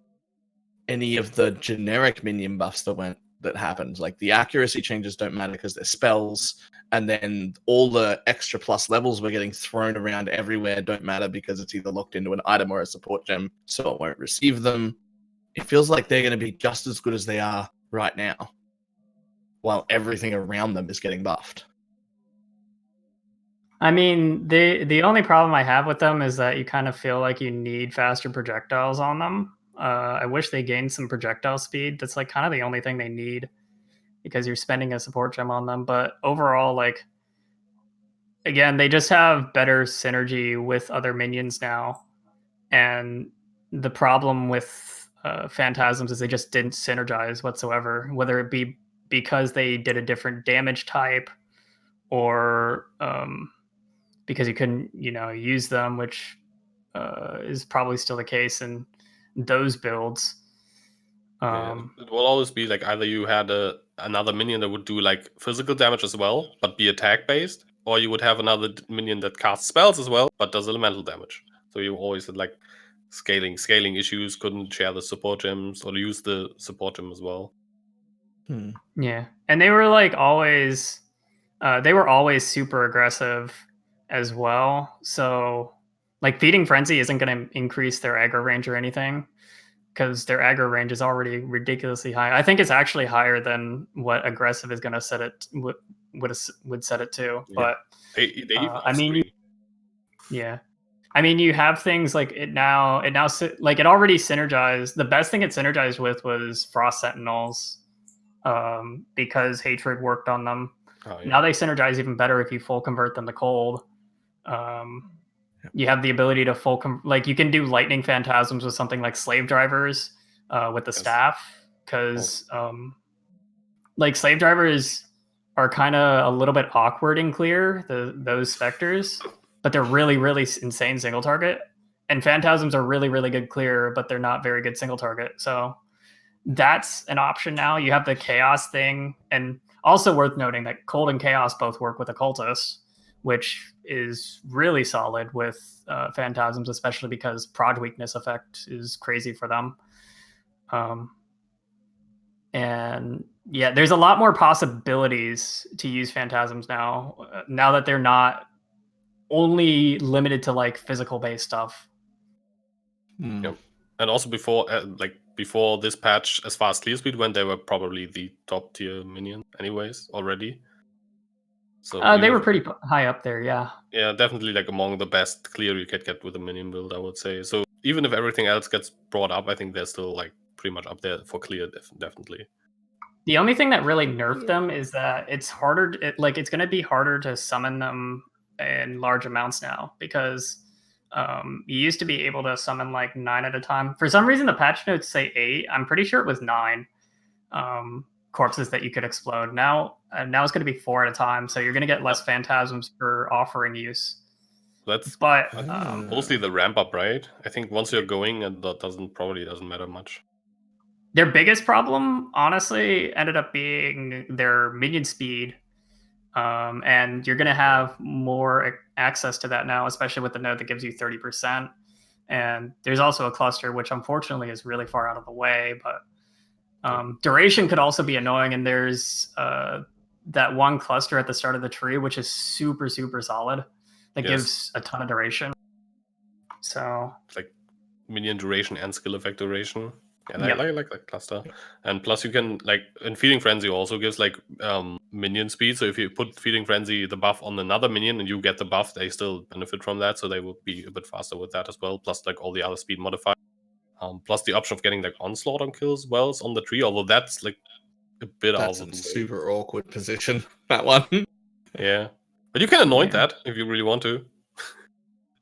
any of the generic minion buffs that happened. Like, the accuracy changes don't matter because they're spells, and then all the extra plus levels we're getting thrown around everywhere don't matter because it's either locked into an item or a support gem, so it won't receive them. It feels like they're going to be just as good as they are right now, while everything around them is getting buffed. I mean, the only problem I have with them is that you kind of feel like you need faster projectiles on them. I wish they gained some projectile speed. That's like kind of the only thing they need, because you're spending a support gem on them. But overall, like, again, they just have better synergy with other minions now. And the problem with Phantasms is they just didn't synergize whatsoever, whether it be because they did a different damage type, or because you couldn't, use them, which is probably still the case in those builds. It will always be like, either you had another minion that would do like physical damage as well, but be attack based, or you would have another minion that casts spells as well, but does elemental damage. So you always had like scaling issues, couldn't share the support gems or use the support gem as well. Yeah, and they were like always, they were always super aggressive as well. So like, Feeding Frenzy isn't going to increase their aggro range or anything, because their aggro range is already ridiculously high. I think it's actually higher than what aggressive is going to set it would set it to. Yeah. But They even I mean, upstream. yeah, I mean, you have things like it already synergized. The best thing it synergized with was Frost Sentinels, because Hatred worked on them. Oh, yeah. Now they synergize even better if you full convert them to cold. You have the ability to you can do lightning phantasms with something like slave drivers with the staff, because like slave drivers are kind of a little bit awkward in clear, those specters, but they're really, really insane single target. And phantasms are really, really good clear, but they're not very good single target. So that's an option now. You have the chaos thing, and also worth noting that cold and chaos both work with occultists, which is really solid with phantasms, especially because prod weakness effect is crazy for them. And yeah, there's a lot more possibilities to use phantasms now that they're not only limited to like physical based stuff. Yep. And also before this patch, as far as clear speed went, they were probably the top tier minion anyways already. So they were pretty high up there, yeah. Yeah, definitely like among the best clear you could get with a minion build, I would say. So even if everything else gets brought up, I think they're still like pretty much up there for clear, definitely. The only thing that really nerfed them is that it's harder. It's going to be harder to summon them in large amounts now, because you used to be able to summon like 9 at a time. For some reason, the patch notes say 8. I'm pretty sure it was 9 corpses that you could explode. Now it's going to be 4 at a time, so you're going to get less phantasms per offering use. That's mostly the ramp up, right? I think once you're going, and that probably doesn't matter much. Their biggest problem, honestly, ended up being their minion speed. And you're going to have more access to that now, especially with the node that gives you 30%. And there's also a cluster, which unfortunately is really far out of the way. But duration could also be annoying. And there's that one cluster at the start of the tree, which is super, super solid. That gives a ton of duration. So it's like minion duration and skill effect duration. Yeah, I like that cluster. And plus you can, like, in Feeding Frenzy also gives like minion speed. So if you put Feeding Frenzy, the buff on another minion, and you get the buff, they still benefit from that. So they will be a bit faster with that as well. Plus like all the other speed modifiers. Plus the option of getting like onslaught on kills wells on the tree, although that's like a bit out of the way. Super awkward position, that one. Yeah. But you can anoint that if you really want to.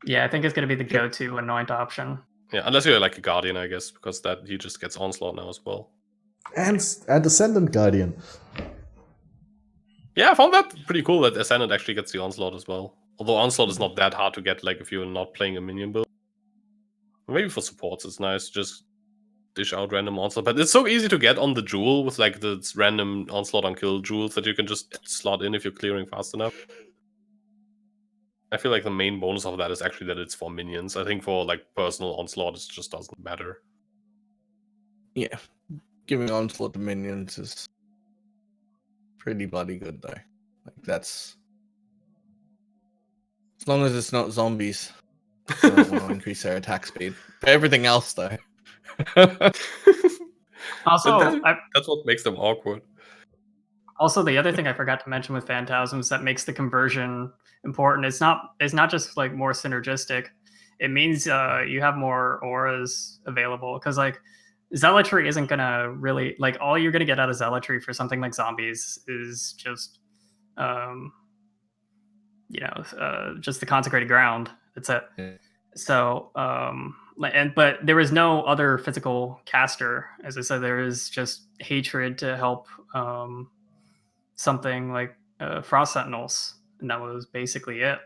Yeah, I think it's going to be the go-to anoint option. Yeah, unless you're like a Guardian, I guess, because that he just gets Onslaught now as well. And Ascendant Guardian. Yeah, I found that pretty cool that Ascendant actually gets the Onslaught as well. Although Onslaught is not that hard to get, like, if you're not playing a minion build. Maybe for supports it's nice to just dish out random Onslaught. But it's so easy to get on the Jewel with, like, the random Onslaught on kill jewels that you can just slot in if you're clearing fast enough. I feel like the main bonus of that is actually that it's for minions. I think for like personal onslaught, it just doesn't matter. Yeah, giving onslaught to minions is pretty bloody good though. Like that's as long as it's not zombies. I don't want to increase their attack speed. For everything else though. Also, that's what makes them awkward. Also, the other thing I forgot to mention with phantasms that makes the conversion important, it's not just like more synergistic. It means you have more auras available, because like zealotry isn't gonna really, like, all you're gonna get out of zealotry for something like zombies is just just the consecrated ground. That's it. Yeah. So but there is no other physical caster. As I said, there is just hatred to help something like Frost Sentinels, and that was basically it.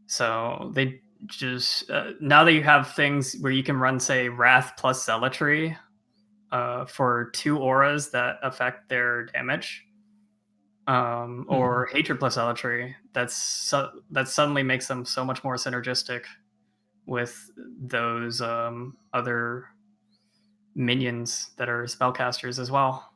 So they just now that you have things where you can run, say, Wrath plus Zealotry for 2 auras that affect their damage, or Hatred plus Zealotry, that suddenly makes them so much more synergistic with those other minions that are spellcasters as well.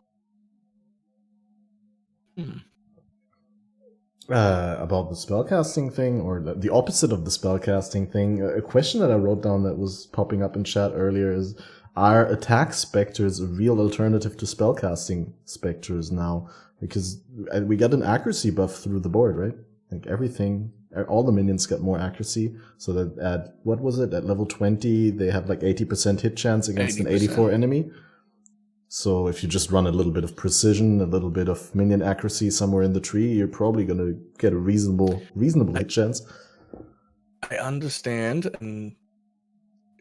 About the spellcasting thing, or the opposite of the spellcasting thing, a question that I wrote down that was popping up in chat earlier is, are attack specters a real alternative to spellcasting specters now? Because we got an accuracy buff through the board, right? Like everything all the minions get more accuracy. So that at, what was it, at level 20, they have like 80% hit chance against an 84 enemy. So if you just run a little bit of precision, a little bit of minion accuracy somewhere in the tree, you're probably going to get a reasonable hit chance. I understand, and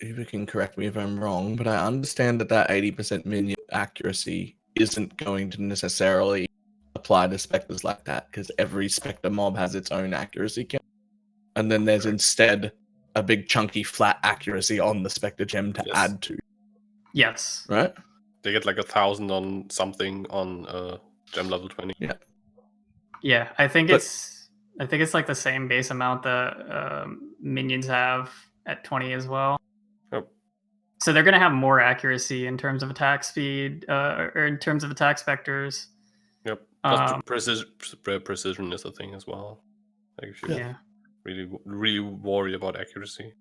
you can correct me if I'm wrong, but I understand that 80% minion accuracy isn't going to necessarily apply to Spectres like that, because every Spectre mob has its own accuracy count. And then there's instead a big chunky flat accuracy on the Spectre gem to add to. Yes. Right? They get like 1,000 on something on gem level 20. Yeah. Yeah, I think it's like the same base amount that minions have at 20 as well. Yep. So they're going to have more accuracy in terms of attack speed, or in terms of attack specters. Yep. Plus precision is a thing as well. Like if you really worry about accuracy.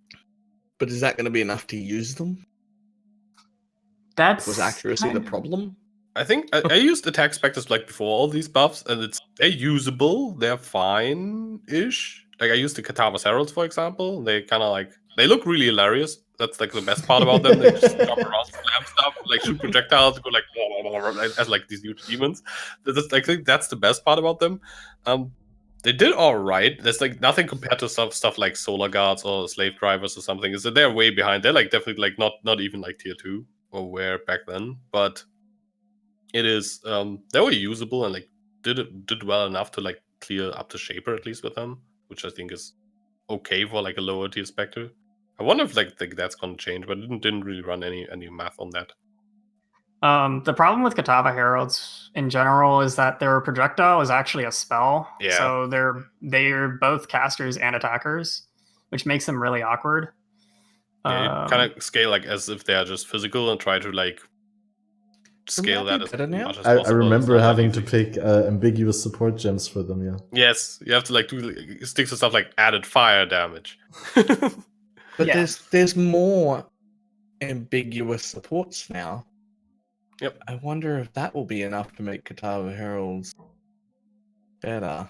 But is that going to be enough to use them? Was accuracy the problem? I think I used attack specters like before all these buffs, and they're usable. They're fine-ish. Like I used the Catava's Heralds, for example. They kind of like, they look really hilarious. That's like the best part about them. They just jump around, slam stuff, like shoot projectiles, go like blah, blah, blah, as like these huge demons. I think that's the best part about them. They did all right. There's like nothing compared to stuff like Solar Guards or Slave Drivers or something. Is that they're way behind. They're like definitely like not even like tier 2 or where back then, but it is they were usable and like did well enough to like clear up the Shaper at least with them, which I think is okay for like a lower tier Spectre. I wonder if like that's gonna change, but didn't really run any math on that. The problem with Catava Heralds in general is that their projectile is actually a spell. Yeah. So they're both casters and attackers, which makes them really awkward. Yeah, you kind of scale like as if they're just physical and try to like scale that as much as possible. I remember having to pick ambiguous support gems for them, yeah. Yes, you have to like stick to stuff like added fire damage. But there's more ambiguous supports now. Yep. I wonder if that will be enough to make Catava Heralds better.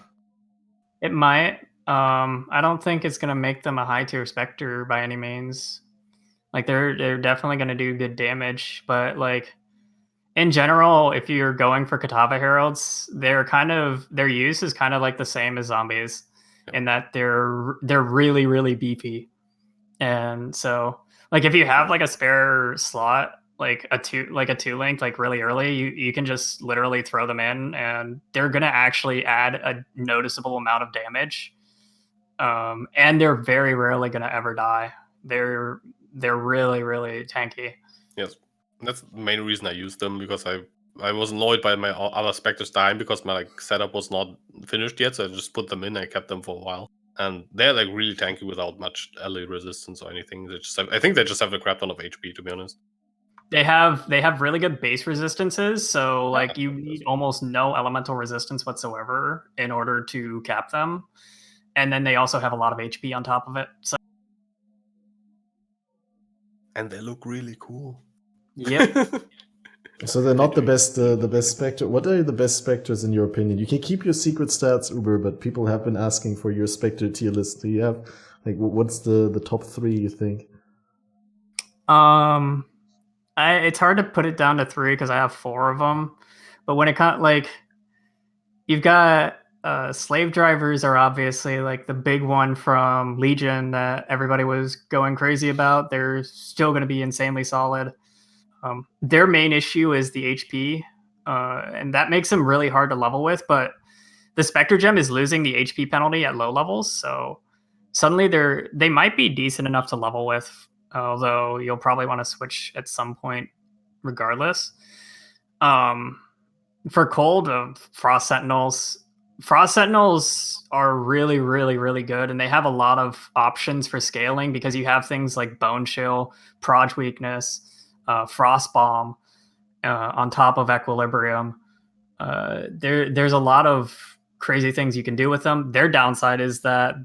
It might. I don't think it's gonna make them a high tier Spectre by any means. Like they're definitely gonna do good damage, but like in general, if you're going for Catava Heralds, their use is kind of like the same as zombies, in that they're really, really beefy. And so like if you have like a spare slot, like a two link like really early, you can just literally throw them in and they're gonna actually add a noticeable amount of damage. And they're very rarely gonna ever die. They're really, really tanky. Yes. That's the main reason I used them, because I was annoyed by my other Spectres dying because my like setup was not finished yet, so I just put them in. I kept them for a while, and they're like really tanky without much ally resistance or anything. I think they just have a crap ton of HP, to be honest. They have really good base resistances, so like you need almost no elemental resistance whatsoever in order to cap them, and then they also have a lot of HP on top of it. So. And they look really cool. Yep. So they're not the best Spectre. What are the best Spectres in your opinion? You can keep your secret stats, Uber, but people have been asking for your Spectre tier list. Do you have like what's the top 3 you think? It's hard to put it down to 3 because I have 4 of them. But when it comes like you've got slave drivers are obviously like the big one from Legion that everybody was going crazy about. They're still going to be insanely solid. Their main issue is the HP, and that makes them really hard to level with. But the Spectre Gem is losing the HP penalty at low levels, so suddenly they might be decent enough to level with. Although you'll probably want to switch at some point, regardless. For cold, Frost Sentinels. Frost Sentinels are really, really, really good, and they have a lot of options for scaling because you have things like Bone Chill, Proj Weakness, Frost Bomb, on top of Equilibrium. There's a lot of crazy things you can do with them. Their downside is that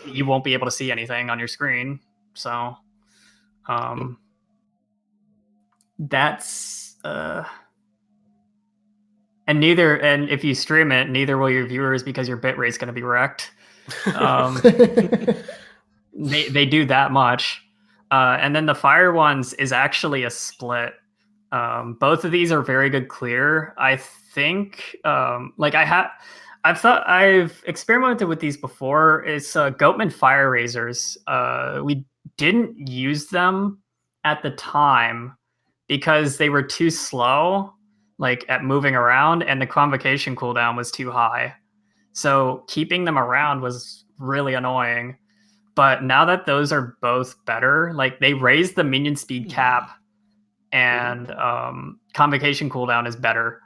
you won't be able to see anything on your screen. So, that's and if you stream it, neither will your viewers because your bitrate's going to be wrecked. They do that much. And then the fire ones is actually a split. Both of these are very good clear. I think I've experimented with these before. It's Goatman Fire Razors. We didn't use them at the time because they were too slow, like at moving around, and the convocation cooldown was too high. So keeping them around was really annoying. But now that those are both better, like they raised the minion speed cap and convocation cooldown is better.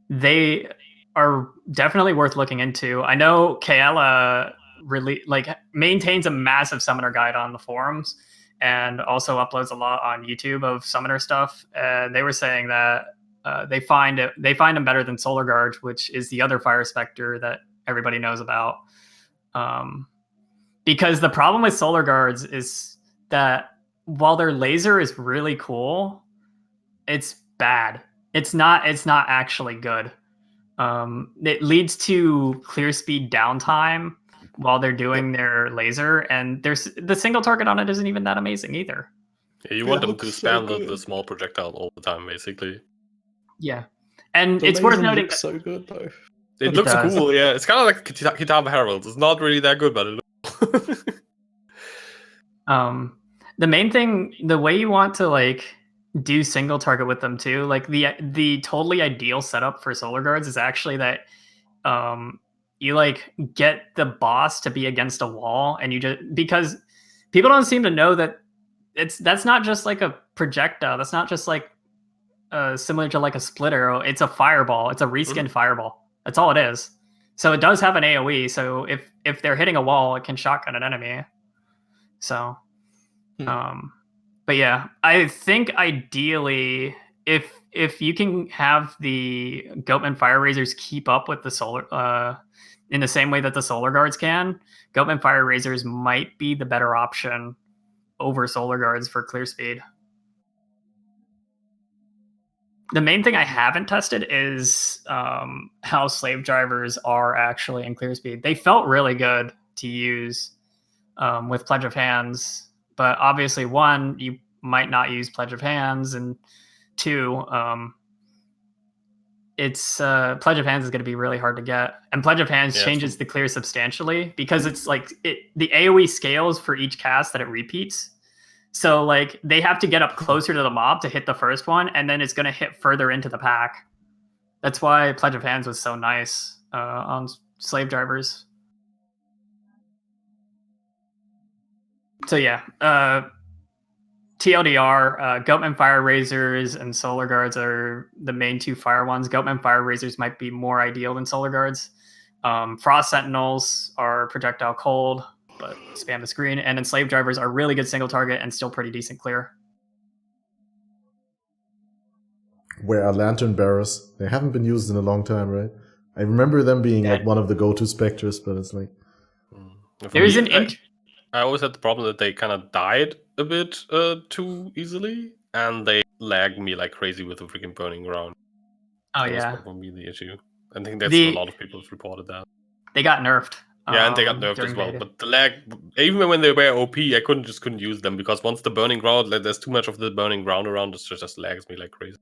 They are definitely worth looking into. I know Kaela really maintains a massive summoner guide on the forums and also uploads a lot on YouTube of summoner stuff. And they were saying that they find them better than Solar Guard, which is the other Fire Spectre that everybody knows about. Because the problem with Solar Guards is that while their laser is really cool, it's bad. It's not actually good. It leads to clear speed downtime while they're doing their laser, and the single target on it isn't even that amazing either. Yeah, you want them to spam the small projectile all the time, basically. Yeah, and The it's worth laser noting looks so good though. It looks does. cool, yeah. It's kind of like Kitava Herald. It's not really that good, but it looks the main thing, the way you want to like do single target with them too, like the totally ideal setup for Solar Guards is actually that you like get the boss to be against a wall, and you just, because people don't seem to know that that's not just like a projectile, that's not just like similar to like a split arrow, it's a fireball, it's a reskinned fireball. That's all it is. So it does have an AoE, so if they're hitting a wall, it can shotgun an enemy. So but yeah, I think ideally if you can have the Goatman Fire Razors keep up with the solar in the same way that the Solar Guards can, Goatman Fire Razors might be the better option over Solar Guards for clear speed. The main thing I haven't tested is how slave drivers are actually in clear speed. They felt really good to use with Pledge of Hands, but obviously, one, you might not use Pledge of Hands, and two, it's Pledge of Hands is going to be really hard to get, and Pledge of Hands changes the clear substantially because it's like the AoE scales for each cast that it repeats. So like they have to get up closer to the mob to hit the first one, and then it's going to hit further into the pack. That's why Pledge of Hands was so nice on slave drivers. So yeah, TLDR, Goatman Fire Razors and Solar Guards are the main two fire ones. Goatman Fire Razors might be more ideal than Solar Guards. Frost Sentinels are projectile cold, but spam the screen. And then Slave Drivers are really good single target and still pretty decent clear. Where are Lantern Bearers? They haven't been used in a long time, right? I remember them being like one of the go-to Spectres, but it's like... There's I always had the problem that they kind of died a bit too easily, and they lagged me like crazy with the freaking burning ground. Oh, that yeah. was probably the issue. I think that's a lot of people have reported that. They got nerfed. Yeah, and they got nerfed as well. Beta. But the lag, even when they were OP, I couldn't use them because once the burning ground, like, there's too much of the burning ground around, it just lags me like crazy.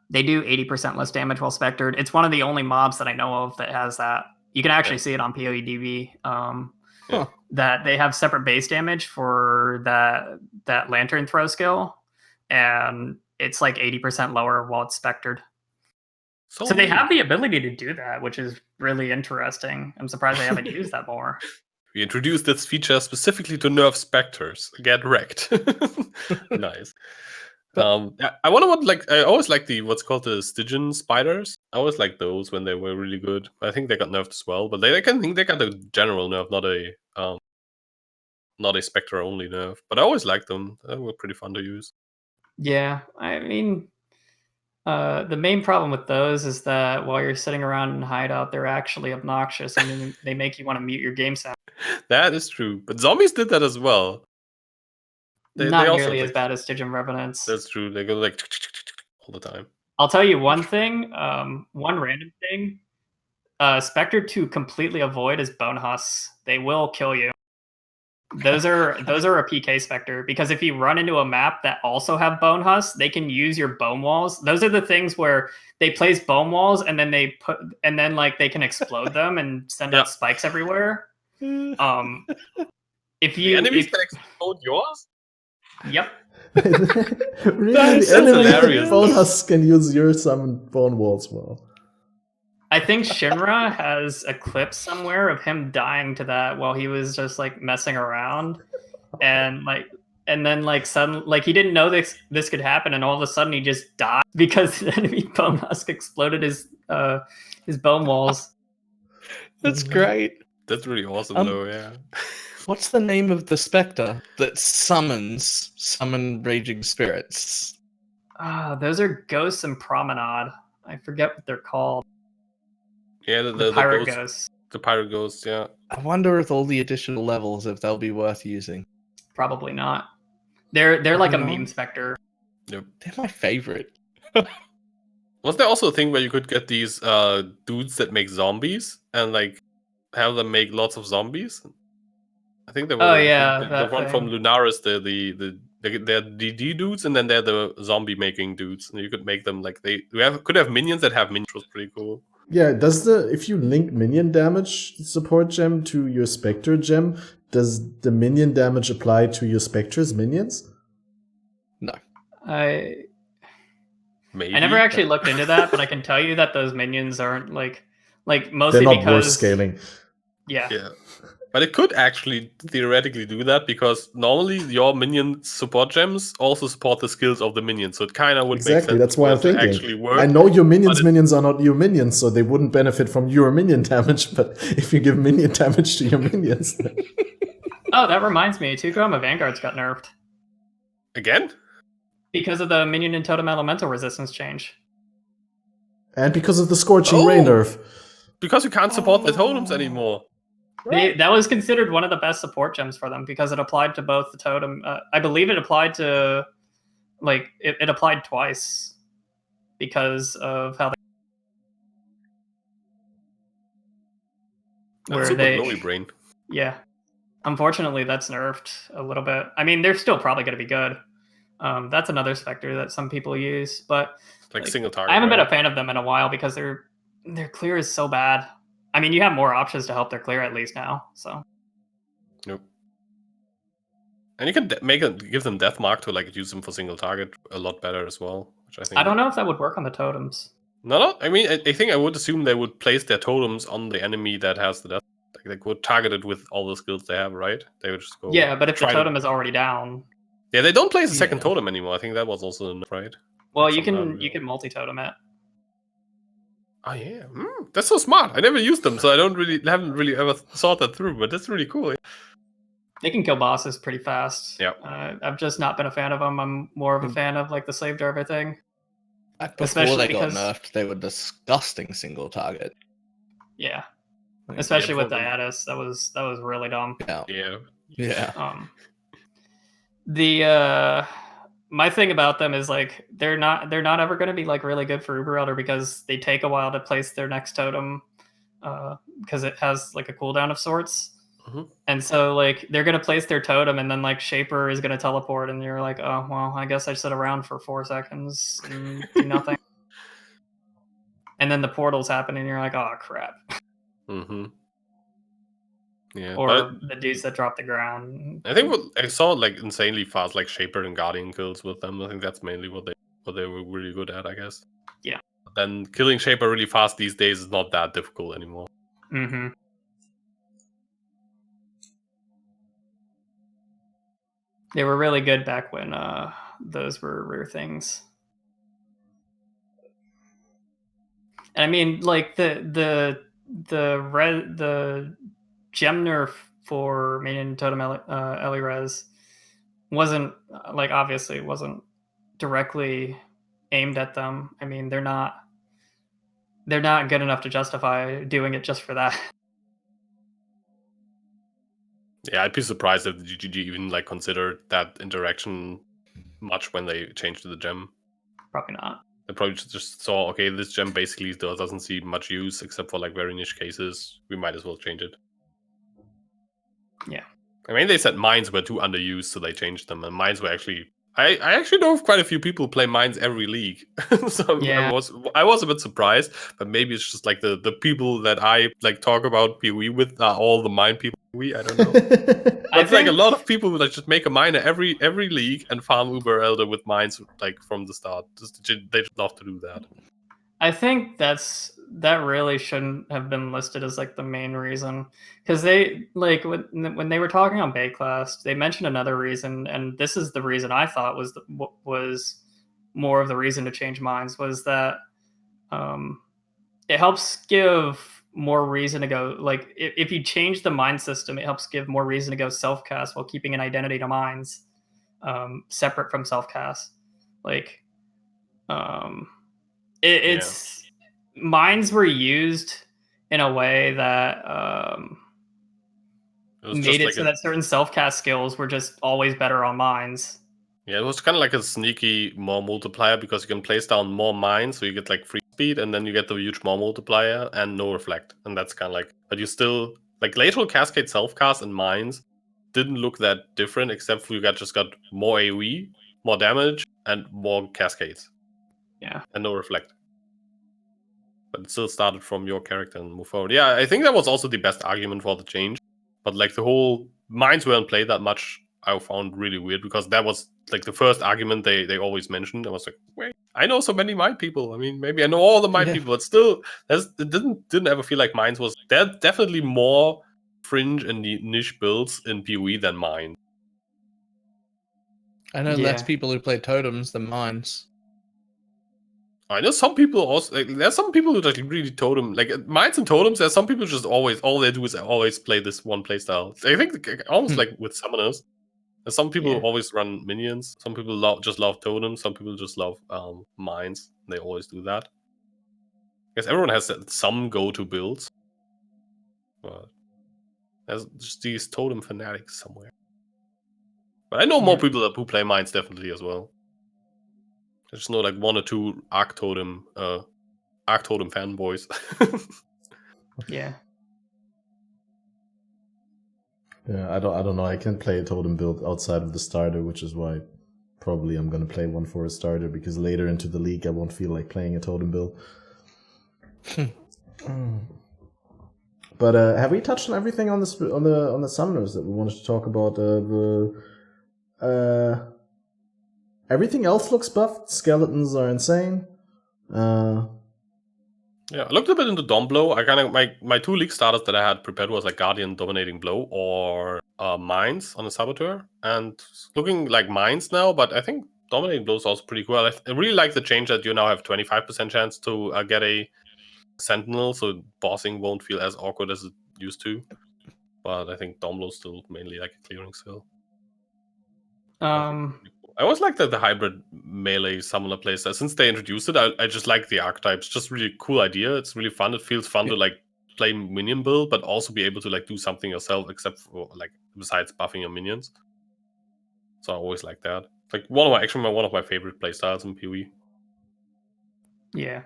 They do 80% less damage while spectered. It's one of the only mobs that I know of that has that. You can actually see it on PoE-DB. That they have separate base damage for that lantern throw skill, and it's like 80% lower while it's spectered. So they have the ability to do that, which is really interesting. I'm surprised they haven't used that more. We introduced this feature specifically to nerf Spectres. Get wrecked. Nice. I always like the what's called the Stygian spiders. I always like those when they were really good. I think they got nerfed as well, but I think they got a general nerf, not a Spectre only nerf. But I always liked them. They were pretty fun to use. Yeah, I mean, the main problem with those is that while you're sitting around in hideout, they're actually obnoxious and they make you want to mute your game sound. That is true, but zombies did that as well. Not nearly as bad as Stygian Revenants. That's true. They go like all the time. I'll tell you one thing, one random thing. Spectre to completely avoid is Bone Husks. They will kill you. Those are a PK Spectre, because if you run into a map that also have Bone Husks, they can use your bone walls. Those are the things where they place bone walls and then they can explode them and send out spikes everywhere. If The enemies can explode yours? Yep. Really, That's the enemy hilarious. bone husks can use your summoned bone walls well. I think Shinra has a clip somewhere of him dying to that while he was just like messing around, and then suddenly, like, he didn't know this could happen, and all of a sudden he just died because the enemy bone husk exploded his bone walls. That's great. That's really awesome, though. Yeah. What's the name of the Spectre that summon raging spirits? Those are Ghosts and Promenade. I forget what they're called. Yeah, The Pirate ghosts. Ghosts. The pirate ghosts, yeah. I wonder with all the additional levels if they'll be worth using. Probably not. They're like a Probably not. meme specter. Yep. They're my favorite. Was there also a thing where you could get these dudes that make zombies and like have them make lots of zombies? I think there was the one from Lunaris, they're DD dudes, and then they're the zombie making dudes. And you could make them like could have minions that have minions, which was pretty cool. Yeah, if you link minion damage support gem to your Spectre gem, does the minion damage apply to your Spectre's minions? No. I Maybe. never actually looked into that, but I can tell you that those minions aren't like mostly They're not because worth scaling. Yeah. But it could actually theoretically do that, because normally your minion support gems also support the skills of the minions, so it kind of would make sense. Exactly, that's why I'm for it to thinking. actually work. I know your minions are not your minions, so they wouldn't benefit from your minion damage, but if you give minion damage to your minions... then- Oh, that reminds me. 2 Chroma Vanguards got nerfed Again? because of the minion and totem elemental resistance change. And because of the Scorching Ray nerf. Because you can't support the totems anymore. That was considered one of the best support gems for them because it applied to both the totem. I believe it applied to, it applied twice because of how That's super glowy brain. Yeah. Unfortunately, that's nerfed a little bit. I mean, they're still probably going to be good. That's another Spectre that some people use, but like single target. I haven't been a fan of them in a while because their clear is so bad. I mean, you have more options to help their clear at least now. So. Nope. And you can give them death mark to like use them for single target a lot better as well. Which I think. I don't know if that would work on the totems. No. I mean, I think I would assume they would place their totems on the enemy that has the death. Like they would target it with all the skills they have, right? They would just go. Yeah, but if the totem is already down. Yeah, they don't place a second totem anymore. I think that was also enough, right? Well, you can multi-totem it. Oh yeah, that's so smart. I never used them, so I haven't really ever thought that through. But that's really cool. They can kill bosses pretty fast. Yeah. I've just not been a fan of them. I'm more of a fan of like the slave driver thing. Before they got nerfed, they were disgusting single target. Yeah. Especially with Diatus, that was really dumb. Yeah. My thing about them is like they're not ever going to be like really good for Uber Elder because they take a while to place their next totem because it has like a cooldown of sorts. Mm-hmm. And so like they're going to place their totem and then like Shaper is going to teleport and you're like, oh well, I guess I sit around for 4 seconds and do nothing. And then the portals happen and you're like, oh crap. Mm-hmm. Yeah, or the dudes that drop the ground. I think I saw like insanely fast like Shaper and Guardian kills with them. I think that's mainly what they were really good at, I guess. Yeah. But then killing Shaper really fast these days is not that difficult anymore. Mm-hmm. They were really good back when those were rare things. And I mean, like the gem nerf for Minion Totem Elirez wasn't like obviously wasn't directly aimed at them. I mean, they're not good enough to justify doing it just for that. Yeah, I'd be surprised if the GGG even like considered that interaction much when they changed to the gem. Probably not. They probably just saw, okay, this gem basically doesn't see much use except for like very niche cases. We might as well change it. Yeah. I mean, they said mines were too underused, so they changed them. And mines were actually... I actually know of quite a few people who play mines every league. So Yeah. I was a bit surprised, but maybe it's just like the people that I like talk about PoE with are all the mine people. I don't know. I It's like a think- lot of people who like just make a miner every league and farm Uber Elder with mines like from the start. They just love to do that. I think that really shouldn't have been listed as like the main reason, because they like when they were talking on Bay Class, they mentioned another reason, and this is the reason I thought was was more of the reason to change minds, was that it helps give more reason to go, like if you change the mind system, it helps give more reason to go self cast while keeping an identity to mines separate from self cast. Like it's mines were used in a way that made it like so that certain self-cast skills were just always better on mines. Yeah, it was kind of like a sneaky more multiplier because you can place down more mines, so you get like free speed, and then you get the huge more multiplier and no reflect, and that's kind of like. But you still like lateral cascade self-cast and mines didn't look that different, except for you just got more AoE, more damage, and more cascades. Yeah, and no reflect. But it still started from your character and move forward. Yeah, I think that was also the best argument for the change. But like the whole mines weren't played that much, I found really weird because that was like the first argument they always mentioned. I was like, wait, I know so many mine people. I mean, maybe I know all the mine people, but still, it didn't ever feel like mines was. There are definitely more fringe and niche builds in PoE than mine. I know less people who play totems than mines. I know some people also. Like, there's some people who like really totem, like mines and totems. There's some people just always all they do is always play this one playstyle. I think almost like with summoners. There's some people who always run minions. Some people just love totems. Some people just love mines. They always do that. I guess everyone has some go-to builds, but there's just these totem fanatics somewhere. But I know more people who play mines definitely as well. I just know like one or two Arc Totem fanboys. Yeah. Yeah, I don't know. I can play a totem build outside of the starter, which is why probably I'm gonna play one for a starter, because later into the league I won't feel like playing a totem build. But have we touched on everything on the summoners that we wanted to talk about? Everything else looks buffed. Skeletons are insane. Yeah, I looked a bit into Dom Blow. I kind of my two league starters that I had prepared was like Guardian Dominating Blow or Mines on the Saboteur, and looking like Mines now. But I think Dominating Blow is also pretty cool. I really like the change that you now have 25% chance to get a Sentinel, so bossing won't feel as awkward as it used to. But I think Dom Blow is still mainly like a clearing skill. I always like the hybrid melee summoner playstyle. Since they introduced it, I just like the archetypes. Just really cool idea. It's really fun. It feels fun to like play minion build, but also be able to like do something yourself, except for like besides buffing your minions. So I always like that. Like one of my favorite playstyles in PoE. Yeah,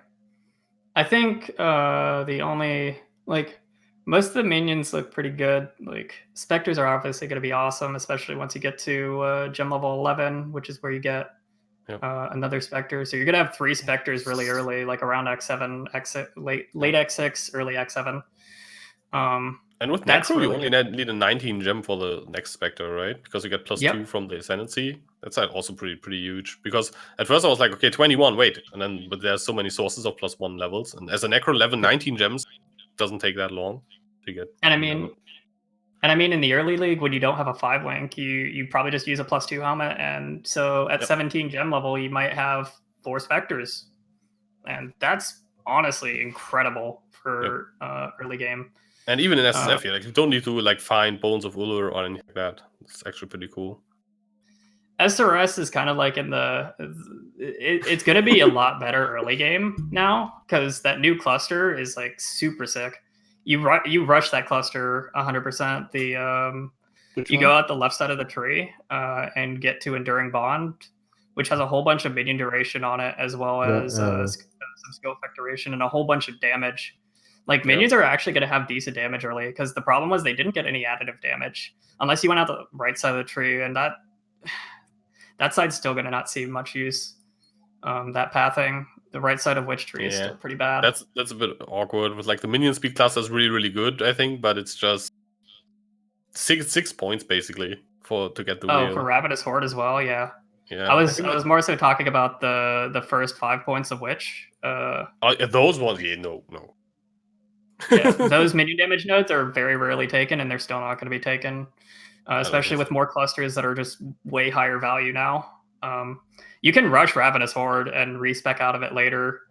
I think the only like most of the minions look pretty good. Like Spectres are obviously going to be awesome, especially once you get to gem level 11, which is where you get another Spectre. So you're going to have 3 Spectres really early, like around X7, late X6, early X7. And with Necro, you only need a 19 gem for the next Spectre, right? Because you get +2 from the Ascendancy. That's also pretty huge. Because at first I was like, okay, 21, wait. But there's so many sources of +1 levels. And as a Necro level, 19 gems doesn't take that long to get. And I mean, in the early league, when you don't have a 5 link, you probably just use a +2 helmet. And so at 17 gem level, you might have 4 Spectres. And that's honestly incredible for early game. And even in SSF, you don't need to like find Bones of Ullr or anything like that. It's actually pretty cool. SRS is kind of like in the... It's going to be a lot better early game now, because that new cluster is like super sick. You rush that cluster 100%. You go out the left side of the tree and get to Enduring Bond. which has a whole bunch of minion duration on it, as well as some skill effect duration and a whole bunch of damage. Like, minions are actually going to have decent damage early, because the problem was they didn't get any additive damage unless you went out the right side of the tree, and that side's still going to not see much use. That pathing, the right side of Witch Tree is still pretty bad. That's a bit awkward. With like the minion speed cluster is really, really good, I think, but it's just six points basically to get the wheel. For Ravenous Horde as well, yeah. Yeah, I was more so talking about the first 5 points of Witch. Those ones, no. Yeah, those minion damage nodes are very rarely taken, and they're still not going to be taken, especially with more clusters that are just way higher value now. You can rush Ravenous Horde and respec out of it later.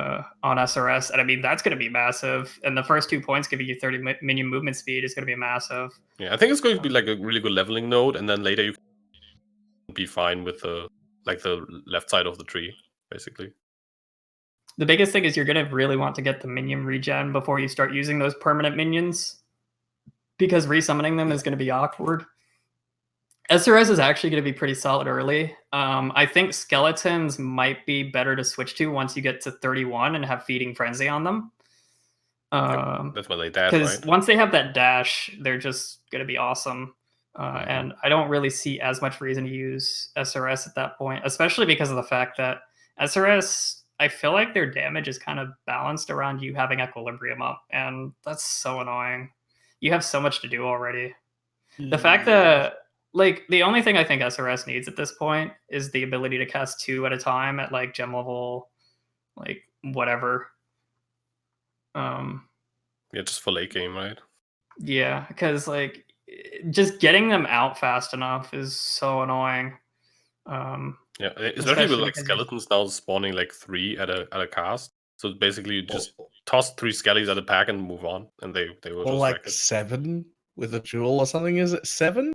On SRS, and I mean that's going to be massive. And the first 2 points giving you 30 minion movement speed is going to be massive. Yeah, I think it's going to be like a really good leveling node, and then later you can be fine with the left side of the tree, basically. The biggest thing is you're going to really want to get the minion regen before you start using those permanent minions, because resummoning them is going to be awkward. SRS is actually going to be pretty solid early. I think skeletons might be better to switch to once you get to 31 and have Feeding Frenzy on them. That's when they dash, because right? once they have that dash, they're just going to be awesome. And I don't really see as much reason to use SRS at that point, especially because of the fact that SRS, I feel like their damage is kind of balanced around you having Equilibrium up, and that's so annoying. You have so much to do already. The fact that, like, the only thing I think SRS needs at this point is the ability to cast 2 at a time at, like, gem level, like, whatever. Yeah, just for late game, right? Yeah, because, like, just getting them out fast enough is so annoying. Yeah, especially with like skeletons now spawning like 3 at a cast. So basically, you just toss 3 skellies at a pack and move on, and they will just like wreck it. 7 with a jewel or something. Is it 7?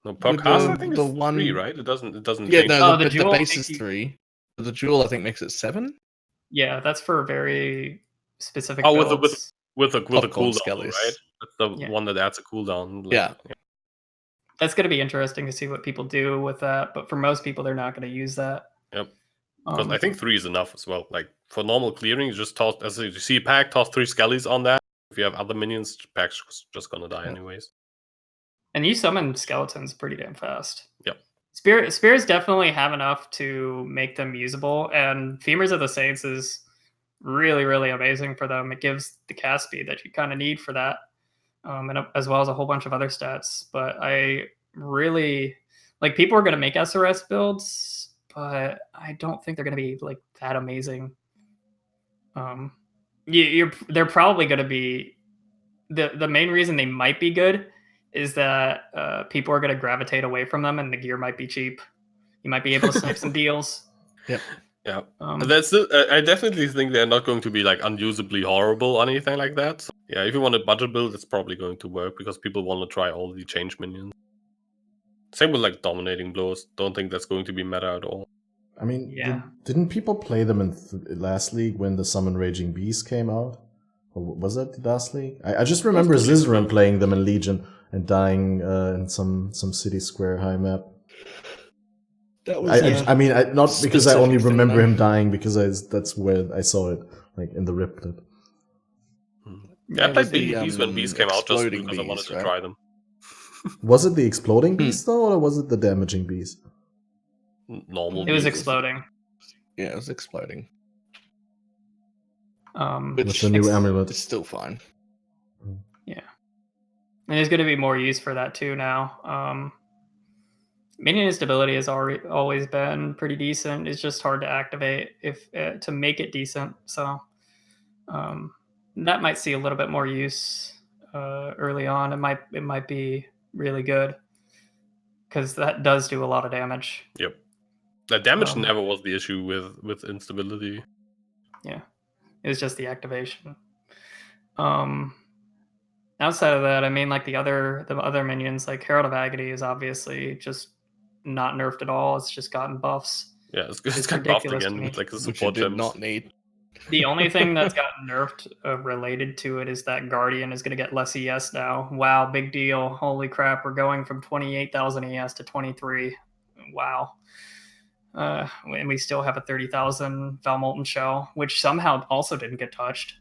No, per With cast the- I think the it's one- 3, right? It doesn't. Yeah, change. no, the the jewel base makes is you- 3. But the jewel, I think, makes it 7. Yeah, that's for very specific Oh, builds. with a Popcorn cooldown, skellies. right? That's the Yeah. one that adds a cooldown. Like, Yeah. That's going to be interesting to see what people do with that, but for most people, they're not going to use that. Yep. Because I think 3 is enough as well. Like for normal clearing, you just toss, as you see a pack, toss 3 skellies on that. If you have other minions, pack's just gonna die anyways. And you summon skeletons pretty damn fast. Yep. Spears definitely have enough to make them usable, and Femurs of the Saints is really, really amazing for them. It gives the cast speed that you kind of need for that, and as well as a whole bunch of other stats. But I really, like, people are going to make SRS builds, but I don't think they're going to be like that amazing. They're probably going to be the main reason they might be good is that people are going to gravitate away from them, and the gear might be cheap. You might be able to snipe some deals. Yep. Yeah. That's I definitely think they're not going to be like unusably horrible or anything like that. So, yeah, if you want a budget build, it's probably going to work because people want to try all the change minions. Same with like dominating blows. Don't think that's going to be meta at all. I mean, Yeah. didn't people play them in last league when the Summon Raging Beast came out? Or was that the last league? I just remember Zizaran playing them in Legion and dying in some city square high map. That was I mean, not because I only specific thing, remember though. him dying, because that's where I saw it, like in the rip clip. Yeah, I It played was Baby the, Bees when Bees came out just exploding because I wanted bees, to right? try them. Was it the exploding beast though, or was it the damaging beast? Normal. It was bees. exploding. Yeah, it was exploding. With the new amulet. It's still fine. Yeah. And there's going to be more use for that too now. Minion stability has always been pretty decent. It's just hard to activate to make it decent. So that might see a little bit more use early on. It might be really good because that does do a lot of damage. Yep. That damage never was the issue with instability. Yeah. It was just the activation. Outside of that, I mean, like the other minions, like Herald of Agony is obviously just not nerfed at all. It's just gotten buffs. Yeah, it's It's got buffed ridiculous to again me. with like the Which you support did gems. not need. The only thing that's gotten nerfed related to it is that Guardian is going to get less ES now. Wow, big deal. Holy crap, we're going from 28,000 ES to 23. wow. And we still have a 30,000 Valmolten shell, which somehow also didn't get touched.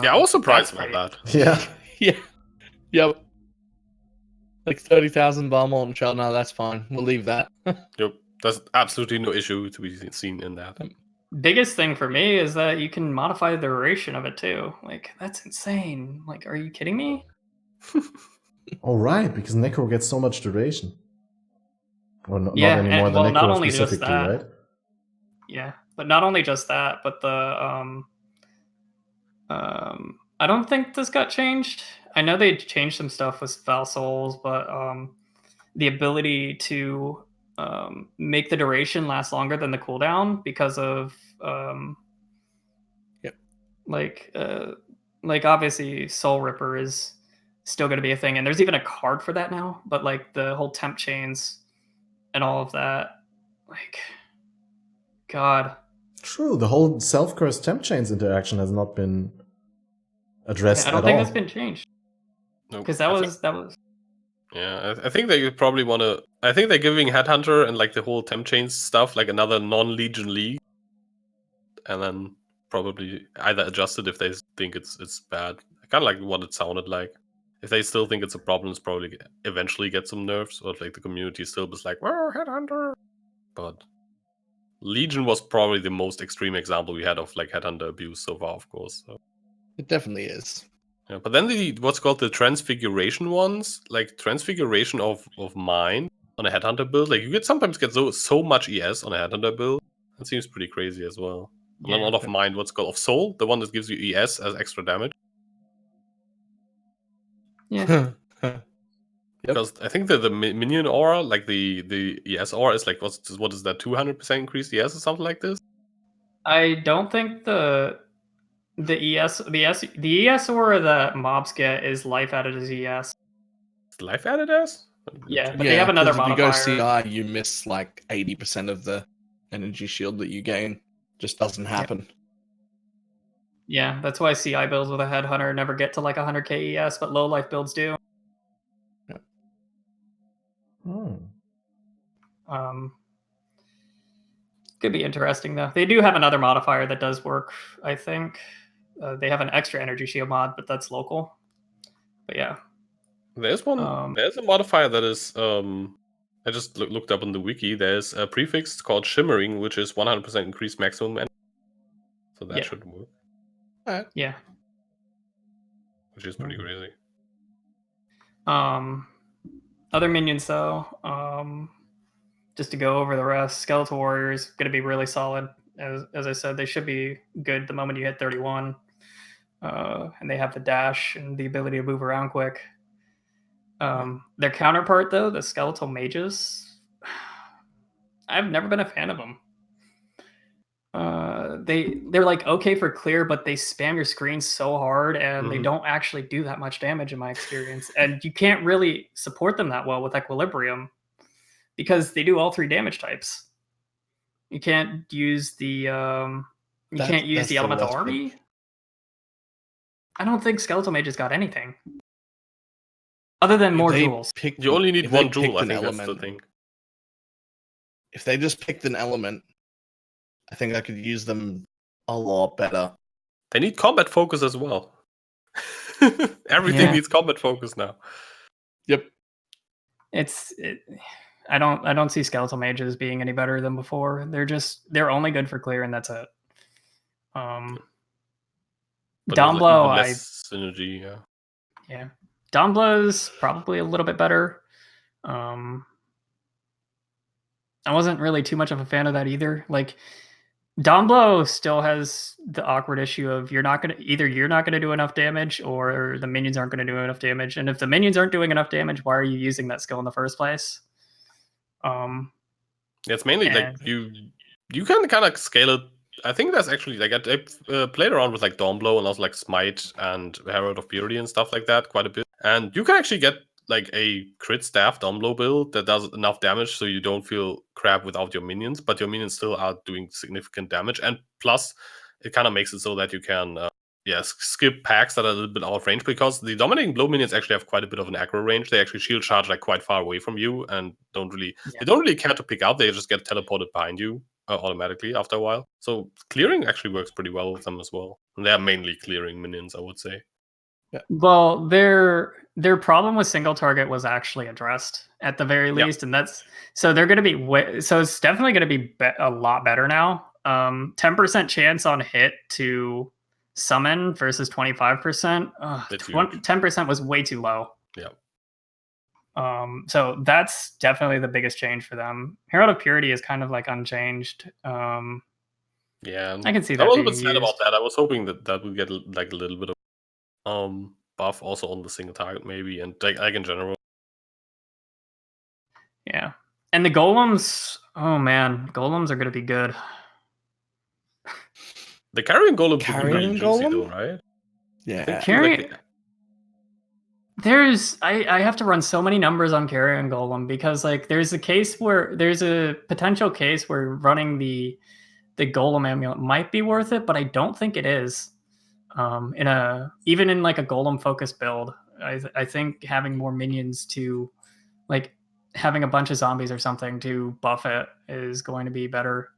Yeah, I was surprised that's about that. Yeah. Yeah. Yep. Like 30,000 Balmont shell. No, that's fine. We'll leave that. Yep, there's absolutely no issue to be seen in that. Biggest thing for me is that you can modify the duration of it too. Like, that's insane. Like, are you kidding me? All right, because Necro gets so much duration. Or not Yeah, anymore. and The well, not Necro only just specifically, that. right? Yeah, but not only just that, but I don't think this got changed. I know they changed some stuff with Val Souls, but the ability to make the duration last longer than the cooldown because of Yep. like obviously Soul Ripper is still going to be a thing, and there's even a card for that now. But like the whole temp chains and all of that, like, God. True, the whole self-curse temp chains interaction has not been addressed Yeah, I don't at think all. that's been changed No, because that was. Yeah, I think they probably want to. I think they're giving Headhunter and like the whole temp chains stuff like another non-Legion league, and then probably either adjust it if they think it's bad. Kind of like what it sounded like. If they still think it's a problem, it's probably eventually get some nerfs, or like the community still was like, "Oh, Headhunter." But Legion was probably the most extreme example we had of like Headhunter abuse so far, of course. So. It definitely is. Yeah, but then the what's called the transfiguration ones, like transfiguration of mind on a Headhunter build, like you could sometimes get so much ES on a Headhunter build. That seems pretty crazy as well. And then Yeah. a lot of mind, what's called of soul, the one that gives you ES as extra damage. Yeah. Because I think the minion aura, like the ES aura, is like what is that 200% increased ES or something like this? I don't think the ES aura that mobs get is life added as ES. Is life added as? Yeah, but they have another 'cause if you go modifier. CI, you miss like 80% of the energy shield that you gain. Just doesn't happen. Yeah, that's why CI builds with a headhunter never get to like 100k ES, but low life builds do. Hmm. Could be interesting though. They do have another modifier that does work. I think they have an extra energy shield mod, but that's local. But yeah, There's one. There's a modifier that is. I just looked up on the wiki. There's a prefix called shimmering, which is 100% increased maximum energy. So that should work. Yeah. Which is pretty crazy. Other minions though. Just to go over the rest, Skeletal Warriors going to be really solid. As I said, they should be good the moment you hit 31. And they have the dash and the ability to move around quick. Their counterpart, though, the Skeletal Mages, I've never been a fan of them. They're like okay for clear, but they spam your screen so hard, and they don't actually do that much damage in my experience. And you can't really support them that well with Equilibrium because they do all 3 damage types. You can't use the Elemental Army. I don't think Skeletal Mages got anything other than more jewels. You only need one jewel. I think that's the thing. If they just picked an element, I think I could use them a lot better. They need combat focus as well. Everything needs combat focus now. Yep. I don't see Skeletal Mages being any better than before. They're only good for clear, and that's it. Downblow, synergy, yeah. Downblow's probably a little bit better. I wasn't really too much of a fan of that either. Like, Downblow still has the awkward issue of you're not gonna do enough damage, or the minions aren't gonna do enough damage. And if the minions aren't doing enough damage, why are you using that skill in the first place? It's mainly like you can kind of scale it. I think that's actually like I played around with like Dawnblow and also like Smite and Herald of Purity and stuff like that quite a bit. And you can actually get like a crit staff Dawnblow build that does enough damage so you don't feel crap without your minions, but your minions still are doing significant damage. And plus, it kind of makes it so that you can skip packs that are a little bit out of range, because the dominating blow minions actually have quite a bit of an aggro range. They actually shield charge like quite far away from you and don't really care to pick out. They just get teleported behind you automatically after a while. So clearing actually works pretty well with them as well. And they are mainly clearing minions, I would say. Well, their problem with single target was actually addressed at the very least, and so they're going to be so it's definitely going to be a lot better now. 10% chance on hit to summon versus 25%. 10% was way too low. Yeah. So that's definitely the biggest change for them. Herald of Purity is kind of like unchanged. Yeah, I can see that. I was a bit sad about that. I was hoping that would get like a little bit of buff also on the single target maybe, and like in general. Yeah, and the golems. Oh man, golems are going to be good. The carrying golem could be Carrying really juicy golem? though, right? Yeah. Carrying. I have to run so many numbers on carrying golem, because like there's a potential case where running the golem amulet might be worth it, but I don't think it is. Even in like a golem focused build, I think having more minions to, like, having a bunch of zombies or something to buff it is going to be better.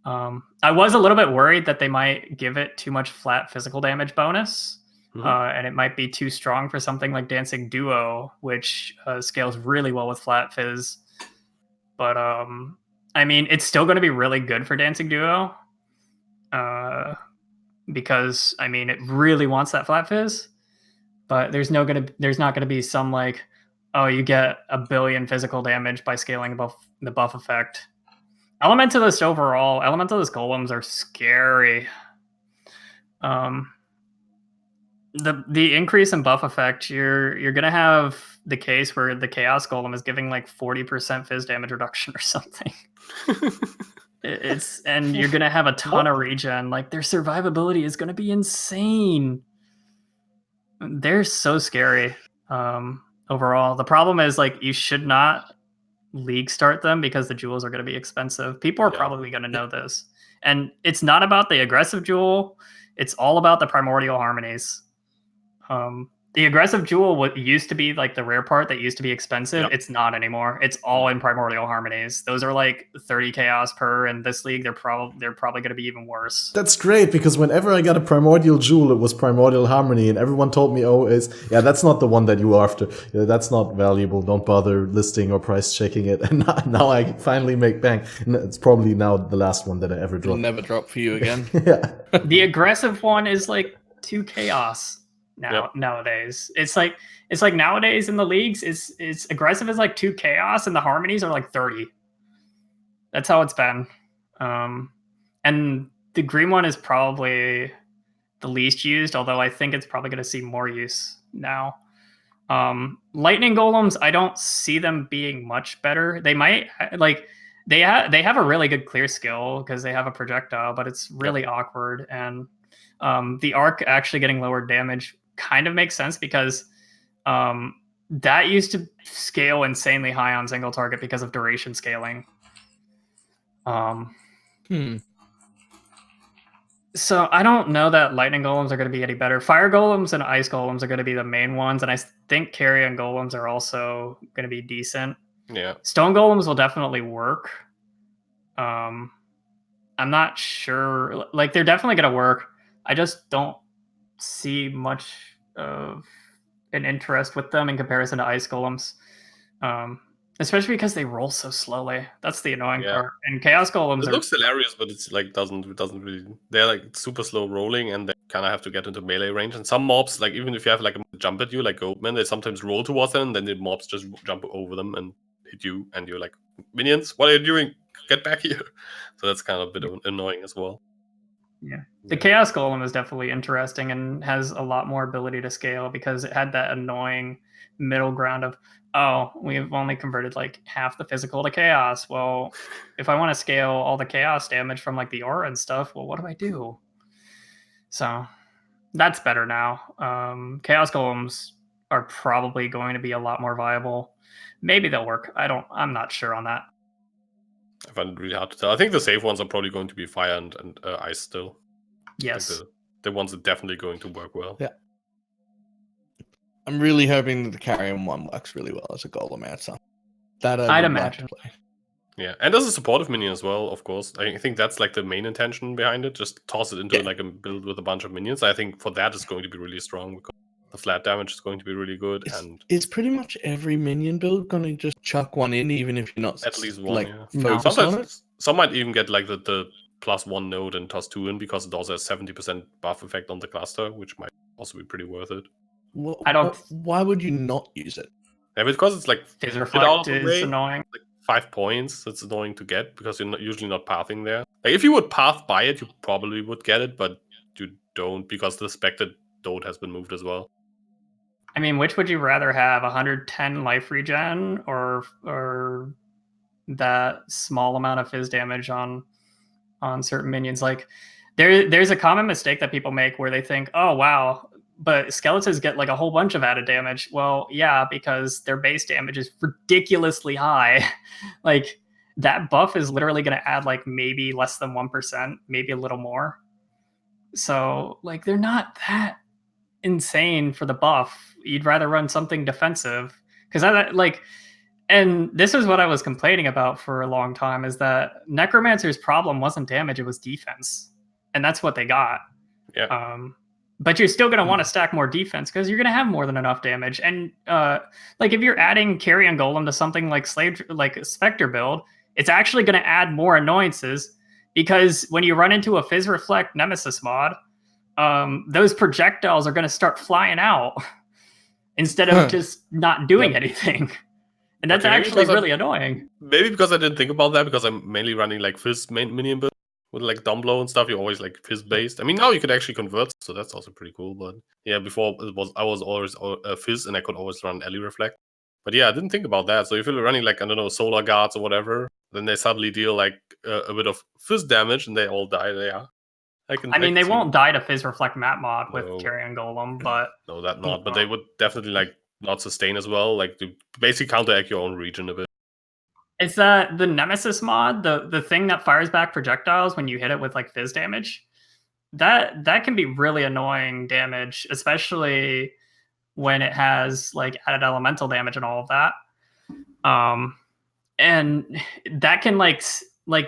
I was a little bit worried that they might give it too much flat physical damage bonus, and it might be too strong for something like Dancing Duo, which scales really well with flat fizz. But I mean, it's still going to be really good for Dancing Duo, because I mean, it really wants that flat fizz. But there's not going to be some like, oh, you get 1 billion physical damage by scaling above the buff effect. Elementalist overall, Elementalist golems are scary. The increase in buff effect, you're gonna have the case where the Chaos Golem is giving like 40% fizz damage reduction or something. And you're gonna have a ton of regen. Like, their survivability is gonna be insane. They're so scary. Overall, the problem is, like, you should not league start them because the jewels are going to be expensive. People are probably going to know this, and it's not about the aggressive jewel. It's all about the primordial harmonies. The aggressive jewel, what used to be like the rare part that used to be expensive, it's not anymore. It's all in primordial harmonies. Those are like 30 chaos per, and this league they're probably going to be even worse. That's great, because whenever I got a primordial jewel, it was primordial harmony, and everyone told me, that's not the one that you were after. Yeah, that's not valuable. Don't bother listing or price checking it. And now I finally make bank. And it's probably now the last one that I ever dropped. It'll never drop for you again. Yeah. The aggressive one is like 2 chaos. Nowadays, it's like nowadays in the leagues, it's aggressive is like 2 chaos, and the harmonies are like 30. That's how it's been. And the green one is probably the least used, although I think it's probably going to see more use now. Lightning golems, I don't see them being much better. They might, like, they have a really good clear skill because they have a projectile, but it's really awkward. And the arc actually getting lower damage kind of makes sense, because that used to scale insanely high on single target because of duration scaling. So I don't know that lightning golems are going to be any better. Fire golems and ice golems are going to be the main ones, and I think carrion golems are also going to be decent. Yeah. Stone golems will definitely work. I'm not sure. Like, they're definitely going to work. I just don't see much of an interest with them in comparison to ice golems, especially because they roll so slowly. That's the annoying part. And chaos golems it looks hilarious, but it's like doesn't really. They're like super slow rolling, and they kind of have to get into melee range. And some mobs, like, even if you have like a jump at you, like Goatman, they sometimes roll towards them, and then the mobs just jump over them and hit you, and you're like, minions, what are you doing? Get back here! So that's kind of a bit annoying as well. Yeah. The Chaos Golem is definitely interesting and has a lot more ability to scale, because it had that annoying middle ground of, oh, we've only converted like half the physical to chaos. Well, if I want to scale all the chaos damage from like the aura and stuff, well, what do I do? So that's better now. Chaos Golems are probably going to be a lot more viable. Maybe they'll work. I'm not sure on that. I find it really hard to tell. I think the safe ones are probably going to be fire and ice still. Yes. Like the ones that definitely going to work well. Yeah. I'm really hoping that the Carrion one works really well as a golem answer. That I'd would like to imagine. play. Yeah, and as a supportive minion as well, of course. I think that's like the main intention behind it. Just toss it into Yeah. like a build with a bunch of minions. I think for that it's going to be really strong because the flat damage is going to be really good, and Is pretty much every minion build going to just chuck one in, even if you're not at least one. like Yeah. No. focused on it? Sometimes some might even get like the +1 node and toss 2 in because it also has 70% buff effect on the cluster, which might also be pretty worth it. I don't- Why would you not use it? Yeah, because it's like Fizz get out Reflect of the is way, annoying. like 5 points. It's annoying to get because you're usually not pathing there. Like if you would path by it, you probably would get it, but you don't because the Spectre Dode has been moved as well. I mean, which would you rather have, 110 life regen or that small amount of fizz damage on certain minions? Like, there's a common mistake that people make where they think, oh wow, but skeletons get like a whole bunch of added damage. Well, yeah, because their base damage is ridiculously high. Like that buff is literally going to add like maybe less than 1%, maybe a little more. So like they're not that insane for the buff. You'd rather run something defensive because I like. And this is what I was complaining about for a long time, is that Necromancer's problem wasn't damage, it was defense. And that's what they got. Yeah. But you're still going to want to stack more defense because you're going to have more than enough damage. And like if you're adding Carrion Golem to something like a Spectre build, it's actually going to add more annoyances because when you run into a Fizz Reflect Nemesis mod, those projectiles are going to start flying out instead of just not doing anything. And that's Okay, actually really annoying. Maybe because I didn't think about that because I'm mainly running like Fizz minion build with like Dumblow and stuff. You're always like Fizz based. I mean, now you could actually convert, so that's also pretty cool. But yeah, before I was always Fizz and I could always run Ellie Reflect. But yeah, I didn't think about that. So if you're running like, I don't know, Solar Guards or whatever, then they suddenly deal like a bit of Fizz damage and they all die. Yeah. I mean, they won't die to Fizz Reflect map mod with No. Carrion Golem, but No, that not. But they would definitely like not sustain as well. Like to basically counteract your own region a bit. it's that the Nemesis mod, the thing that fires back projectiles when you hit it with like Fizz damage. That can be really annoying damage, especially when it has like added elemental damage and all of that. And that can like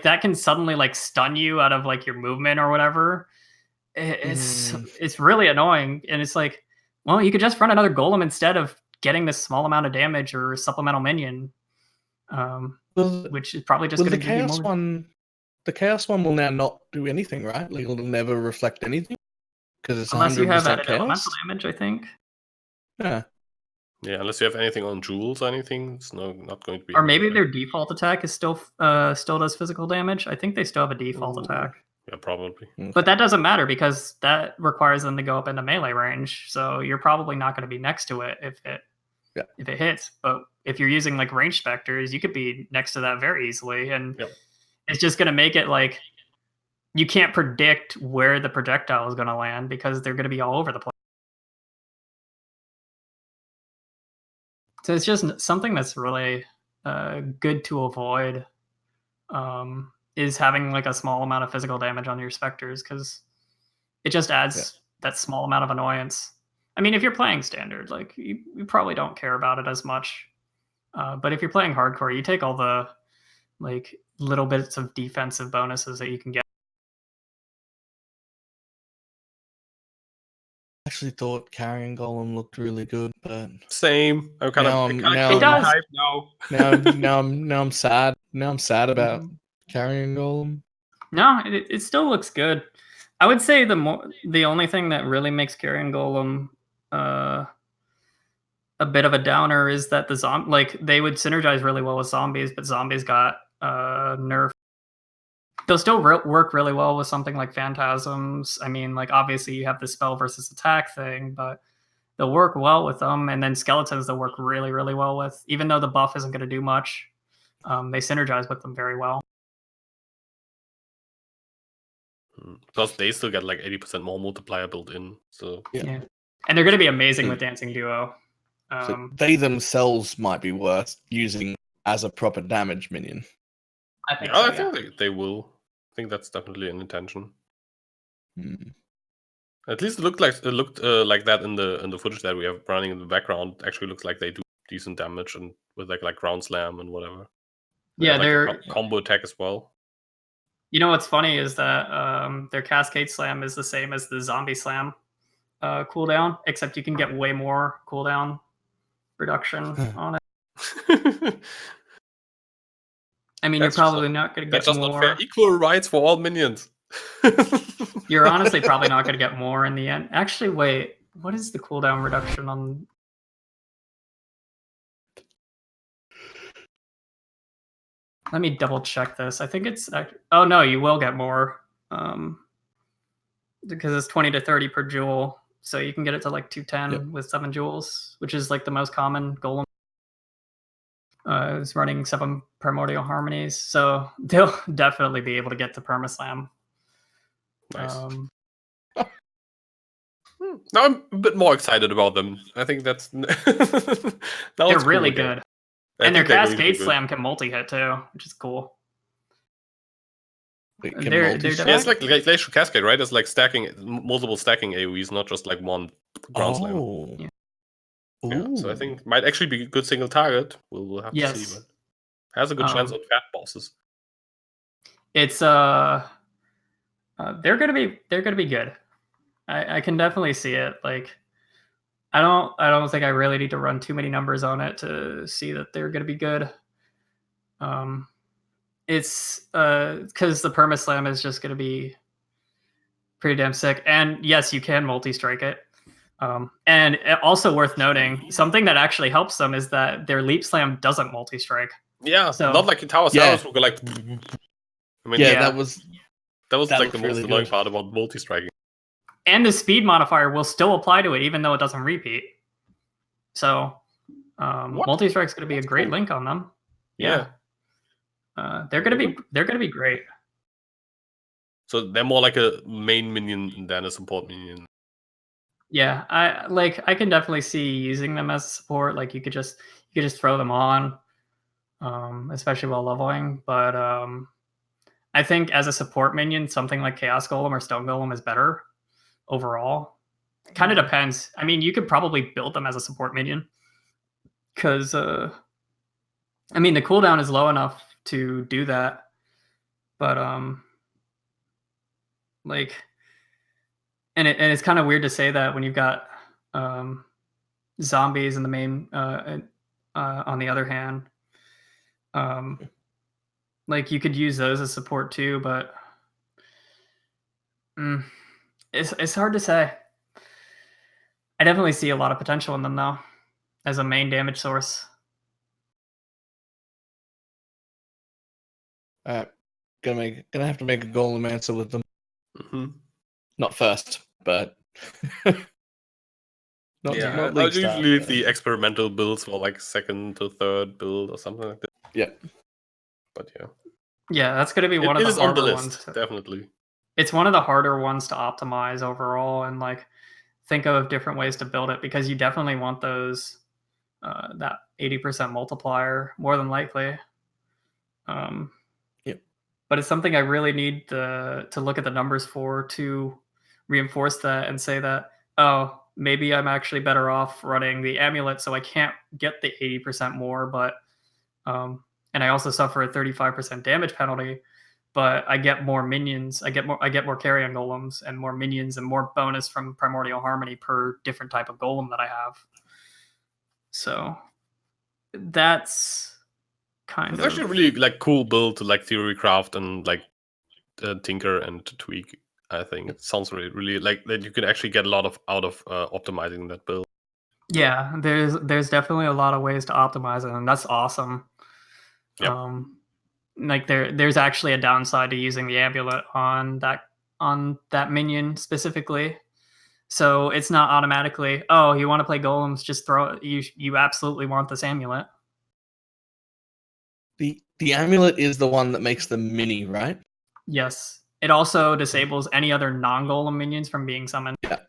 that can suddenly like stun you out of like your movement or whatever. It's really annoying, and it's like, well, you could just run another golem instead of getting this small amount of damage or supplemental minion, which is probably just going to give you more. The Chaos one will now not do anything, right? Like it'll never reflect anything because it's Unless you have added Chaos. elemental damage, I think. Yeah. Yeah, unless you have anything on jewels or anything, it's not going to be. Or maybe their default attack is still does physical damage. I think they still have a default attack. Yeah, probably. Okay. But that doesn't matter because that requires them to go up into melee range. So you're probably not going to be next to it if it hits. But if you're using like range specters, you could be next to that very easily, and it's just going to make it like you can't predict where the projectile is going to land because they're going to be all over the place. So it's just something that's really good to avoid. Is having like a small amount of physical damage on your specters because it just adds that small amount of annoyance. I mean, if you're playing standard, like you probably don't care about it as much. But if you're playing hardcore, you take all the like little bits of defensive bonuses that you can get. I actually thought Carrion Golem looked really good, but same. I'm kind of it does. hype now. now I'm sad. Now I'm sad about Carrion Golem. No, it still looks good. I would say the only thing that really makes Carrion Golem a bit of a downer is that they would synergize really well with zombies, but zombies got nerfed. They'll still work really well with something like phantasms. I mean, like obviously you have the spell versus attack thing, but they'll work well with them. And then skeletons they'll work really, really well with, even though the buff isn't going to do much. They synergize with them very well. Plus, they still get like 80% more multiplier built in. So yeah. And they're going to be amazing with Dancing Duo. So they themselves might be worth using as a proper damage minion. I think I think they will. I think that's definitely an intention. At least it looked like that in the footage that we have running in the background. It actually looks like they do decent damage and with like ground slam and whatever. They Yeah, have, like, a they're. combo attack as well. You know what's funny is that their Cascade Slam is the same as the Zombie Slam cooldown, except you can get way more cooldown reduction on it. I mean, That's you're just probably not going to That's get just not fair. more. Equal rights for all minions. You're honestly probably not going to get more in the end. Actually, wait. What is the cooldown reduction on? Let me double check this. I think it's. Oh no, you will get more. Because it's 20 to 30 per jewel, so you can get it to like 210 with 7 jewels, which is like the most common golem. It's running 7 primordial harmonies, so they'll definitely be able to get to permaslam. Nice. Now I'm a bit more excited about them. I think that's they're really cool good. And their Cascade Slam can multi-hit too, which is cool. Yeah, it's like Glacial Cascade, right? It's like stacking multiple stacking AoEs, not just like one ground slam. Yeah, so I think it might actually be a good single target. We'll have to see, but has a good chance on fat bosses. It's they're gonna be good. I can definitely see it. Like I don't think I really need to run too many numbers on it to see that they're gonna be good. It's because the permaslam is just gonna be pretty damn sick. And yes, you can multi-strike it. And also worth noting, something that actually helps them is that their leap slam doesn't multi-strike. Yeah, so, not like in Tower Saros who go like. I mean, that was like the most annoying part about multi-striking. And the speed modifier will still apply to it, even though it doesn't repeat. So, multi-strike's going to be a great link on them. Yeah. They're going to be great. So they're more like a main minion than a support minion. Yeah, I can definitely see using them as support. Like you could just throw them on, especially while leveling. But I think as a support minion, something like Chaos Golem or Stone Golem is better overall. Kind of depends. I mean, you could probably build them as a support minion because I mean the cooldown is low enough to do that, but like. And it's kind of weird to say that when you've got zombies in the main. On the other hand, like you could use those as support too, but it's hard to say. I definitely see a lot of potential in them though, as a main damage source. Gonna have to make a golem answer with them. Mm-hmm. Not first, but not usually leave the experimental builds for like second to third build or something like that. Yeah, but yeah, that's going to be one of the harder ones. Definitely, it's one of the harder ones to optimize overall, and like think of different ways to build it because you definitely want those that 80% multiplier more than likely. But it's something I really need to look at the numbers for to reinforce that and say that, oh, maybe I'm actually better off running the amulet so I can't get the 80% more, but and I also suffer a 35% damage penalty, but I get more minions, I get more carrion golems and more minions and more bonus from Primordial Harmony per different type of golem that I have. So that's it's actually a really like cool build to like theory craft and like tinker and tweak. I think it sounds really like that you can actually get a lot out of optimizing that build. Yeah, there's definitely a lot of ways to optimize it, and that's awesome. Yep. Like there's actually a downside to using the amulet on that minion specifically. So it's not automatically, oh, you want to play golems, just throw it. You absolutely want this amulet. The amulet is the one that makes them mini, right? Yes. It also disables any other non-golem minions from being summoned. Yeah.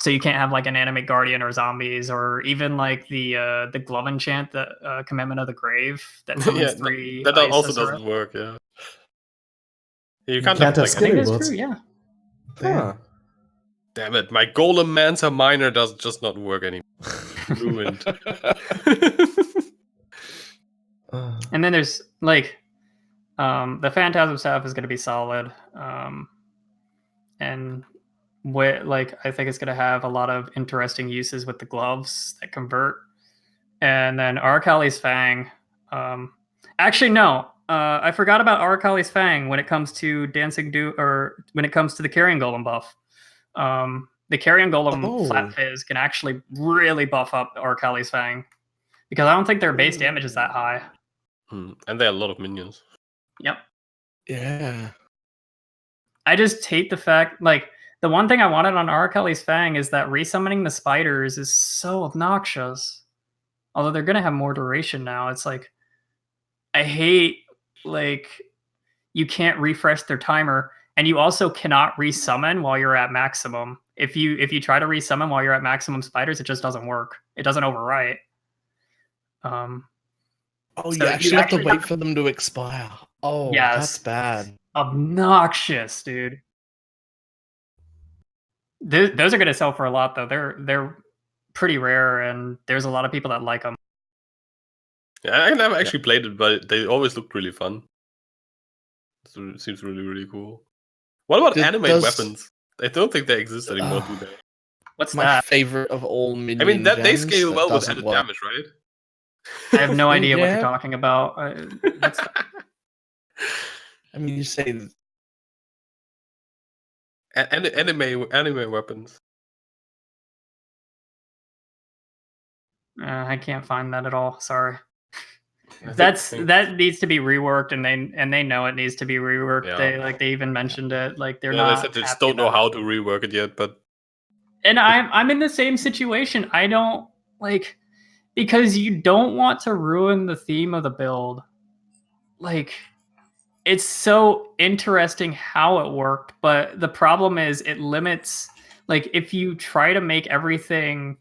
So you can't have like an animate guardian or zombies or even like the glove enchant, the Commitment of the Grave that summons 3. That also doesn't work. Yeah. You can't have I think that's bots. true. Yeah. Huh. Damn it, my Golem Mancer Miner does just not work anymore. Ruined. And then there's like the Phantasm stuff is going to be solid, and I think it's going to have a lot of interesting uses with the gloves that convert, and then Arcali's Fang. Actually, no, I forgot about Arcali's Fang when it comes to when it comes to the Carrion Golem buff. The Carrion Golem Flat Fizz can actually really buff up Arcali's Fang because I don't think their base damage is that high. And there are a lot of minions. Yep. Yeah. I just hate the fact, like, the one thing I wanted on Arcali's Fang is that resummoning the spiders is so obnoxious. Although they're going to have more duration now. It's like, I hate, like, you can't refresh their timer, and you also cannot resummon while you're at maximum. If you try to resummon while you're at maximum spiders, it just doesn't work. It doesn't overwrite. Oh, so you actually have to wait for them to expire. Oh, yes. That's bad. Obnoxious, dude. Those are going to sell for a lot, though. They're pretty rare, and there's a lot of people that like them. Yeah, I never actually played it, but they always looked really fun. It seems really, really cool. What about animate weapons? I don't think they exist anymore, do they? What's my that? favorite of all minion I mean, that they gems scale well with added work. damage, right? I have no idea what you're talking about. I mean, you say anime weapons. I can't find that at all. Sorry. That needs to be reworked, and they know it needs to be reworked. Yeah. They even mentioned it. Like they're not. They said they just don't know how to rework it yet, but. And I'm in the same situation. I don't like. Because you don't want to ruin the theme of the build. Like, it's so interesting how it worked, but the problem is it limits, like, if you try to make everything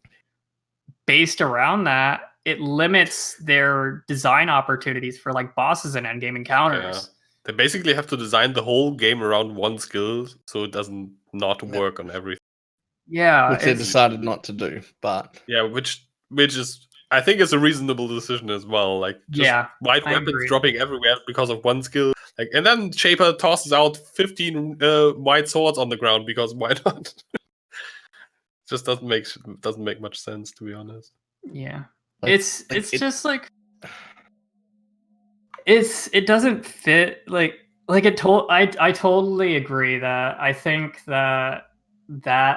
based around that, it limits their design opportunities for, like, bosses and endgame encounters. Yeah. They basically have to design the whole game around one skill, so it doesn't not work on everything. Yeah. Which they decided not to do, but... Yeah, which is... I think it's a reasonable decision as well. Like, just white weapons dropping everywhere because of one skill. Like, and then Shaper tosses out 15 white swords on the ground because why not? Just doesn't make much sense, to be honest. Yeah, it's just like it doesn't fit. Like it I totally agree that I think that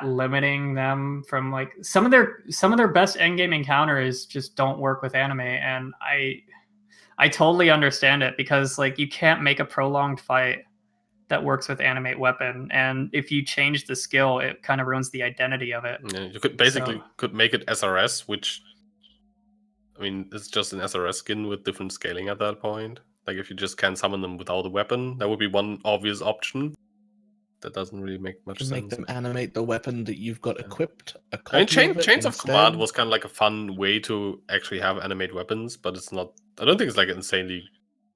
limiting them from like some of their best endgame encounters just don't work with anime, and I totally understand it because like you can't make a prolonged fight that works with animate weapon, and if you change the skill, it kind of ruins the identity of it. Yeah, you could basically make it SRS, which I mean it's just an SRS skin with different scaling at that point. Like if you just can't summon them without a weapon, that would be one obvious option. That doesn't really make much sense. Make them animate the weapon that you've got equipped. I mean, Chains of Command was kind of like a fun way to actually have animate weapons, but it's not. I don't think it's like an insanely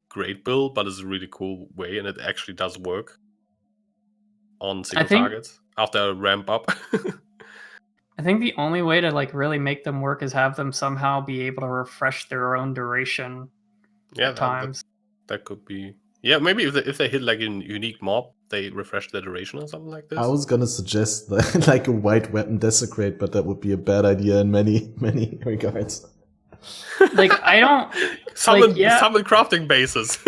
great build, but it's a really cool way, and it actually does work on single targets after a ramp up. I think the only way to like really make them work is have them somehow be able to refresh their own duration. Yeah, at times that could be. Yeah, maybe if they hit like a unique mob, they refresh their duration or something like this. I was gonna suggest like a white weapon desecrate, but that would be a bad idea in many regards. Like I don't summon crafting bases.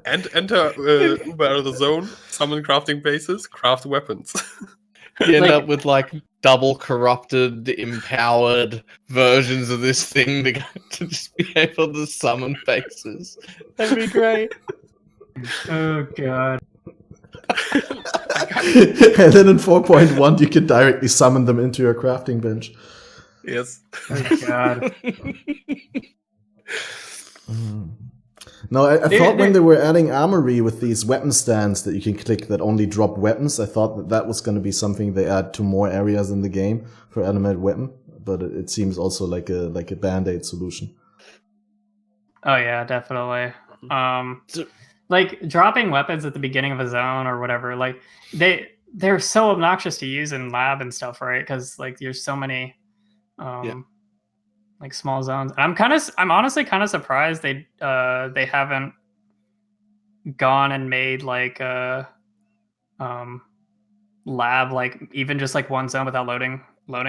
And enter Uber out of the zone. Summon crafting bases. Craft weapons. You end up with like double corrupted, empowered versions of this thing to just be able to summon faces. That'd be great. Oh god. And then in 4.1 you can directly summon them into your crafting bench. Yes. Oh god. No, I thought when they were adding armory with these weapon stands that you can click that only drop weapons, I thought that was going to be something they add to more areas in the game for animated weapon, but it seems also like a band-aid solution. Oh yeah, definitely. like dropping weapons at the beginning of a zone or whatever, like they're so obnoxious to use in lab and stuff, right? Because like there's so many like small zones. And I'm honestly kind of surprised they haven't gone and made like lab, like even just like one zone without loading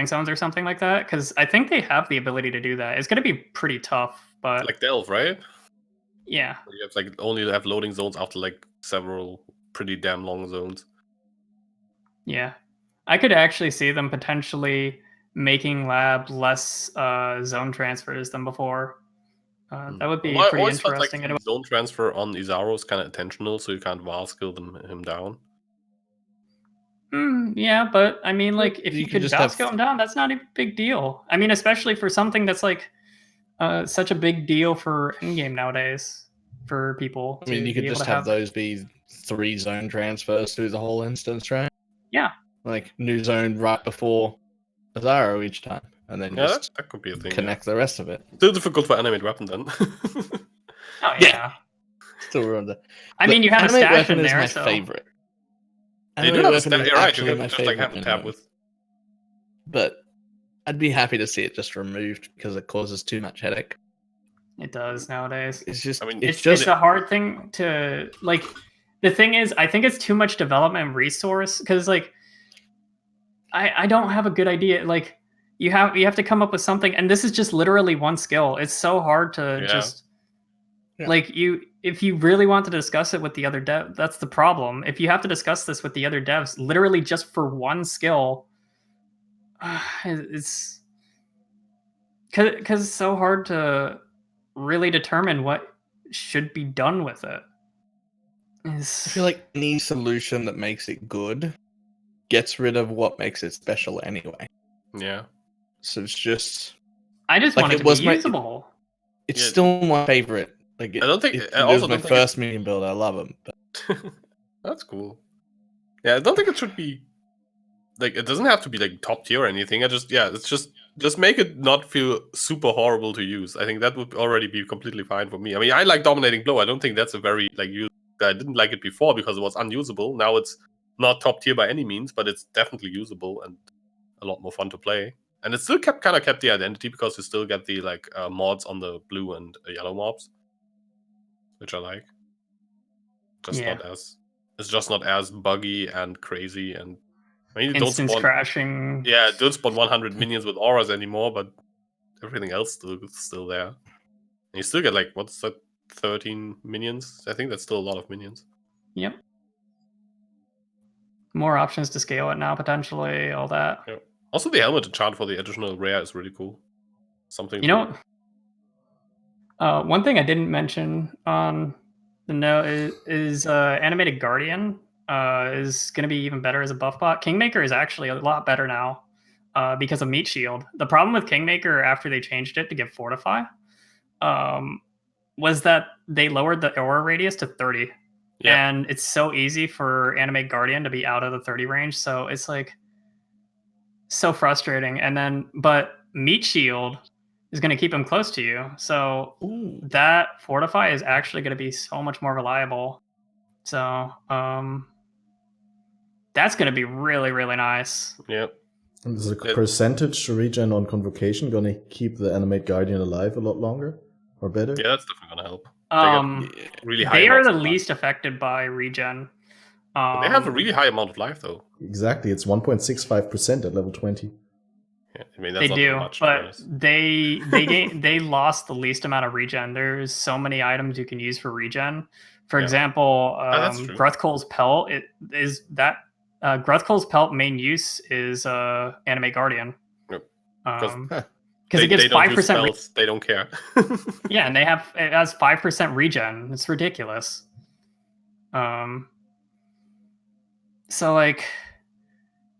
zones or something like that, because I think they have the ability to do that. It's going to be pretty tough, but Like Delve, right? yeah, You have like only have loading zones after like several pretty damn long zones. yeah, I could actually see them potentially making lab less zone transfers than before. That would be Well, I pretty always felt like interesting. the zone transfer on Izaro is kind of intentional, so you can't VAR skill him down. Yeah, but I mean, like, if You you could could just bounce have- him down, that's not a big deal. I mean, especially for something that's like such a big deal for endgame nowadays for people. I mean, to you could be able just to have those be 3 zone transfers through the whole instance, right? Yeah. Like new zone right before Azaro each time, and then Yeah, just that could be a thing. connect the rest of it. Still difficult for animate weapon then. Oh yeah. Still ruined it. I mean, you have a Animate stash weapon in is there, my so favorite. They do Animate have a weapon stat. is You're right. You actually can my just like have favorite a tab move. with. But I'd be happy to see it just removed because it causes too much headache. it does nowadays. It's just, I mean, It's just a hard thing to like. The thing is, I think it's too much development resource because like I don't have a good idea. Like you have to come up with something, and this is just literally one skill. It's so hard to just like if you really want to discuss it with the other dev, that's the problem. If you have to discuss this with the other devs, literally just for one skill, it's because it's so hard to really determine what should be done with it. I feel like any solution that makes it good gets rid of what makes it special anyway. Yeah. So it's just I just like, want it it to was be my- usable. it's Yeah. still my favorite. Like I don't think- it I was also my don't think it- first minion build. I love them. But That's cool. Yeah, I don't think it should be like it doesn't have to be like top tier or anything. It's just make it not feel super horrible to use. I think that would already be completely fine for me. I mean, I like dominating blow. I don't think that's a very like use. I didn't like it before because it was unusable. Now it's not top tier by any means, but it's definitely usable and a lot more fun to play. And it still kind of kept the identity because you still get the like mods on the blue and yellow mobs, which I like. It's just not as buggy and crazy, and I mean, you don't Instance spawn crashing. Yeah, don't spawn 100 minions with auras anymore, but everything else still there. And you still get like what's that, 13 minions? I think that's still a lot of minions. Yep. More options to scale it now, potentially, all that. Yeah. Also, the helmet enchant for the additional rare is really cool. Something You know, one thing I didn't mention on the note is Animated Guardian is going to be even better as a buff bot. Kingmaker is actually a lot better now because of Meat Shield. The problem with Kingmaker after they changed it to give Fortify was that they lowered the aura radius to 30. Yeah. And it's so easy for Animate Guardian to be out of the 30 range. So it's like so frustrating. And then, but Meat Shield is going to keep him close to you. So that Fortify is actually going to be so much more reliable. So that's going to be really, really nice. Yep. And is the percentage regen on Convocation going to keep the Animate Guardian alive a lot longer or better? Yeah, that's definitely going to help. Really high. They are the least affected by regen. But they have a really high amount of life, though. Exactly, it's 1.65% at level 20. Yeah, I mean, that's not much, but they lost the least amount of regen. There's so many items you can use for regen. For example, Gruthcole's Pelt. Gruthcole's Pelt main use is Animate Guardian. Yep. Because it gives 5%. They don't care. Yeah, and it has 5% regen. It's ridiculous. So like,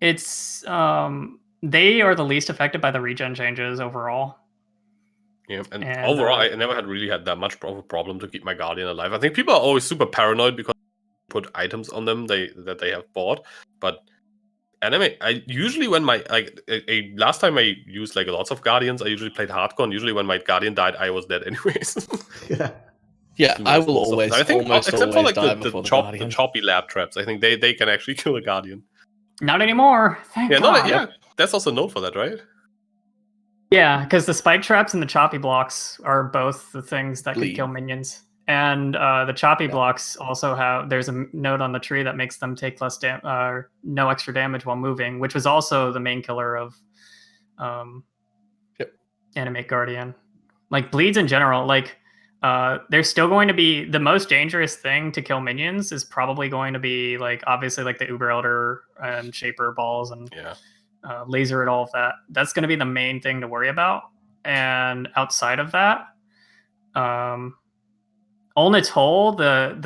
it's they are the least affected by the regen changes overall. Yeah, and overall, I never had that much of a problem to keep my Guardian alive. I think people are always super paranoid because they put items on them that they have bought, but I usually when my last time I used like lots of Guardians, I usually played hardcore, and usually when my Guardian died, I was dead anyways. Yeah. Yeah, He I knows will most of always, them. I think almost except for always like die the before the the Guardian. choppy lab traps. I think they can actually kill a guardian. Not anymore. Thank Yeah, God. yeah. That's also a note for that, right? Yeah, because the spike traps and the choppy blocks are both the things that Bleed. could kill minions. And the choppy Yeah. blocks also have, there's a note on the tree that makes them take no extra damage while moving, which was also the main killer of Yep. Animate Guardian. Like bleeds in general, like there's still going to be the most dangerous thing to kill minions is probably going to be like obviously like the Uber Elder and Shaper balls and Yeah. laser and all of that. That's going to be the main thing to worry about. And outside of that, Olnit's Hole, the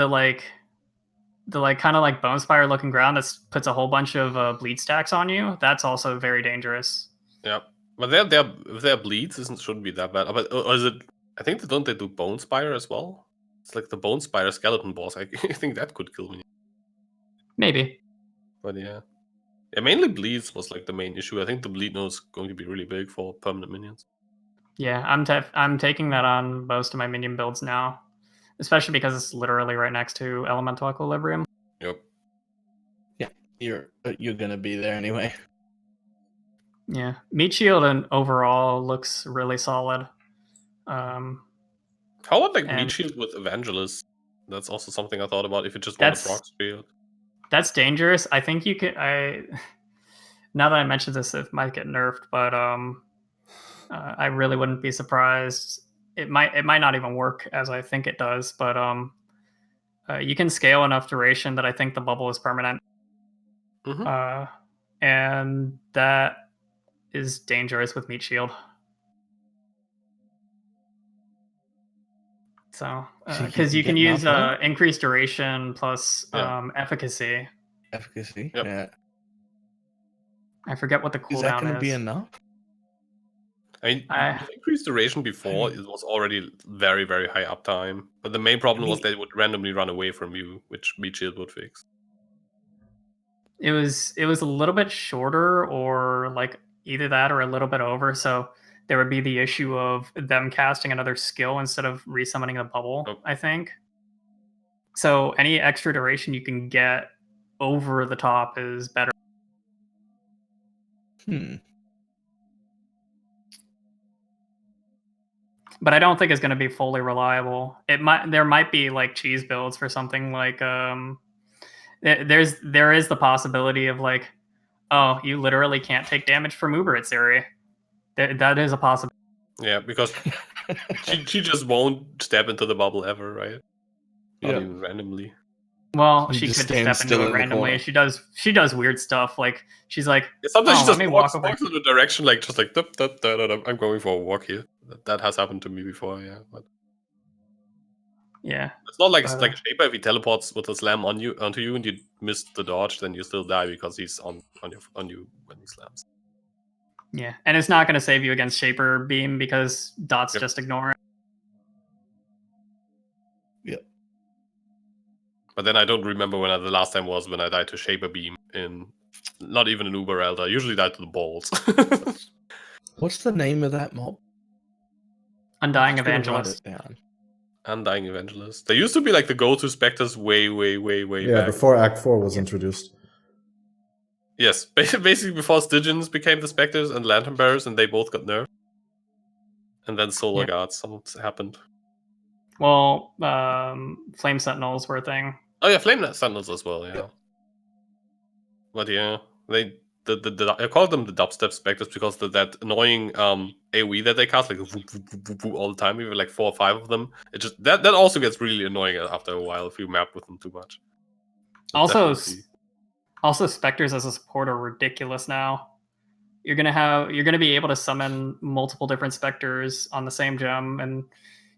kind of like Bone Spire looking ground that puts a whole bunch of bleed stacks on you. That's also very dangerous. Yeah. But their bleeds shouldn't be that bad. But or is it? I think don't they do Bone Spire as well? It's like the Bone Spire skeleton boss. I think that could kill me. Maybe. But yeah. Yeah, mainly bleeds was like the main issue. I think the bleed node is going to be really big for permanent minions. Yeah, I'm taking that on most of my minion builds now, especially because it's literally right next to Elemental Equilibrium. Yep. Yeah, you're gonna be there anyway. Yeah, Meat Shield and overall looks really solid. How about like And- Meat Shield with Evangelist? That's also something I thought about if you just want a proc shield. That's dangerous. I think you could. Now that I mentioned this, it might get nerfed, but I really wouldn't be surprised. It might not even work as I think it does, but you can scale enough duration that I think the bubble is permanent. Mm-hmm. And that is dangerous with Meat Shield. So, because you can use increased duration plus efficacy. Efficacy, Yep. yeah. I forget what the cooldown is. Is that going to be enough? I mean, with increased duration before, it was already very, very high uptime. But the main problem was they would randomly run away from you, which Meat Shield would fix. It was a little bit shorter, or like either that or a little bit over. So there would be the issue of them casting another skill instead of resummoning the bubble, I think. So any extra duration you can get over the top is better. But I don't think it's going to be fully reliable. There might be like cheese builds for something like there is the possibility of like, oh, you literally can't take damage from Uber at Siri. That is a possibility. Yeah, because she just won't step into the bubble ever, right? Not even randomly. Well, she could just step into it randomly. She does weird stuff. Like she's like, sometimes she just walks in the direction, like just like I'm going for a walk here. That has happened to me before, yeah. But yeah, it's not like it's like Shaper. If he teleports with a slam onto you and you miss the dodge, then you still die because he's on you when he slams. Yeah, and it's not going to save you against Shaper Beam because dots just ignore it. Yep. But then I don't remember when the last time was when I died to Shaper Beam in not even an Uber Elder. I usually died to the balls. What's the name of that mob? Undying Evangelist. Undying Evangelist. They used to be like the go-to Spectres way back. Yeah, before Act 4 was introduced. Yes, basically before Stygians became the Spectres and Lantern Bearers, and they both got nerfed. And then Solar Guards, something happened. Well, Flame Sentinels were a thing. Oh yeah, Flame Sentinels as well, yeah. But yeah, I call them the dubstep Spectres because that annoying AoE that they cast, like all the time, even like 4 or 5 of them. It just that also gets really annoying after a while if you map with them too much. Also, Spectres as a support are ridiculous now. You're gonna be able to summon multiple different Spectres on the same gem, and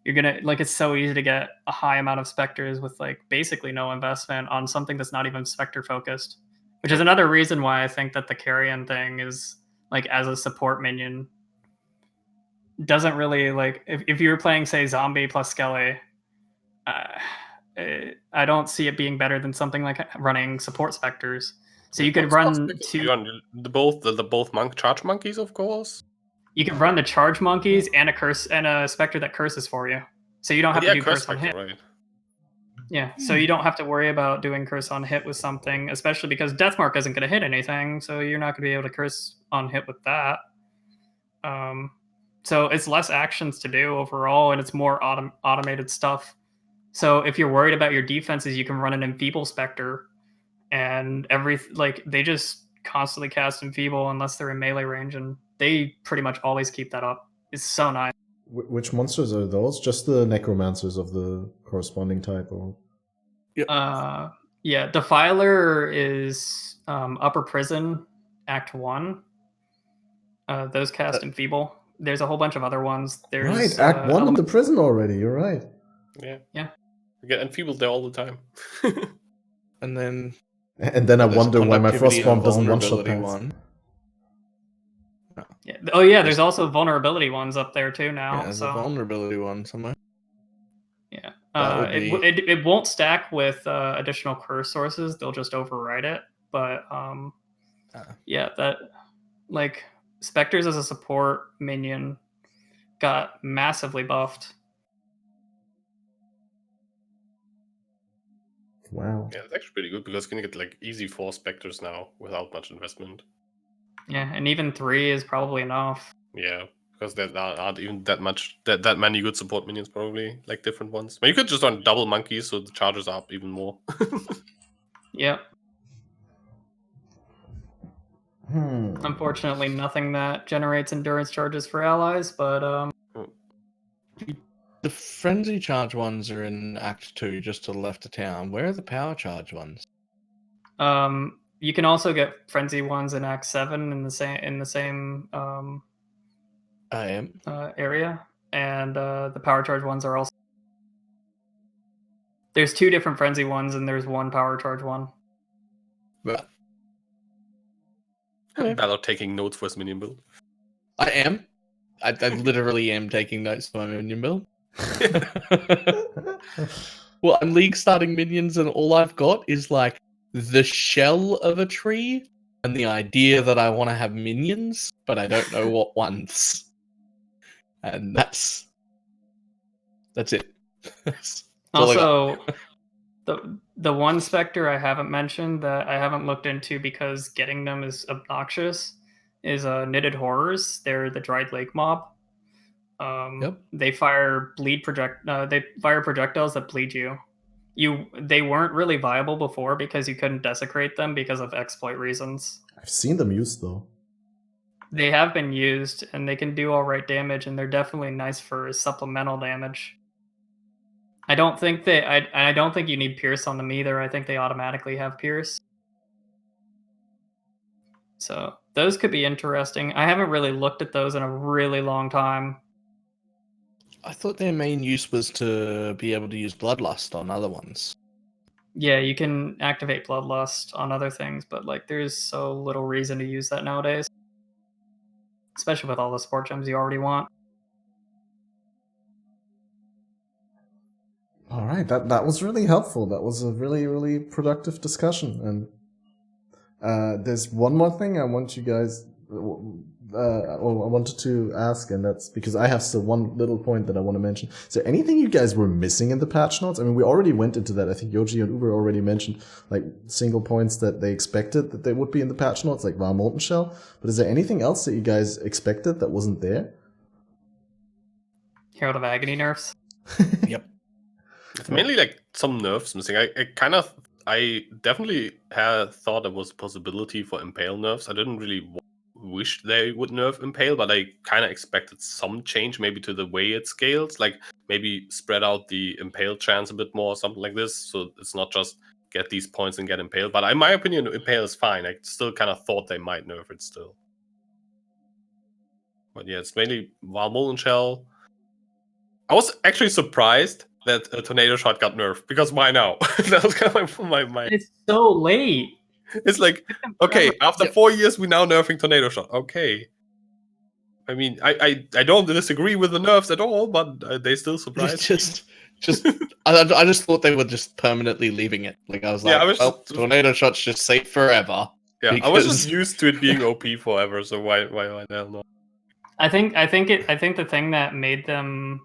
you're gonna it's so easy to get a high amount of Spectres with like basically no investment on something that's not even Spectre focused. Which is another reason why I think that the Carrion thing is like as a support minion doesn't really like if you were playing say Zombie plus Skelly, I don't see it being better than something like running support Spectres. So you could run the both charge monkeys, of course. You could run the charge monkeys and a curse and a Spectre that curses for you. So you don't have Yeah, to do curse on hit. Spectre, right? Yeah, so you don't have to worry about doing curse on hit with something, especially because Deathmark isn't going to hit anything, so you're not going to be able to curse on hit with that. So it's less actions to do overall, and it's more automated stuff. So if you're worried about your defenses, you can run an Enfeeble Spectre, and they just constantly cast Enfeeble unless they're in melee range, and they pretty much always keep that up. It's so nice. Which monsters are those? Just the necromancers of the corresponding type, or? Yeah, Defiler is Upper Prison, Act 1. Those cast Enfeeble. There's a whole bunch of other ones. There's Right, Act 1 in the prison already, you're right. Yeah. Yeah. You get enfeebled there all the time. And then I wonder why my conductivity and Frostbomb doesn't one-shot vulnerability pants. one. Yeah. Oh yeah, there's also vulnerability ones up there too now. Yeah, there's so a vulnerability one somewhere. yeah, That would be- it won't stack with additional curse sources. They'll just override it. But yeah, that like Spectres as a support minion got massively buffed. Wow. Yeah, it's actually pretty good because you can get like easy 4 Spectres now without much investment. Yeah, and even 3 is probably enough. Yeah, because there aren't even that many good support minions, probably, like different ones. But you could just run double monkeys, so the charges are up even more. Yep. Unfortunately, nothing that generates endurance charges for allies, but The frenzy charge ones are in Act 2, just to the left of town. Where are the power charge ones? you can also get frenzy ones in Act 7 in the same area, and the power charge ones are also. There's 2 different frenzy ones, and there's 1 power charge one. Right. Balor taking notes for his minion build. I am. I literally am taking notes for my minion build. Well, I'm league starting minions, and all I've got is like the shell of a tree and the idea that I want to have minions, but I don't know what ones. And that's it. That's all I got. Also, the one Spectre I haven't mentioned that I haven't looked into because getting them is obnoxious is Knitted Horrors. They're the Dried Lake mob. Yep. They fire projectiles that bleed you. They weren't really viable before because you couldn't desecrate them because of exploit reasons. I've seen them used though. They have been used and they can do alright damage, and they're definitely nice for supplemental damage. I don't think you need Pierce on them either. I think they automatically have Pierce. So those could be interesting. I haven't really looked at those in a really long time. I thought their main use was to be able to use Bloodlust on other ones. Yeah, you can activate Bloodlust on other things, but like there's so little reason to use that nowadays. Especially with all the support gems you already want. All right, that was really helpful. That was a really, really productive discussion. And there's one more thing I want you guys, I wanted to ask, and that's because I have still one little point that I want to mention. Is there anything you guys were missing in the patch notes? I mean, we already went into that. I think Yoji and Uber already mentioned like single points that they expected that they would be in the patch notes, like Var Molten Shell. But is there anything else that you guys expected that wasn't there? Herald of Agony nerfs. Yep. It's mainly like some nerfs missing. I definitely had thought there was a possibility for Impale nerfs. I didn't really wish they would nerf Impale, but I kind of expected some change maybe to the way it scales. Like maybe spread out the Impale chance a bit more or something like this. So it's not just get these points and get Impale. But in my opinion, Impale is fine. I still kind of thought they might nerf it still. But yeah, it's mainly Var Molten Shell. I was actually surprised that a Tornado Shot got nerfed, because why now? That was kind of my. It's so late. It's like, okay, after 4 years, we're now nerfing Tornado Shot. Okay. I mean, I don't disagree with the nerfs at all, but they still surprised me. I just thought they were just permanently leaving it. Like I was like, Tornado Shot's just safe forever. Yeah, I was just used to it being OP forever, so why the hell not? I think the thing that made them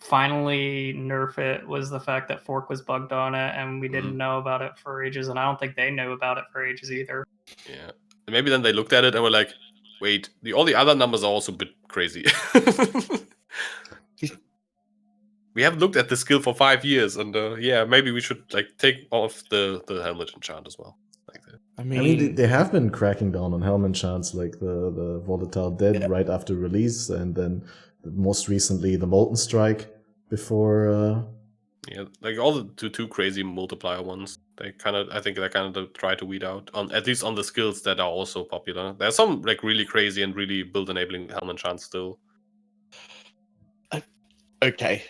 finally nerf it was the fact that Fork was bugged on it, and we didn't know about it for ages, and I don't think they knew about it for ages either. Yeah. And maybe then they looked at it and were like, wait, all the other numbers are also a bit crazy. We haven't looked at the skill for 5 years, and yeah, maybe we should like take off the helmet enchant as well. Like that. I mean, they have been cracking down on helmet enchants, like the Volatile Dead right after release, and then most recently the Molten Strike before. Yeah, like all the too crazy multiplier ones. I think they kind of try to weed out on at least on the skills that are also popular. There's some like really crazy and really build enabling helmet enchants still. Okay.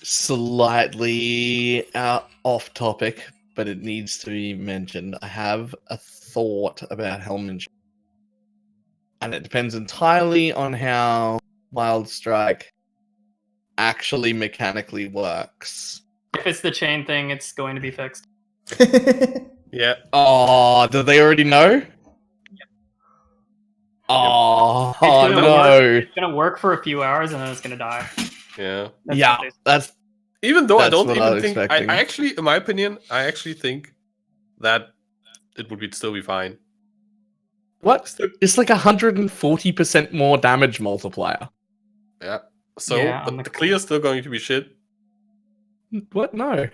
Slightly off topic, but it needs to be mentioned. I have a thought about helmet, and it depends entirely on how Wild Strike actually mechanically works. If it's the chain thing, it's going to be fixed. Yeah. Oh, do they already know? Yep. Oh, It's gonna work for a few hours and then it's gonna die. Yeah. That's even though I that's don't what even was think I expecting. actually, in my opinion, I actually think that it would still be fine. What? It's like 140% more damage multiplier. Yeah. So, Yeah, but the clear is still going to be shit. What? No.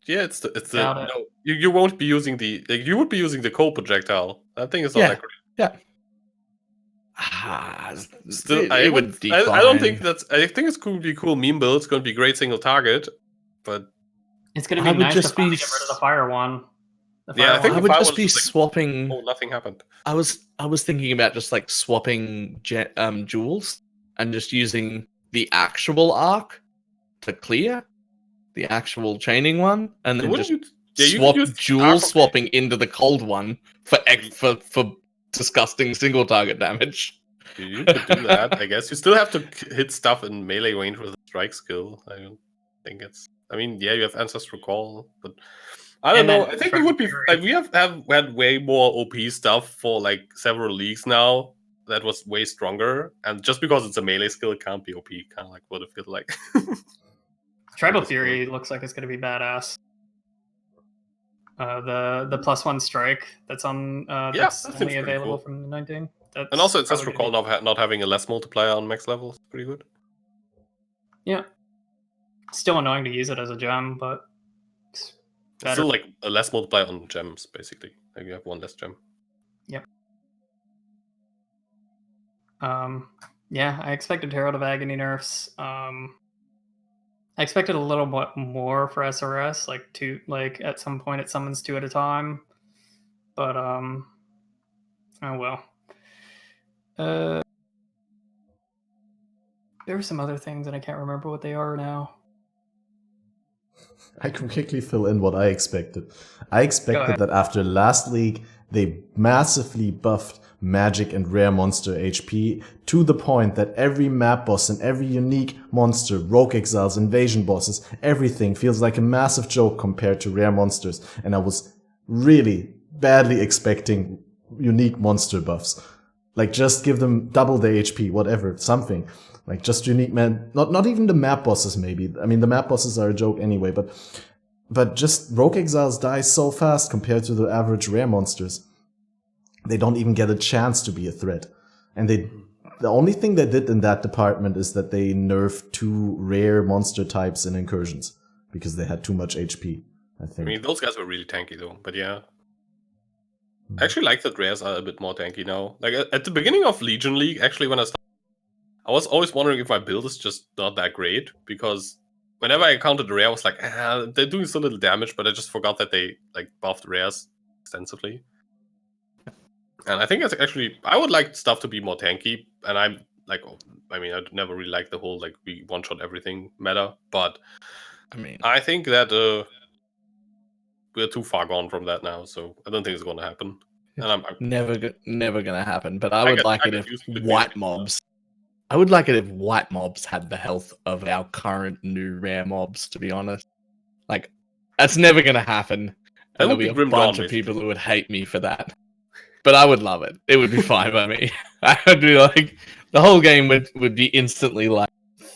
Yeah, it's the Got it. no. You won't be using you would be using the cold projectile. That thing is not that great. Yeah. Still, it would be fine. I don't think I think it's going to be a cool meme build. It's going to be a great single target, but it's going to be nice to finally get rid of the fire one. Yeah, I think I would just be swapping. Oh, nothing happened. I was thinking about just like swapping jewels and just using the actual arc to clear the actual chaining one, and then just swap jewel swapping into the cold one for disgusting single target damage. You could do that, I guess. You still have to hit stuff in melee range with a strike skill. I don't think it's. I mean, yeah, you have Ancestral Call, but I don't know. I think it would be. Like, we have had way more OP stuff for like several leagues now. That was way stronger, and just because it's a melee skill, it can't be OP. Kind of like what it feels like. Tribal Fury looks like it's going to be badass. The +1 strike that's on that's only available from the 19. And also Ancestral Call not having a less multiplier on max level is pretty good. Yeah. Still annoying to use it as a gem, but it's still like a less multiplier on gems, basically. Like you have one less gem. Yep. Yeah, I expected Herald of Agony nerfs. I expected a little bit more for SRS, like at some point it summons 2 at a time. But oh well. There were some other things and I can't remember what they are now. I can quickly fill in what I expected. I expected that after last league, they massively buffed magic and rare monster HP to the point that every map boss and every unique monster, rogue exiles, invasion bosses, everything feels like a massive joke compared to rare monsters. And I was really badly expecting unique monster buffs. Like, just give them double their HP, whatever, something. Like, just unique not even the map bosses, maybe. I mean, the map bosses are a joke anyway, but just rogue exiles die so fast compared to the average rare monsters. They don't even get a chance to be a threat. And the only thing they did in that department is that they nerfed 2 rare monster types in incursions because they had too much HP, I think. I mean, those guys were really tanky though, but yeah. I actually like that rares are a bit more tanky now. Like at the beginning of Legion League, actually when I started, I was always wondering if my build is just not that great, because whenever I encountered a rare, I was like, they're doing so little damage, but I just forgot that they like buffed rares extensively. And I think it's actually, I would like stuff to be more tanky, and I'm like, I mean, I never really liked the whole like we one-shot everything meta, but I mean, I think that we're too far gone from that now, so I don't think it's going to happen. And I'm never gonna happen. But I would like it if white mobs. I would like it if white mobs had the health of our current new rare mobs. To be honest, like that's never gonna happen. And there'll be a bunch of people who would hate me for that. But I would love it. It would be fine by me. I would be like, the whole game would be instantly like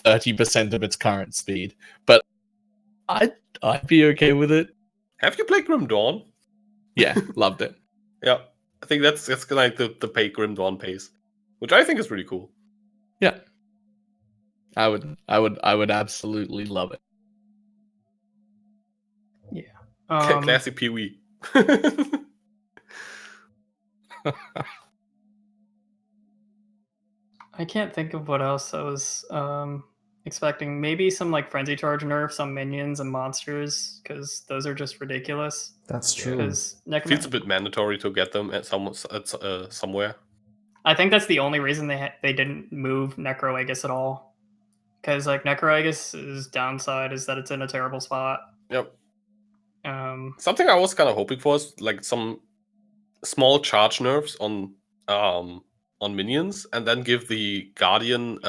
30% of its current speed. But I'd be okay with it. Have you played Grim Dawn? Yeah, loved it. Yeah, I think that's like the Grim Dawn pace, which I think is really cool. Yeah, I would absolutely love it. Classic PoE. I can't think of what else I was expecting. Maybe some like frenzy charge nerfs on minions and monsters, because those are just ridiculous. That's true. Because Feels a bit mandatory to get them at somewhere. I think that's the only reason they didn't move Necroagus at all. Because like Necroagus's downside is that it's in a terrible spot. Yep. Something I was kind of hoping for is like some small charge nerfs on minions, and then give the Guardian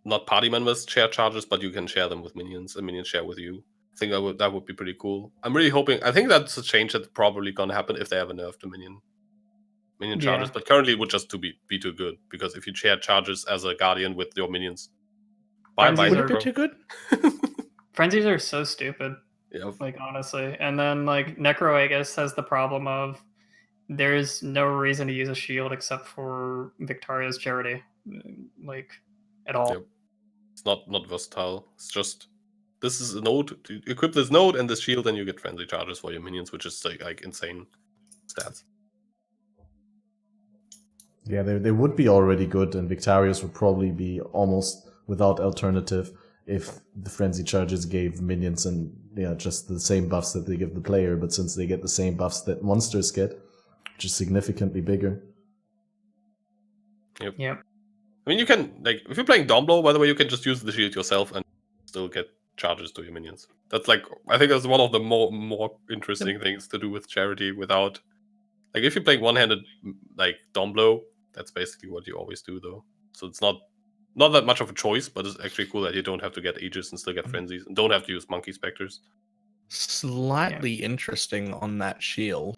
not party members share charges, but you can share them with minions, and minions share with you. I think that would be pretty cool. I'm really hoping. I think that's a change that's probably gonna happen if they ever nerf the minion charges. Yeah. But currently, it would just be too good, because if you share charges as a Guardian with your minions, bye bye. Frenzies Would it be too good? Frenzies are so stupid. Yeah. Like honestly, and then like Necroagus has the problem of there's no reason to use a shield except for Victoria's Charity, like at all. Yep. It's not versatile. It's just, this is a node. You equip this node and this shield, and you get frenzy charges for your minions, which is like insane stats. Yeah, they would be already good, and Victarius would probably be almost without alternative if the frenzy charges gave minions and just the same buffs that they give the player, but since they get the same buffs that monsters get, which is significantly bigger. Yep. I mean, you can, like, if you're playing Domblow, by the way, you can just use the shield yourself and still get charges to your minions. That's like, I think that's one of the more interesting things to do with Charity without, like, if you're playing one-handed, like, Domblow, that's basically what you always do, though. So it's not that much of a choice, but it's actually cool that you don't have to get Aegis and still get Frenzies, and don't have to use Monkey Spectres. Slightly interesting on that shield.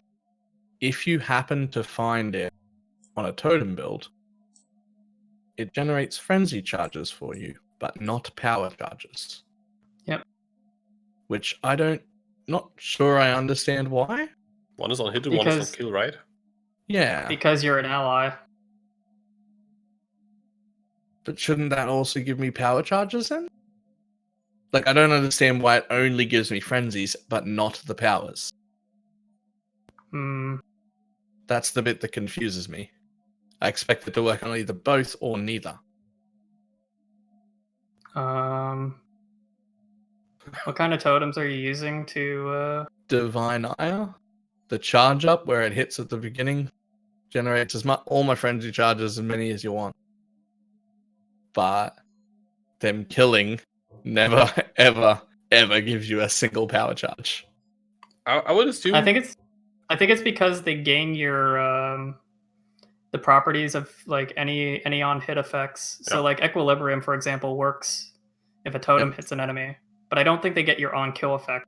If you happen to find it on a totem build, it generates frenzy charges for you, but not power charges. Yep. Which not sure I understand why. One is on hit and one is on kill, right? Yeah. Because you're an ally. But shouldn't that also give me power charges then? Like, I don't understand why it only gives me frenzies, but not the powers. That's the bit that confuses me. I expect it to work on either both or neither. What kind of totems are you using to... Divine Ire? The charge up where it hits at the beginning generates all my frenzy charges, as many as you want. But them killing never, ever, ever gives you a single power charge. I would assume... I think it's because they gain your... the properties of like any on hit effects. So like Equilibrium, for example, works if a totem hits an enemy, but I don't think they get your on kill effect.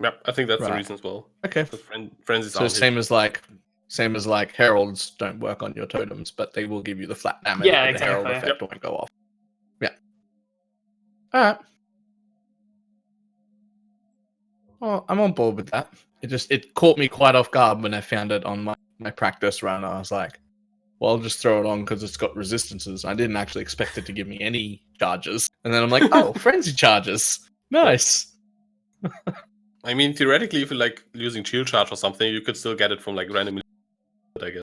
Yeah, I think that's the reason as well. Okay. Frenzy's so same as like heralds don't work on your totems, but they will give you the flat damage. Yeah, but exactly. The herald effect won't go off. Yeah. All right. Well, I'm on board with that. It caught me quite off guard when I found it on my practice run. I was like, well, I'll just throw it on because it's got resistances. I didn't actually expect it to give me any charges. And then I'm like, oh, frenzy charges. Nice. I mean, theoretically, if you're like using shield charge or something, you could still get it from like randomly, I guess.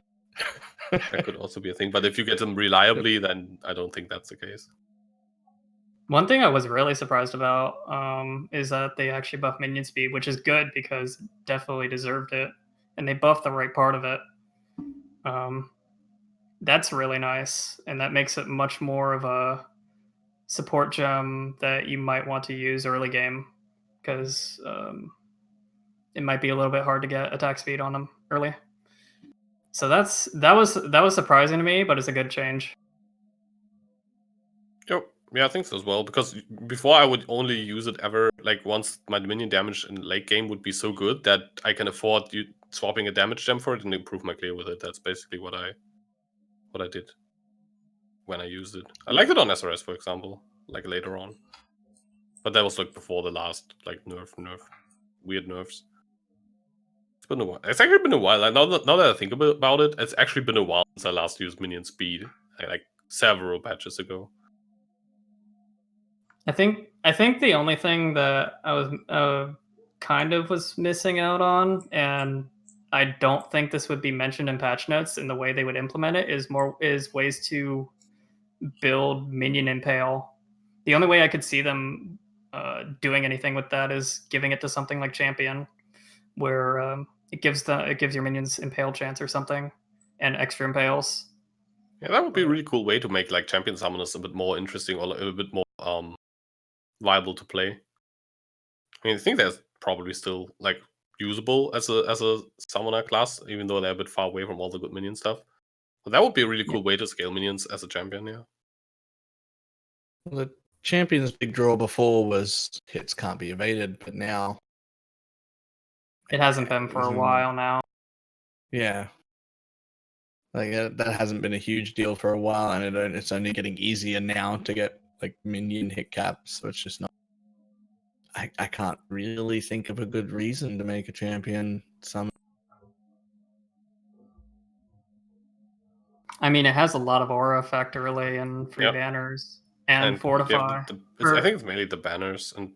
That could also be a thing. But if you get them reliably, then I don't think that's the case. One thing I was really surprised about is that they actually buffed minion speed, which is good because it definitely deserved it. And they buffed the right part of it. That's really nice. And that makes it much more of a support gem that you might want to use early game. Because it might be a little bit hard to get attack speed on them early. So that was surprising to me, but it's a good change. Yep. Yeah, I think so as well. Because before I would only use it ever like once my minion damage in late game would be so good that I can afford swapping a damage gem for it and improve my clear with it. That's basically what I did. when I used it. I liked it on SRS, for example, like later on. But that was like before the last like weird nerfs. It's been a while. It's actually been a while. Like, now that I think about it, it's actually been a while since I last used minion speed, like several patches ago. I think the only thing that I was kind of was missing out on, and I don't think this would be mentioned in patch notes in the way they would implement it, is ways to build minion impale. The only way I could see them doing anything with that is giving it to something like champion, where it gives your minions impale chance or something, and extra impales. Yeah, that would be a really cool way to make like champion summoners a bit more interesting or a little bit more viable to play. I mean, I think that's probably still like usable as a summoner class, even though they're a bit far away from all the good minion stuff. But that would be a really cool way to scale minions as a champion, yeah. The champion's big draw before was hits can't be evaded, but now it hasn't been for a while now. Yeah, like that hasn't been a huge deal for a while, and it's only getting easier now to get like minion hit caps. So it's just not. I can't really think of a good reason to make a champion summon. I mean, it has a lot of aura effect early and free banners and fortify. I think it's mainly the banners and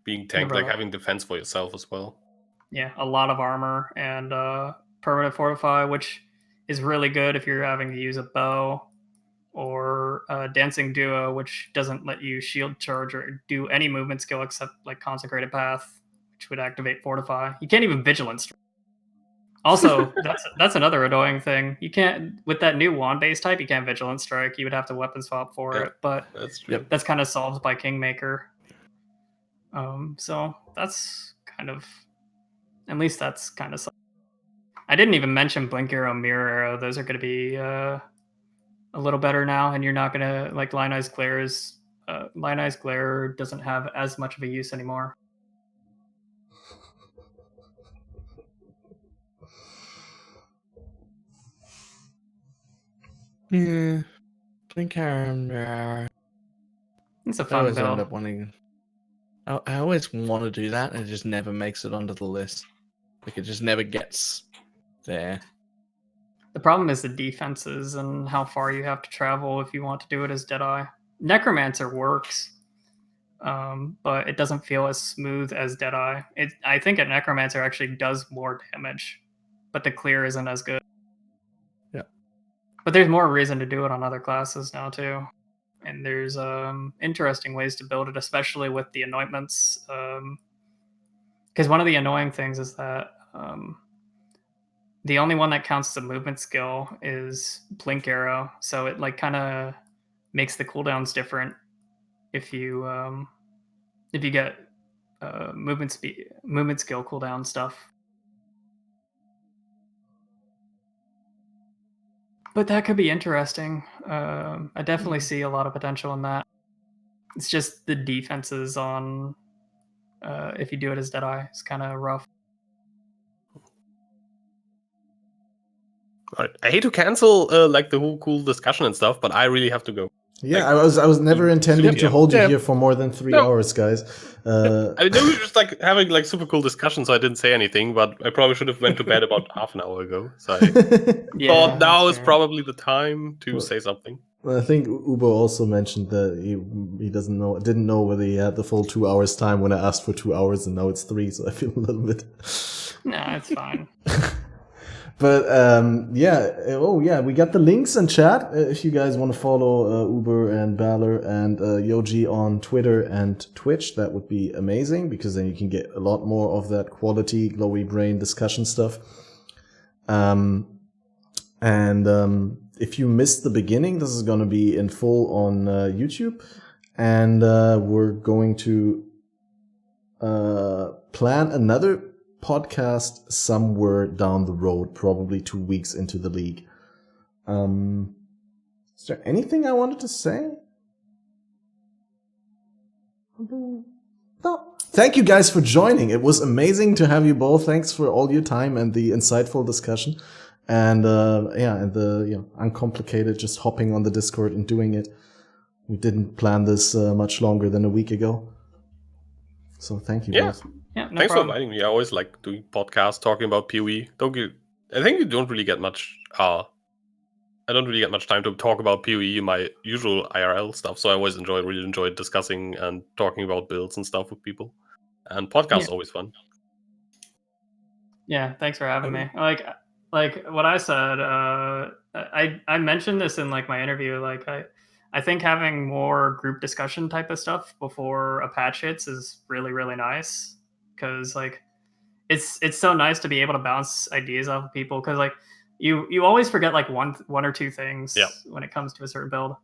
being tanked, like having defense for yourself as well. Yeah, a lot of armor and permanent fortify, which is really good if you're having to use a bow, or dancing duo, which doesn't let you shield charge or do any movement skill except like consecrated path, which would activate fortify. You can't even vigilant strike. Also, that's another annoying thing. You can't, with that new wand base type, you can't vigilant strike. You would have to weapon swap for it, but that's kind of solved by Kingmaker. So that's kind of, at least that's kind of. I didn't even mention Blink Arrow, Mirror Arrow. Those are going to be a little better now, and you're not going to like Lionized Glare is. Lionized Glare doesn't have as much of a use anymore. Yeah, Blink Arrow. It's a fun build. End up wanting. I always want to do that, and it just never makes it onto the list. Like it just never gets there. The problem is the defenses and how far you have to travel if you want to do it as Deadeye. Necromancer works, but it doesn't feel as smooth as Deadeye. I think a Necromancer actually does more damage, but the clear isn't as good. Yeah. But there's more reason to do it on other classes now too. And there's interesting ways to build it, especially with the anointments. Because one of the annoying things is that the only one that counts as a movement skill is Blink Arrow. So it like kind of makes the cooldowns different if you get movement skill cooldown stuff. But that could be interesting. I definitely see a lot of potential in that. It's just the defenses on if you do it as Deadeye, it's kind of rough. Right. I hate to cancel like the whole cool discussion and stuff, but I really have to go. Yeah, like, I was never intending to hold you here for more than 3 hours, guys. I know we were just like having like super cool discussion, so I didn't say anything, but I probably should have went to bed about half an hour ago. So I thought now is probably the time to say something. Well, I think Ubo also mentioned that he didn't know whether he had the full 2 hours time when I asked for 2 hours, and now it's 3, so I feel a little bit. No, it's fine. But we got the links in chat. If you guys want to follow Uber and Balor and Yoji on Twitter and Twitch, that would be amazing, because then you can get a lot more of that quality glowy brain discussion stuff. If you missed the beginning, this is going to be in full on YouTube, and we're going to plan another podcast somewhere down the road, probably 2 weeks into the league. Is there anything I wanted to say? No. Thank you guys for joining. It was amazing to have you both. Thanks for all your time and the insightful discussion. and and the uncomplicated, just hopping on the Discord and doing it. We didn't plan this much longer than a week ago. So thank you both. Yeah, no Thanks problem. for inviting me. I always like doing podcasts talking about PoE. I think you don't really get much. I don't really get much time to talk about PoE in my usual IRL stuff. So I always really enjoy discussing and talking about builds and stuff with people. And podcasts are always fun. Yeah, thanks for having me. Like what I said, I mentioned this in like my interview. Like I think having more group discussion type of stuff before a patch hits is really, really nice, because like it's so nice to be able to bounce ideas off of people, because like you always forget like one or two things when it comes to a certain build.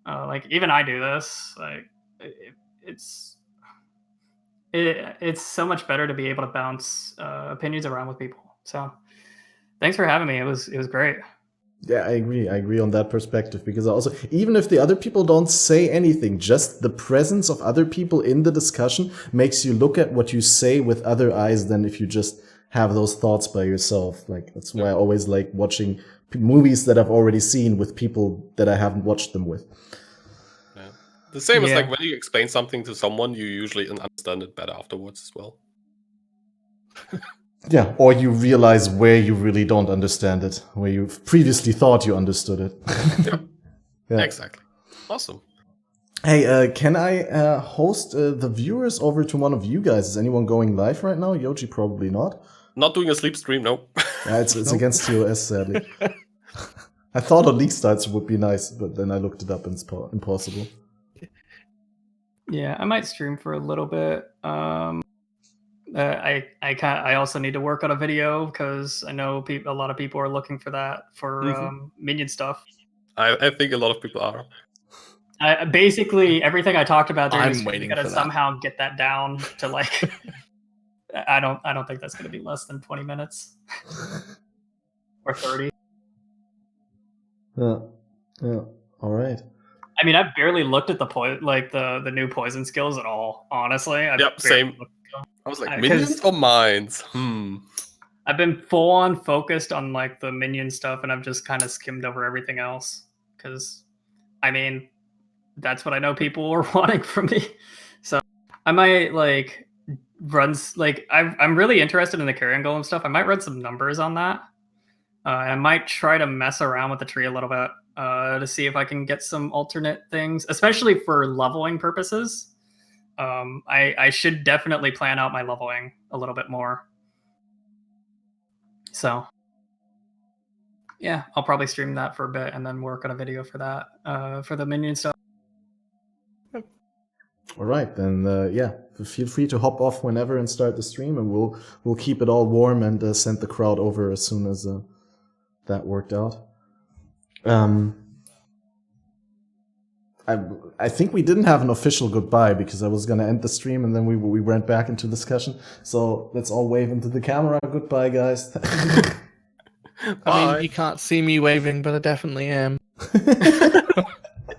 Like even I do this. Like it's so much better to be able to bounce opinions around with people. So thanks for having me. It was great. Yeah, I agree on that perspective, because also, even if the other people don't say anything, just the presence of other people in the discussion makes you look at what you say with other eyes than if you just have those thoughts by yourself. Like, that's why I always like watching movies that I've already seen with people that I haven't watched them with. Yeah. The same as like when you explain something to someone, you usually understand it better afterwards as well. Yeah, or you realize where you really don't understand it, where you previously thought you understood it. Yeah, exactly. Awesome. Hey, can I host the viewers over to one of you guys? Is anyone going live right now? Yoji, probably not. Not doing a sleep stream, no. Yeah, it's against TOS, sadly. I thought a league starts would be nice, but then I looked it up and it's impossible. Yeah, I might stream for a little bit. I also need to work on a video, because I know a lot of people are looking for that for minion stuff. I think a lot of people are. Basically, everything I talked about during I'm the stream, waiting gotta for that. somehow get that down to like. I don't think that's going to be less than 20 minutes or 30. Yeah. All right. I mean, I've barely looked at the new poison skills at all. Honestly, Same. I was like, minions or mines? I've been full on focused on like the minion stuff, and I've just kind of skimmed over everything else, because I mean, that's what I know people were wanting from me. So I might like runs like I'm really interested in the carrion golem stuff. I might run some numbers on that. I might try to mess around with the tree a little bit to see if I can get some alternate things, especially for leveling purposes. I should definitely plan out my leveling a little bit more. So yeah, I'll probably stream that for a bit and then work on a video for that, for the minion stuff. All right, then feel free to hop off whenever and start the stream, and we'll keep it all warm and send the crowd over as soon as that worked out. I think we didn't have an official goodbye, because I was going to end the stream and then we went back into discussion. So let's all wave into the camera. Goodbye, guys. I mean, you can't see me waving, but I definitely am.